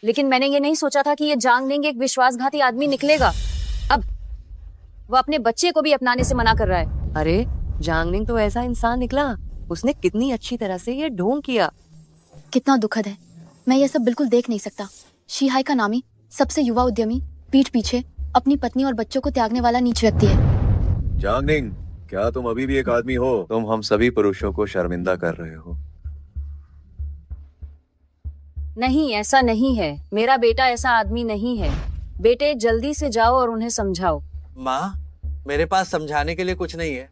[SPEAKER 4] लेकिन मैंने ये नहीं सोचा था कि ये जांगनिंग एक विश्वासघाती आदमी निकलेगा। अब वो अपने बच्चे को भी अपनाने से मना कर रहा है।
[SPEAKER 6] अरे, जांगनिंग तो ऐसा इंसान निकला, उसने कितनी अच्छी तरह से ये ढोंग किया।
[SPEAKER 15] कितना दुखद है, मैं ये सब बिल्कुल देख नहीं सकता। शीहाई का नामी सबसे युवा उद्यमी पीठ पीछे अपनी पत्नी और बच्चों को त्यागने वाला नीच व्यक्ति है।
[SPEAKER 10] जांगनिंग, क्या तुम अभी भी एक आदमी हो? तुम हम सभी पुरुषों को शर्मिंदा कर रहे हो।
[SPEAKER 4] नहीं, ऐसा नहीं है। मेरा बेटा ऐसा आदमी नहीं है। बेटे, जल्दी से जाओ और उन्हें समझाओ।
[SPEAKER 2] माँ, मेरे पास समझाने के लिए कुछ नहीं है।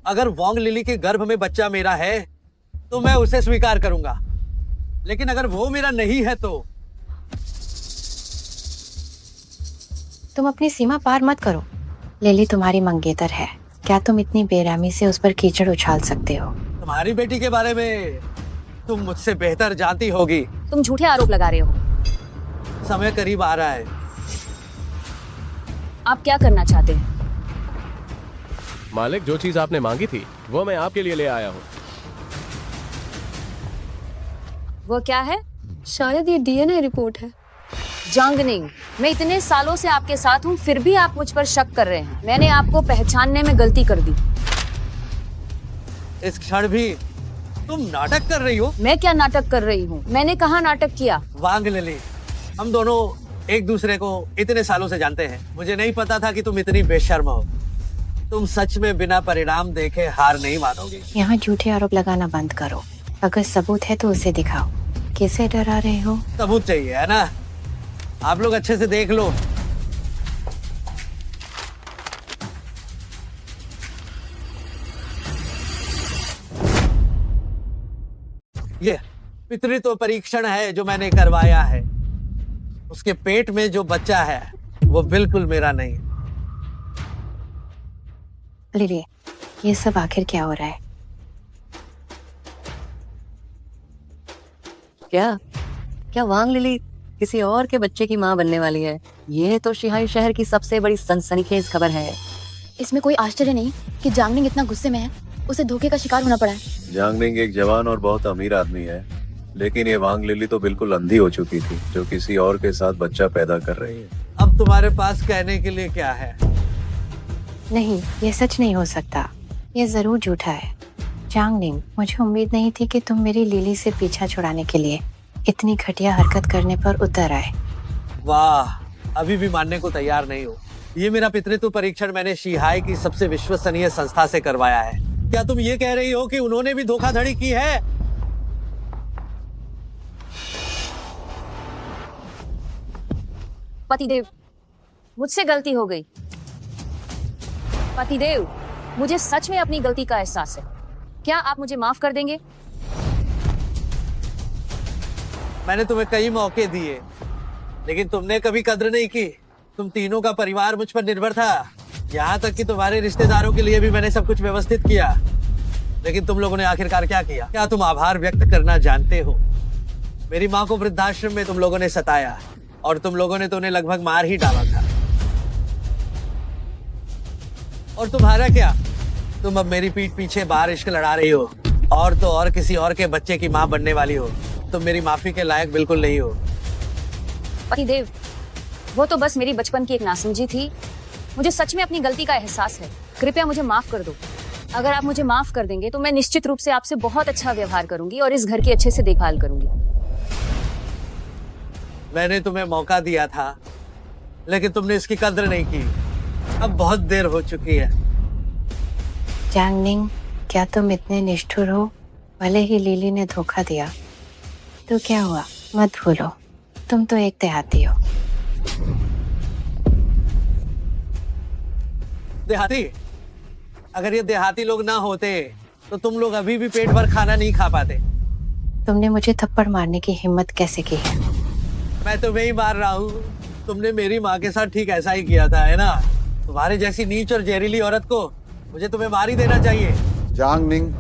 [SPEAKER 2] अगर वांग लिली के गर्भ में बच्चा मेरा है तो मैं उसे स्वीकार करूंगा, लेकिन अगर वो मेरा नहीं है तो?
[SPEAKER 1] तुम अपनी सीमा पार मत करो। लिली तुम्हारी मंगेतर है, क्या तुम इतनी बेरहमी से उस पर कीचड़ उछाल सकते हो?
[SPEAKER 2] तुम्हारी बेटी के बारे में तुम मुझसे बेहतर जानती होगी।
[SPEAKER 4] तुम झूठे आरोप लगा रहे हो।
[SPEAKER 2] समय करीब आ रहा है।
[SPEAKER 4] आप क्या करना चाहते हैं?
[SPEAKER 5] मालिक, जो चीज आपने मांगी थी वो मैं आपके लिए ले आया हूँ।
[SPEAKER 4] वो क्या है?
[SPEAKER 15] शायद ये डीएनए रिपोर्ट है।
[SPEAKER 4] जांगनिंग, मैं इतने सालों से आपके साथ हूँ, फिर भी आप मुझ पर शक कर रहे हैं। मैंने आपको पहचानने में गलती कर दी।
[SPEAKER 2] इस क्षण भी तुम नाटक कर रही हो।
[SPEAKER 4] मैं क्या नाटक कर रही हूँ? मैंने कहाँ नाटक किया?
[SPEAKER 2] वांग लिली, हम दोनों एक दूसरे को इतने सालों से जानते हैं। मुझे नहीं पता था कि तुम इतनी बेशर्म हो। तुम सच में बिना परिणाम देखे हार नहीं मानोगे।
[SPEAKER 1] यहाँ झूठे आरोप लगाना बंद करो। अगर सबूत है तो उसे दिखाओ। किसे डरा रहे हो?
[SPEAKER 2] सबूत चाहिए है ना? आप लोग अच्छे से देख लो। ये पितृत्व परीक्षण है जो मैंने करवाया है। उसके पेट में जो बच्चा है वो बिल्कुल मेरा नहीं है।
[SPEAKER 1] लिली, ये सब आखिर क्या हो रहा है?
[SPEAKER 6] क्या क्या वांग लिली किसी और के बच्चे की माँ बनने वाली है? ये तो शिहाई शहर की सबसे बड़ी सनसनीखेज खबर है।
[SPEAKER 9] इसमें कोई आश्चर्य नहीं कि जांगनिंग इतना गुस्से में है। उसे धोखे का शिकार होना पड़ा है।
[SPEAKER 10] जांगनिंग एक जवान और बहुत अमीर आदमी है, लेकिन ये वांग लिली तो बिल्कुल अंधी हो चुकी थी, जो किसी और के साथ बच्चा पैदा कर रही है।
[SPEAKER 2] अब तुम्हारे पास कहने के लिए क्या है?
[SPEAKER 1] नहीं, ये सच नहीं हो सकता। ये जरूर झूठा है। जांगनिंग, मुझे उम्मीद नहीं थी कि तुम मेरी लिली से पीछा छुड़ाने के लिए इतनी घटिया हरकत करने पर उतर आए।
[SPEAKER 2] वाह, अभी भी मानने को तैयार नहीं हो। ये मेरा पितृत्व परीक्षण मैंने शिहाई की सबसे विश्वसनीय संस्था से करवाया है। क्या तुम ये कह रही हो कि उन्होंने भी धोखाधड़ी की है?
[SPEAKER 4] पतिदेव, मुझसे गलती हो गई। पतिदेव, मुझे सच में अपनी गलती का एहसास है। क्या आप मुझे माफ कर देंगे?
[SPEAKER 2] मैंने तुम्हें कई मौके दिए, लेकिन तुमने कभी कद्र नहीं की। तुम तीनों का परिवार मुझ पर निर्भर था। यहाँ तक कि तुम्हारे रिश्तेदारों के लिए भी मैंने सब कुछ व्यवस्थित किया। लेकिन तुम लोगों ने आखिरकार क्या किया? क्या तुम आभार व्यक्त करना जानते हो? मेरी माँ को वृद्धाश्रम में तुम लोगों ने सताया और तुम लोगों ने तो उन्हें लगभग मार ही डाला था। और तुम्हारा क्या? तुम अब मेरी पीठ पीछे बाहर इश्क लड़ा रही हो और तो और किसी और के बच्चे की माँ बनने वाली हो। तुम मेरी माफी के लायक बिल्कुल नहीं हो।
[SPEAKER 4] पतिदेव, वो तो बस मेरी बचपन की एक नासमझी थी। मुझे सच में अपनी गलती का एहसास है। कृपया मुझे माफ कर दो। अगर आप मुझे माफ कर देंगे तो मैं निश्चित रूप से आपसे बहुत अच्छा व्यवहार करूंगी और इस घर की अच्छे से देखभाल करूंगी।
[SPEAKER 2] मैंने तुम्हें मौका दिया था, लेकिन तुमने इसकी कद्र नहीं की। अब बहुत देर हो चुकी है।
[SPEAKER 1] जांगनिंग, क्या तुम इतने निष्ठुर हो? भले ही लिली ने धोखा दिया तो क्या हुआ, मत भूलो तुम तो एक देहाती हो।
[SPEAKER 2] देहाती? अगर ये देहाती लोग ना होते तो तुम लोग अभी भी पेट भर खाना नहीं खा पाते।
[SPEAKER 1] तुमने मुझे थप्पड़ मारने की हिम्मत कैसे की है?
[SPEAKER 2] मैं तुम्हें ही मार रहा हूँ। तुमने मेरी माँ के साथ ठीक ऐसा ही किया था, है ना? तुम्हारे जैसी नीच और जहरीली औरत को मुझे तुम्हें मार ही देना चाहिए।
[SPEAKER 3] जांगनिंग,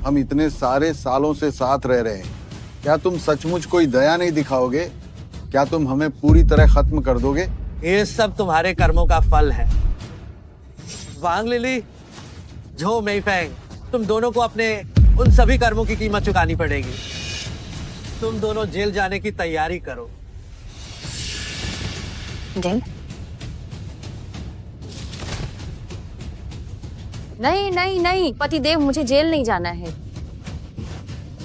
[SPEAKER 3] हम इतने सारे सालों से साथ रह रहे हैं, क्या तुम सचमुच कोई दया नहीं दिखाओगे? क्या तुम हमें पूरी तरह खत्म कर दोगे?
[SPEAKER 2] ये सब तुम्हारे कर्मों का फल है। वांग लिली, झो मेईफेंग, तुम दोनों को अपने उन सभी कर्मों की कीमत चुकानी पड़ेगी। तुम दोनों जेल जाने की तैयारी करो।
[SPEAKER 1] जेल?
[SPEAKER 4] नहीं नहीं नहीं पतिदेव, मुझे जेल नहीं जाना है।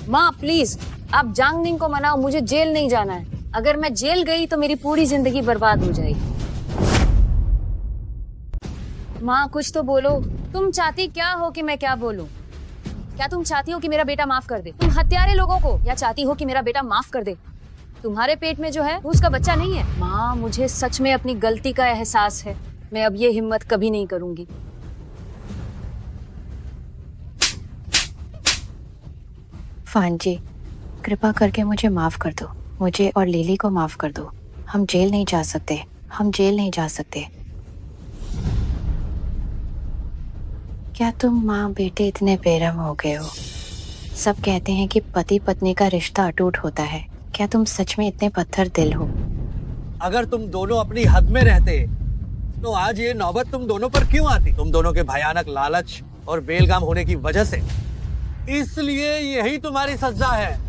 [SPEAKER 4] माँ प्लीज, आप जांगनिंग को मनाओ, मुझे जेल नहीं जाना है। अगर मैं जेल गई तो मेरी पूरी जिंदगी बर्बाद हो जाएगी। माँ कुछ तो बोलो। तुम चाहती क्या हो कि मैं क्या बोलूं? क्या तुम चाहती हो कि मेरा बेटा माफ कर दे तुम हत्यारे लोगों को, या चाहती हो कि मेरा बेटा माफ कर दे तुम्हारे पेट में जो है वो उसका बच्चा नहीं है? माँ, मुझे सच में अपनी गलती का एहसास है। मैं अब ये हिम्मत कभी नहीं करूंगी।
[SPEAKER 1] फान जी, कृपा करके मुझे माफ कर दो। मुझे और लिली को माफ कर दो। हम जेल नहीं जा सकते। हम जेल नहीं जा सकते। क्या तुम माँ बेटे इतने बेरहम हो गए हो? सब कहते हैं कि पति पत्नी का रिश्ता अटूट होता है। क्या तुम सच में इतने पत्थर दिल हो?
[SPEAKER 2] अगर तुम दोनों अपनी हद में रहते तो आज ये नौबत तुम दोनों पर क्यों आती? तुम दोनों के भयानक लालच और बेलगाम होने की वजह से। इसलिए यही तुम्हारी सजा है।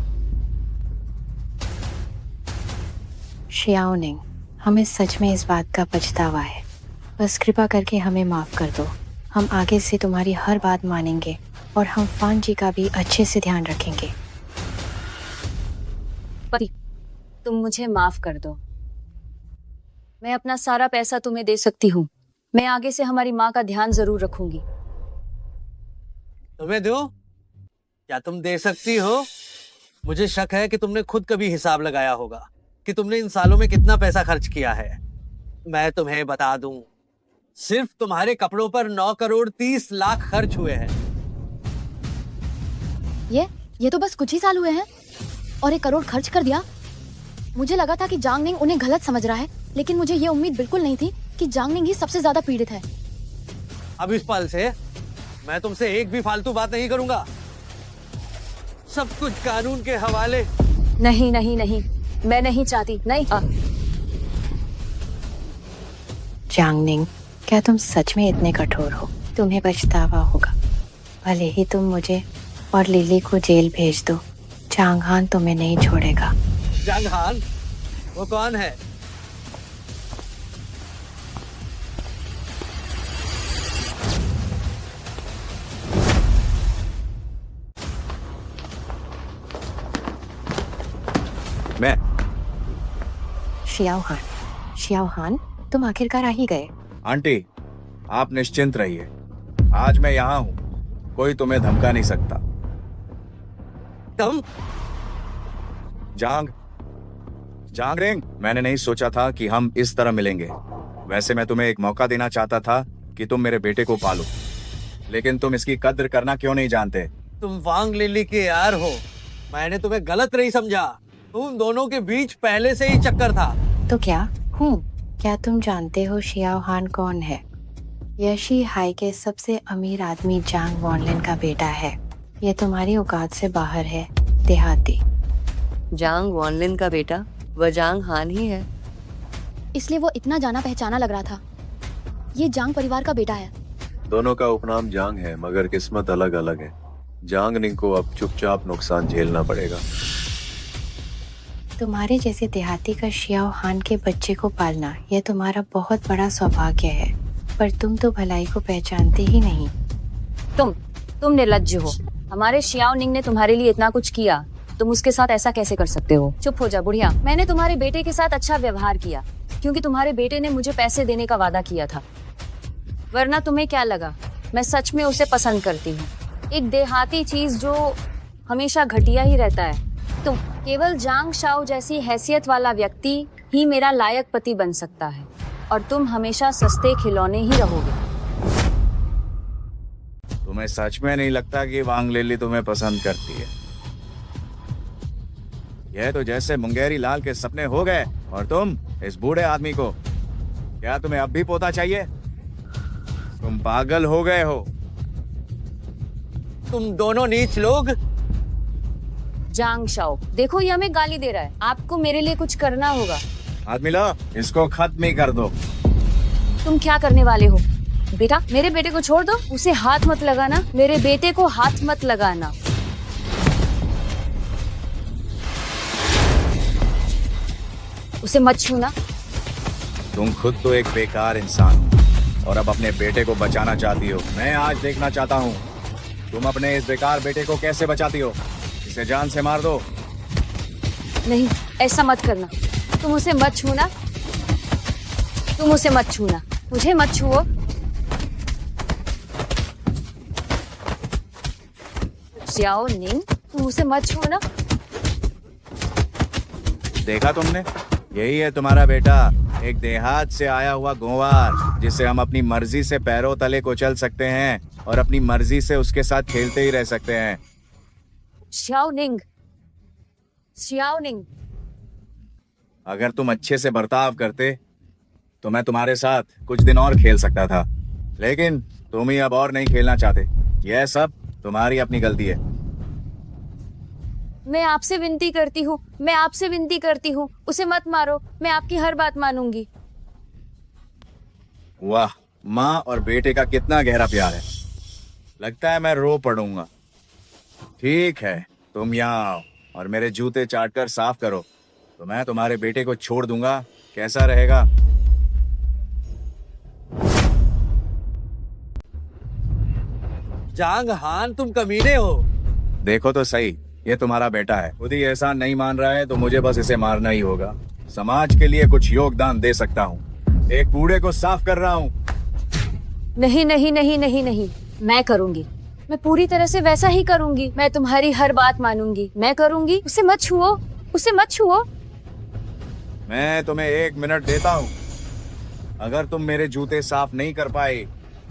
[SPEAKER 1] शियाओनिंग, हमें सच में इस बात का पछतावा है। बस कृपा करके हमें माफ कर दो। हम आगे से तुम्हारी हर बात मानेंगे और हम फान जी का भी अच्छे से ध्यान रखेंगे।
[SPEAKER 4] पति, तुम मुझे माफ कर दो। मैं अपना सारा पैसा तुम्हें दे सकती हूँ। मैं आगे से हमारी माँ का ध्यान जरूर रखूंगी।
[SPEAKER 2] तुम्हें दो? क्या तुम दे सकती हो? मुझे शक है कि तुमने खुद कभी हिसाब लगाया होगा कि तुमने इन सालों में कितना पैसा खर्च किया है। मैं तुम्हें बता दूं, सिर्फ तुम्हारे कपड़ों पर 9 करोड़ 30 लाख खर्च हुए हैं।
[SPEAKER 19] ये तो बस कुछ ही साल हुए हैं और 1 करोड़ खर्च कर दिया। मुझे लगा था कि जांग निंग उन्हें गलत समझ रहा है, लेकिन मुझे ये उम्मीद बिल्कुल नहीं थी कि जांग निंग ही सबसे ज्यादा पीड़ित है।
[SPEAKER 2] अब इस पल से मैं तुमसे एक भी फालतू बात नहीं करूंगा। सब कुछ कानून के हवाले।
[SPEAKER 4] नहीं नहीं नहीं, मैं नहीं चाहती। नहीं।
[SPEAKER 1] जांग निंग, क्या तुम सच में इतने कठोर हो? तुम्हें पछतावा होगा। भले ही तुम मुझे और लिली को जेल भेज दो, जांग हान तुम्हें नहीं छोड़ेगा।
[SPEAKER 2] जांग हान? वो कौन है?
[SPEAKER 10] मैं
[SPEAKER 1] शियाओ हान। शियाओ हान, तुम आखिरकार आ ही गए।
[SPEAKER 10] आंटी, आप निश्चिंत रहिए। आज मैं यहाँ हूँ, कोई तुम्हें धमका नहीं सकता।
[SPEAKER 2] तुम?
[SPEAKER 10] जांग रिंग, मैंने नहीं सोचा था कि हम इस तरह मिलेंगे। वैसे मैं तुम्हें एक मौका देना चाहता था कि तुम मेरे बेटे को पालो, लेकिन तुम इसकी कद्र करना क्यों नहीं जानते?
[SPEAKER 2] तुम वांग लिली के यार हो। मैंने तुम्हें गलत नहीं समझा। तुम दोनों के बीच पहले से ही चक्कर था।
[SPEAKER 1] तो क्या हूँ? क्या तुम जानते हो शियाओ हान कौन है? यशी हाई के सबसे अमीर आदमी जांग वॉनलिन का बेटा है। ये तुम्हारी औकात से बाहर है, देहाती।
[SPEAKER 6] जांग वॉनलिन का बेटा? वह जांग हान ही है।
[SPEAKER 19] इसलिए वो इतना जाना पहचाना लग रहा था। ये जांग परिवार का बेटा है।
[SPEAKER 10] दोनों का उपनाम जांग है, मगर किस्मत अलग अलग है। जांग निंग को अब चुपचाप नुकसान झेलना पड़ेगा।
[SPEAKER 1] तुम्हारे जैसे देहाती का शियाओ हान के बच्चे को पालना, यह तुम्हारा बहुत बड़ा सौभाग्य है, पर तुम तो भलाई को पहचानते ही नहीं।
[SPEAKER 4] तुम निर्लज्ज हो। हमारे शियाओ निंग ने तुम्हारे लिए इतना कुछ किया, तुम उसके साथ ऐसा कैसे कर सकते हो? चुप हो जा बुढ़िया। मैंने तुम्हारे बेटे के साथ अच्छा व्यवहार किया क्योंकि तुम्हारे बेटे ने मुझे पैसे देने का वादा किया था, वरना तुम्हें क्या लगा मैं सच में उसे पसंद करती हूँ? एक देहाती चीज जो हमेशा घटिया ही रहता है। तुम केवल जांग शाओ जैसी हैसियत वाला व्यक्ति ही मेरा लायक पति बन सकता है, और तुम हमेशा सस्ते खिलौने ही रहोगे।
[SPEAKER 10] तुम्हें सच में नहीं लगता कि वांग लिली तुम्हें पसंद करती है? यह तो जैसे मुंगेरी लाल के सपने हो गए। और तुम इस बूढ़े आदमी को, क्या तुम्हें अब भी पोता चाहिए? तुम पागल हो गए हो।
[SPEAKER 2] तुम दोनों नीच लोग।
[SPEAKER 4] जांग शाओ, देखो ये हमें गाली दे रहा है। आपको मेरे लिए कुछ करना होगा।
[SPEAKER 10] आदमी लो, इसको खत्म ही कर दो।
[SPEAKER 4] तुम क्या करने वाले हो? बेटा, मेरे बेटे को छोड़ दो। उसे हाथ मत लगाना। मेरे बेटे को हाथ मत लगाना। उसे मत छूना।
[SPEAKER 10] तुम खुद तो एक बेकार इंसान हो और अब अपने बेटे को बचाना चाहती हो। मैं आज देखना चाहता हूँ तुम अपने इस बेकार बेटे को कैसे बचाती हो। इसे जान से मार दो।
[SPEAKER 4] नहीं, ऐसा मत करना। तुम उसे मत छूना। तुम उसे मत छूना। मुझे मत छुओ। शियाओ निंग, तुम उसे मत छूना।
[SPEAKER 10] देखा तुमने, यही है तुम्हारा बेटा, एक देहात से आया हुआ गोवार, जिसे हम अपनी मर्जी से पैरों तले कुचल सकते हैं और अपनी मर्जी से उसके साथ खेलते ही रह सकते हैं।
[SPEAKER 4] शियाओ निंग, शियाओ निंग,
[SPEAKER 10] अगर तुम अच्छे से बर्ताव करते तो मैं तुम्हारे साथ कुछ दिन और खेल सकता था, लेकिन तुम ही अब और नहीं खेलना चाहते। यह सब तुम्हारी अपनी गलती है।
[SPEAKER 4] मैं आपसे विनती करती हूँ, मैं आपसे विनती करती हूँ, उसे मत मारो। मैं आपकी हर बात मानूंगी।
[SPEAKER 10] वाह, माँ और बेटे का कितना गहरा प्यार है। लगता है मैं रो पड़ूंगा। ठीक है, तुम यहाँ आओ और मेरे जूते चाटकर साफ करो, तो मैं तुम्हारे बेटे को छोड़ दूंगा। कैसा रहेगा?
[SPEAKER 2] जांग हान, तुम कमीने हो।
[SPEAKER 10] देखो तो सही, ये तुम्हारा बेटा है। खुद ही एहसान नहीं मान रहा है तो मुझे बस इसे मारना ही होगा। समाज के लिए कुछ योगदान दे सकता हूँ। एक कूड़े को साफ कर रहा हूँ।
[SPEAKER 4] नहीं नहीं नहीं नहीं नहीं, मैं करूंगी। मैं पूरी तरह से वैसा ही करूंगी। मैं तुम्हारी हर बात मानूंगी। मैं करूंगी। उसे मत छुओ, उसे मत छुओ।
[SPEAKER 10] मैं तुम्हें 1 मिनट देता हूँ। अगर तुम मेरे जूते साफ नहीं कर पाए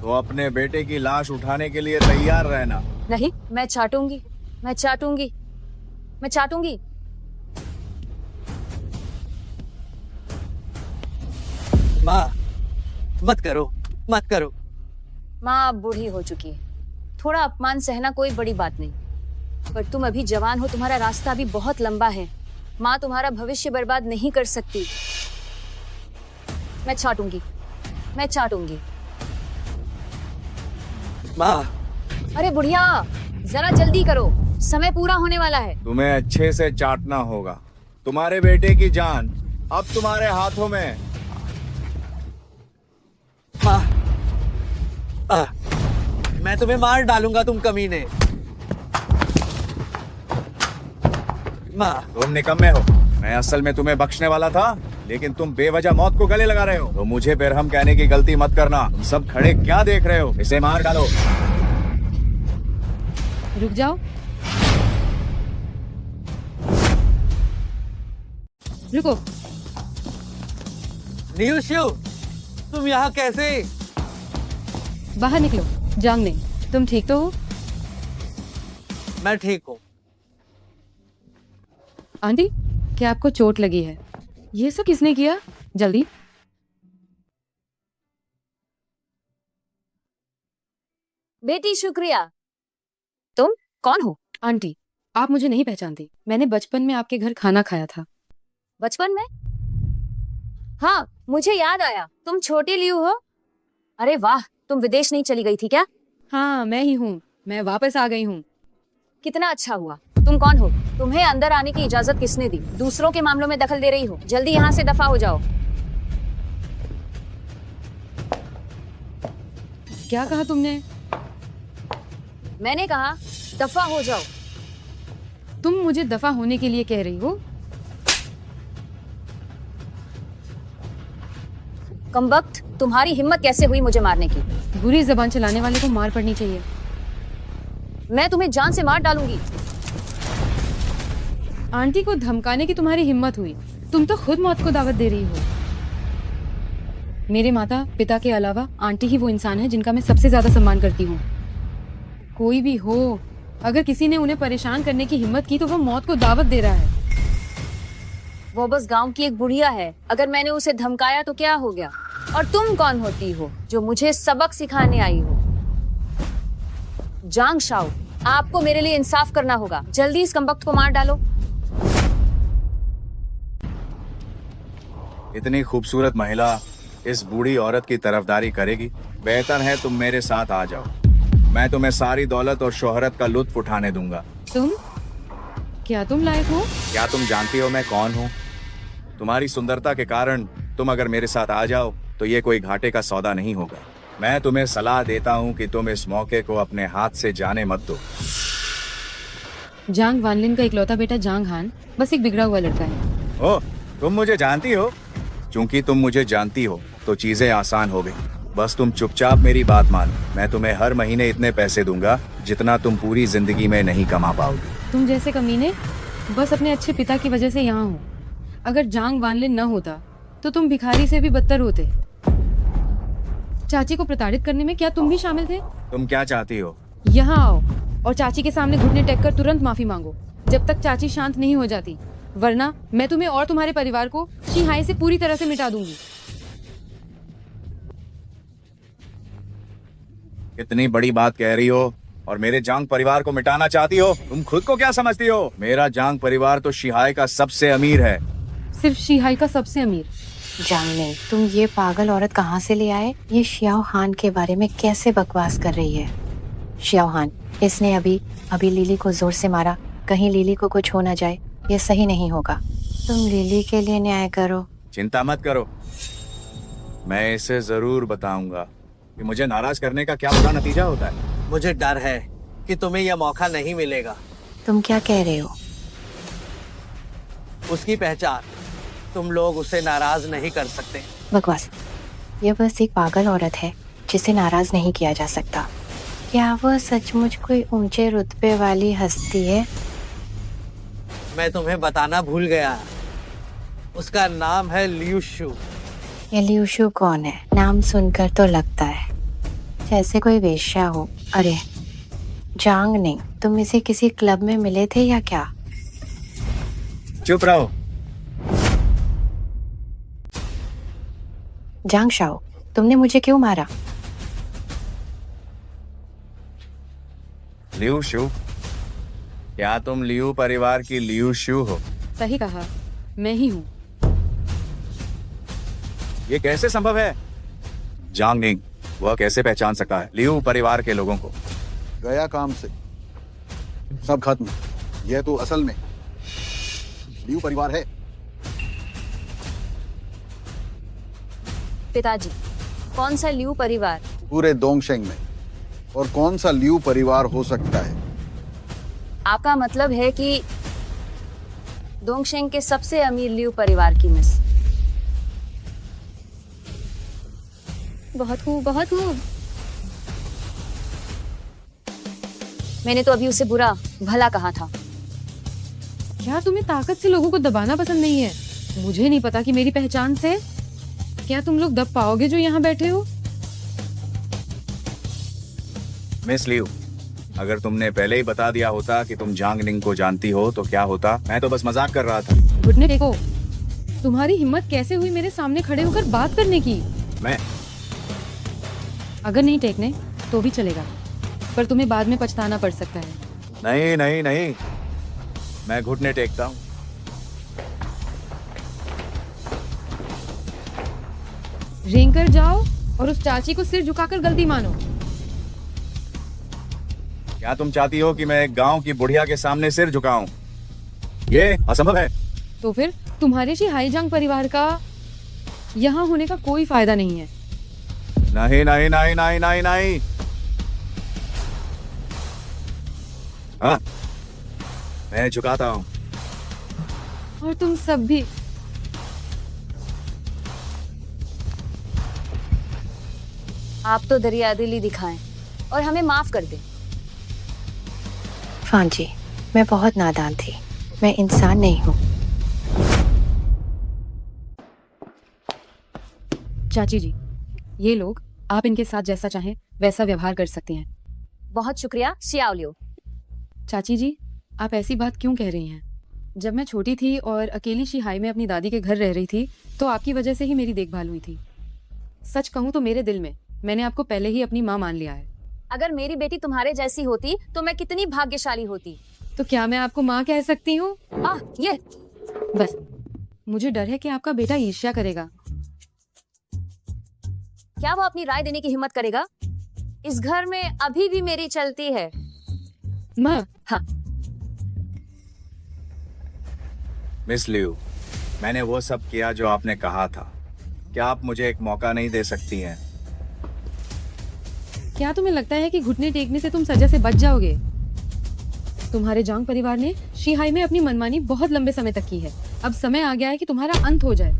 [SPEAKER 10] तो अपने बेटे की लाश उठाने के लिए तैयार रहना।
[SPEAKER 4] नहीं, मैं चाटूंगी, मैं चाटूंगी, मैं चाटूंगी।
[SPEAKER 2] माँ, मत करो, मत करो।
[SPEAKER 4] माँ अब बूढ़ी हो चुकी है, थोड़ा अपमान सहना कोई बड़ी बात नहीं, पर तुम अभी जवान हो, तुम्हारा रास्ता अभी बहुत लंबा है। माँ तुम्हारा भविष्य बर्बाद नहीं कर सकती। मैं चाटूंगी, मैं चाटूंगी।
[SPEAKER 2] माँ,
[SPEAKER 4] अरे बुढ़िया, जरा जल्दी करो, समय पूरा होने वाला है।
[SPEAKER 10] तुम्हें अच्छे से चाटना होगा। तुम्हारे बेटे की जान अब तुम्हारे हाथों में।
[SPEAKER 2] माँ, मैं तुम्हें मार डालूंगा, तुम कमीने। माँ,
[SPEAKER 10] तुम निकम्मे हो। मैं असल में तुम्हें बख्शने वाला था, लेकिन तुम बेवजह मौत को गले लगा रहे हो। तो मुझे बेरहम कहने की गलती मत करना। तुम सब खड़े क्या देख रहे हो? इसे मार डालो।
[SPEAKER 9] रुक जाओ, रुको।
[SPEAKER 2] न्यूशिउ, तुम यहाँ कैसे?
[SPEAKER 9] बाहर निकलो। जांगनिंग, तुम ठीक तो हो?
[SPEAKER 2] मैं ठीक हूँ।
[SPEAKER 9] आंटी, क्या आपको चोट लगी है? ये सब किसने किया? जल्दी।
[SPEAKER 4] बेटी शुक्रिया। तुम कौन हो?
[SPEAKER 9] आंटी, आप मुझे नहीं पहचानती। मैंने बचपन में आपके घर खाना खाया था।
[SPEAKER 4] बचपन में? हाँ, मुझे याद आया, तुम छोटी लियू हो। अरे वाह, तुम विदेश नहीं चली गई थी क्या?
[SPEAKER 9] हाँ, मैं ही हूँ। मैं वापस आ गई हूँ।
[SPEAKER 4] कितना अच्छा हुआ। तुम कौन हो? तुम्हें अंदर आने की इजाजत किसने दी? दूसरों के मामलों में दखल दे रही हो। जल्दी यहाँ से दफा हो जाओ।
[SPEAKER 9] क्या कहा तुमने?
[SPEAKER 4] मैंने कहा दफा हो जाओ।
[SPEAKER 9] तुम मुझे दफा होने के लिए कह रही हो?
[SPEAKER 4] कमबख्त, तुम्हारी हिम्मत कैसे हुई मुझे मारने की?
[SPEAKER 9] बुरी जबान चलाने वाले को मार पड़नी चाहिए।
[SPEAKER 4] मैं तुम्हें जान से मार डालूंगी।
[SPEAKER 9] आंटी को धमकाने की तुम्हारी हिम्मत हुई? तुम तो खुद मौत को दावत दे रही हो। मेरे माता पिता के अलावा आंटी ही वो इंसान है जिनका मैं सबसे ज्यादा सम्मान करती हूँ। कोई भी हो, अगर किसी ने उन्हें परेशान करने की हिम्मत की तो वो मौत को दावत दे रहा है।
[SPEAKER 4] वो बस गांव की एक बुढ़िया है। अगर मैंने उसे धमकाया तो क्या हो गया? और तुम कौन होती हो जो मुझे सबक सिखाने आई हो? जांग शाओ, आपको मेरे लिए इंसाफ करना होगा। जल्दी इस कमबख्त को मार डालो।
[SPEAKER 10] इतनी खूबसूरत महिला इस बूढ़ी औरत की तरफदारी करेगी? बेहतर है तुम मेरे साथ आ जाओ। मैं तुम्हें सारी दौलत और शोहरत का लुत्फ उठाने दूंगा।
[SPEAKER 9] तुम? क्या तुम लायक हो?
[SPEAKER 10] क्या तुम जानती हो मैं कौन हूँ? तुम्हारी सुंदरता के कारण तुम अगर मेरे साथ आ जाओ तो ये कोई घाटे का सौदा नहीं होगा। मैं तुम्हें सलाह देता हूँ कि तुम इस मौके को अपने हाथ से जाने मत दो।
[SPEAKER 9] जांग वानलिन का इकलौता बेटा जांग हान बस एक बिगड़ा हुआ लड़का है।
[SPEAKER 10] ओह, तुम मुझे जानती हो? क्योंकि तुम मुझे जानती हो तो चीजें आसान हो गई। बस तुम चुपचाप मेरी बात मानो। मैं तुम्हें हर महीने इतने पैसे दूंगा जितना तुम पूरी जिंदगी में नहीं कमा पाओगे।
[SPEAKER 9] तुम जैसे कमीने बस अपने अच्छे पिता की वजह से यहाँ हो। अगर जांग वानलिन न होता तो तुम भिखारी से भी बदतर होते। चाची को प्रताड़ित करने में क्या तुम भी शामिल थे?
[SPEAKER 10] तुम क्या चाहती हो?
[SPEAKER 9] यहाँ आओ और चाची के सामने घुटने टेक कर तुरंत माफी मांगो, जब तक चाची शांत नहीं हो जाती, वरना मैं तुम्हें और तुम्हारे परिवार को शिहाई से पूरी तरह से मिटा दूंगी।
[SPEAKER 10] इतनी बड़ी बात कह रही हो और मेरे जांग परिवार को मिटाना चाहती हो? तुम खुद को क्या समझती हो? मेरा जांग परिवार तो शिहाई का सबसे अमीर है।
[SPEAKER 9] सिर्फ शिहाई का सबसे अमीर?
[SPEAKER 1] जांगनिंग, तुम ये पागल औरत कहाँ से ले आए? ये शियाओ हान के बारे में कैसे बकवास कर रही है? शियाओ हान, इसने अभी लिली को जोर से मारा। कहीं लिली को कुछ हो ना जाए, ये सही नहीं होगा। तुम लिली के लिए न्याय करो।
[SPEAKER 10] चिंता मत करो, मैं इसे जरूर बताऊंगा कि मुझे नाराज करने का क्या बुरा नतीजा होता है।
[SPEAKER 2] मुझे डर है कि तुम्हें यह मौका नहीं मिलेगा।
[SPEAKER 1] तुम क्या कह रहे हो?
[SPEAKER 2] उसकी पहचान, तुम लोग उसे नाराज नहीं कर सकते।
[SPEAKER 1] बकवास। यह बस एक पागल औरत है जिसे नाराज नहीं किया जा सकता। क्या वह सचमुच कोई ऊंचे रुतबे वाली हस्ती है?
[SPEAKER 2] मैं तुम्हें बताना भूल गया। उसका नाम है लियूशु।
[SPEAKER 1] ये लियूशु कौन है? नाम सुनकर तो लगता है जैसे कोई वेश्या हो। अरे जांग निंग, तुम इसे किसी क्लब में मिले थे या क्या?
[SPEAKER 10] चुप रहो।
[SPEAKER 1] जांग शाओ, तुमने मुझे क्यों मारा?
[SPEAKER 10] लियू शू, क्या तुम लियू परिवार की लियू शू हो?
[SPEAKER 9] सही कहा, मैं ही हूँ।
[SPEAKER 10] ये कैसे संभव है? जांग निंग, वह कैसे पहचान सकता है लियू परिवार के लोगों को?
[SPEAKER 3] गया काम से, सब खत्म। यह तो असल में लियू परिवार है।
[SPEAKER 4] पिताजी, कौन सा लियू परिवार?
[SPEAKER 3] पूरे दोंगशेंग में और कौन सा लियू परिवार हो सकता है?
[SPEAKER 4] आपका मतलब है कि दोंगशेंग के सबसे अमीर लियू परिवार की मिस।
[SPEAKER 15] बहुत खूब, बहुत खूब।
[SPEAKER 4] मैंने तो अभी उसे बुरा भला कहा था।
[SPEAKER 9] क्या तुम्हें ताकत से लोगों को दबाना पसंद नहीं है? मुझे नहीं पता कि मेरी पहचान से क्या तुम लोग दब पाओगे जो यहाँ बैठे हो?
[SPEAKER 10] मिस लियू, अगर तुमने पहले ही बता दिया होता कि तुम जांग निंग को जानती हो तो क्या होता? मैं तो बस मजाक कर रहा था।
[SPEAKER 9] घुटने टेको। तुम्हारी हिम्मत कैसे हुई मेरे सामने खड़े होकर बात करने की?
[SPEAKER 10] मैं
[SPEAKER 9] अगर नहीं टेकने तो भी चलेगा, पर तुम्हें बाद में पछताना पड़ सकता है।
[SPEAKER 10] नहीं नहीं नहीं, मैं घुटने टेकता हूँ।
[SPEAKER 9] रेंग कर जाओ और उस चाची को सिर झुकाकर गलती मानो।
[SPEAKER 10] क्या तुम चाहती हो कि मैं एक गांव की बुढ़िया के सामने सिर झुकाऊं? ये असंभव है।
[SPEAKER 9] तो फिर तुम्हारे शी हाईजांग परिवार का यहाँ होने का कोई फायदा नहीं है।
[SPEAKER 10] नहीं नहीं नहीं नहीं नहीं नहीं। हाँ, मैं झुकाता हूँ।
[SPEAKER 9] और तुम सब भी।
[SPEAKER 4] आप तो दरियादिली दिखाएं और हमें माफ कर दें।
[SPEAKER 1] फान जी, मैं बहुत नादान थी। मैं इंसान नहीं हूँ।
[SPEAKER 9] चाची जी, ये लोग आप इनके साथ जैसा चाहें वैसा व्यवहार कर सकते हैं।
[SPEAKER 4] बहुत शुक्रिया शियाओलियो।
[SPEAKER 9] चाची जी, आप ऐसी बात क्यों कह रही हैं? जब मैं छोटी थी और अकेली शिहाई में अपनी दादी के घर रह रही थी तो आपकी वजह से ही मेरी देखभाल हुई थी। सच कहूँ तो मेरे दिल में मैंने आपको पहले ही अपनी माँ मान लिया है।
[SPEAKER 4] अगर मेरी बेटी तुम्हारे जैसी होती तो मैं कितनी भाग्यशाली होती।
[SPEAKER 9] तो क्या मैं आपको माँ कह सकती हूँ?
[SPEAKER 4] ये
[SPEAKER 9] बस मुझे डर है कि आपका बेटा ईर्ष्या करेगा।
[SPEAKER 4] क्या वो अपनी राय देने की हिम्मत करेगा? इस घर में अभी भी मेरी चलती है।
[SPEAKER 9] माँ।
[SPEAKER 4] हाँ।
[SPEAKER 10] मिस लियू, मैंने वो सब किया जो आपने कहा था। क्या आप मुझे एक मौका नहीं दे सकती हैं?
[SPEAKER 9] क्या तुम्हें लगता है कि घुटने टेकने से तुम सजा से बच जाओगे? तुम्हारे जांग परिवार ने शिहाई में अपनी मनमानी बहुत लंबे समय तक की है। अब समय आ गया है कि तुम्हारा अंत हो जाए।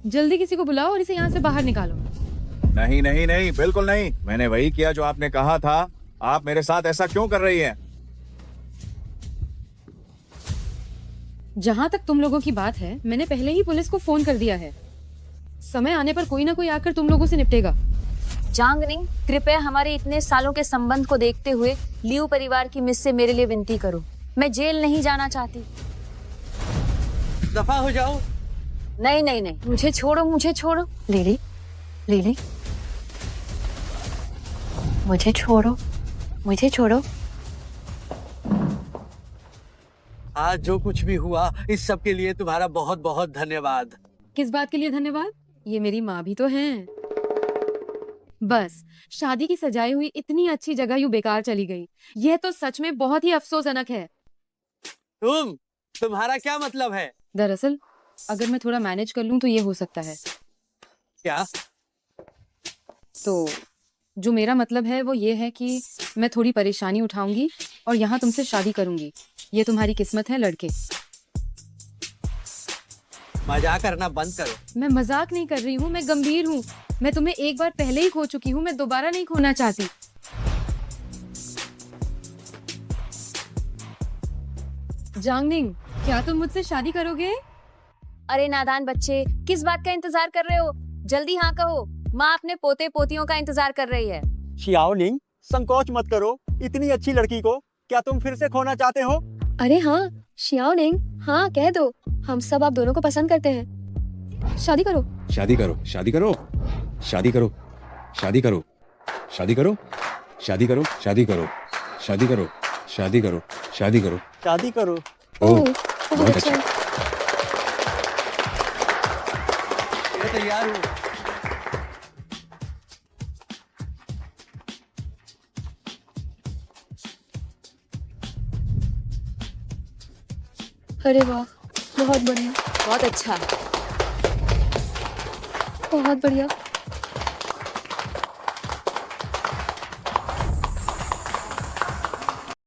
[SPEAKER 9] जल्दी किसी को बुलाओ और इसे यहाँ से बाहर निकालो।
[SPEAKER 10] नहीं नहीं नहीं, बिल्कुल नहीं। मैंने वही किया जो आपने कहा था। आप मेरे साथ ऐसा क्यों कर रही हैं?
[SPEAKER 9] जहाँ तक तुम लोगों की बात है, मैंने पहले ही पुलिस को फोन कर दिया है। समय आने पर कोई ना कोई आकर तुम लोगों से निपटेगा।
[SPEAKER 4] जांग निंग, कृपया हमारे इतने सालों के संबंध को देखते हुए लियू परिवार की मिस से मेरे लिए विनती करो। मैं जेल नहीं जाना चाहती।
[SPEAKER 2] दफा हो जाओ।
[SPEAKER 4] नहीं नहीं नहीं, मुझे छोड़ो, मुझे छोड़ो।
[SPEAKER 1] लिली, लिली, मुझे छोड़ो, मुझे छोड़ो।
[SPEAKER 2] आज जो कुछ भी हुआ इस सब के लिए तुम्हारा बहुत बहुत धन्यवाद।
[SPEAKER 9] किस बात के लिए धन्यवाद? ये मेरी माँ भी तो हैं। बस शादी की सजाई हुई इतनी अच्छी जगह यूं बेकार चली गई। यह तो सच में बहुत ही अफसोसजनक है।
[SPEAKER 2] तुम्हारा क्या मतलब है?
[SPEAKER 9] दरअसल अगर मैं थोड़ा मैनेज कर लूं तो ये हो सकता है।
[SPEAKER 2] क्या?
[SPEAKER 9] तो जो मेरा मतलब है वो ये है कि मैं थोड़ी परेशानी उठाऊंगी और यहाँ तुमसे शादी करूंगी। ये तुम्हारी किस्मत है लड़के।
[SPEAKER 2] मजाक करना बंद करो।
[SPEAKER 9] मैं मजाक नहीं कर रही हूँ, मैं गंभीर हूँ। मैं तुम्हें एक बार पहले ही खो चुकी हूँ, मैं दोबारा नहीं खोना चाहती। जांगनिंग, क्या तुम मुझसे शादी करोगे?
[SPEAKER 4] अरे नादान बच्चे, किस बात का इंतजार कर रहे हो? जल्दी हाँ कहो। माँ अपने पोते पोतियों का इंतजार कर रही है।
[SPEAKER 14] शियाओनिंग, संकोच मत करो। इतनी अच्छी लड़की को क्या तुम फिर से खोना चाहते हो?
[SPEAKER 15] अरे हाँ शियाओनिंग, हाँ कह दो, हम सब आप दोनों को पसंद करते हैं। शादी करो।
[SPEAKER 12] शादी करो, शादी करो, शादी करो, शादी करो, शादी करो, शादी करो, शादी करो, शादी करो, शादी करो, शादी करो,
[SPEAKER 14] शादी करो।
[SPEAKER 12] ओह,
[SPEAKER 15] बहुत अच्छा।
[SPEAKER 2] मैं तैयार हूँ।
[SPEAKER 15] अरे वाह, बहुत बढ़िया,
[SPEAKER 4] बहुत अच्छा।
[SPEAKER 15] बहुत बढ़िया।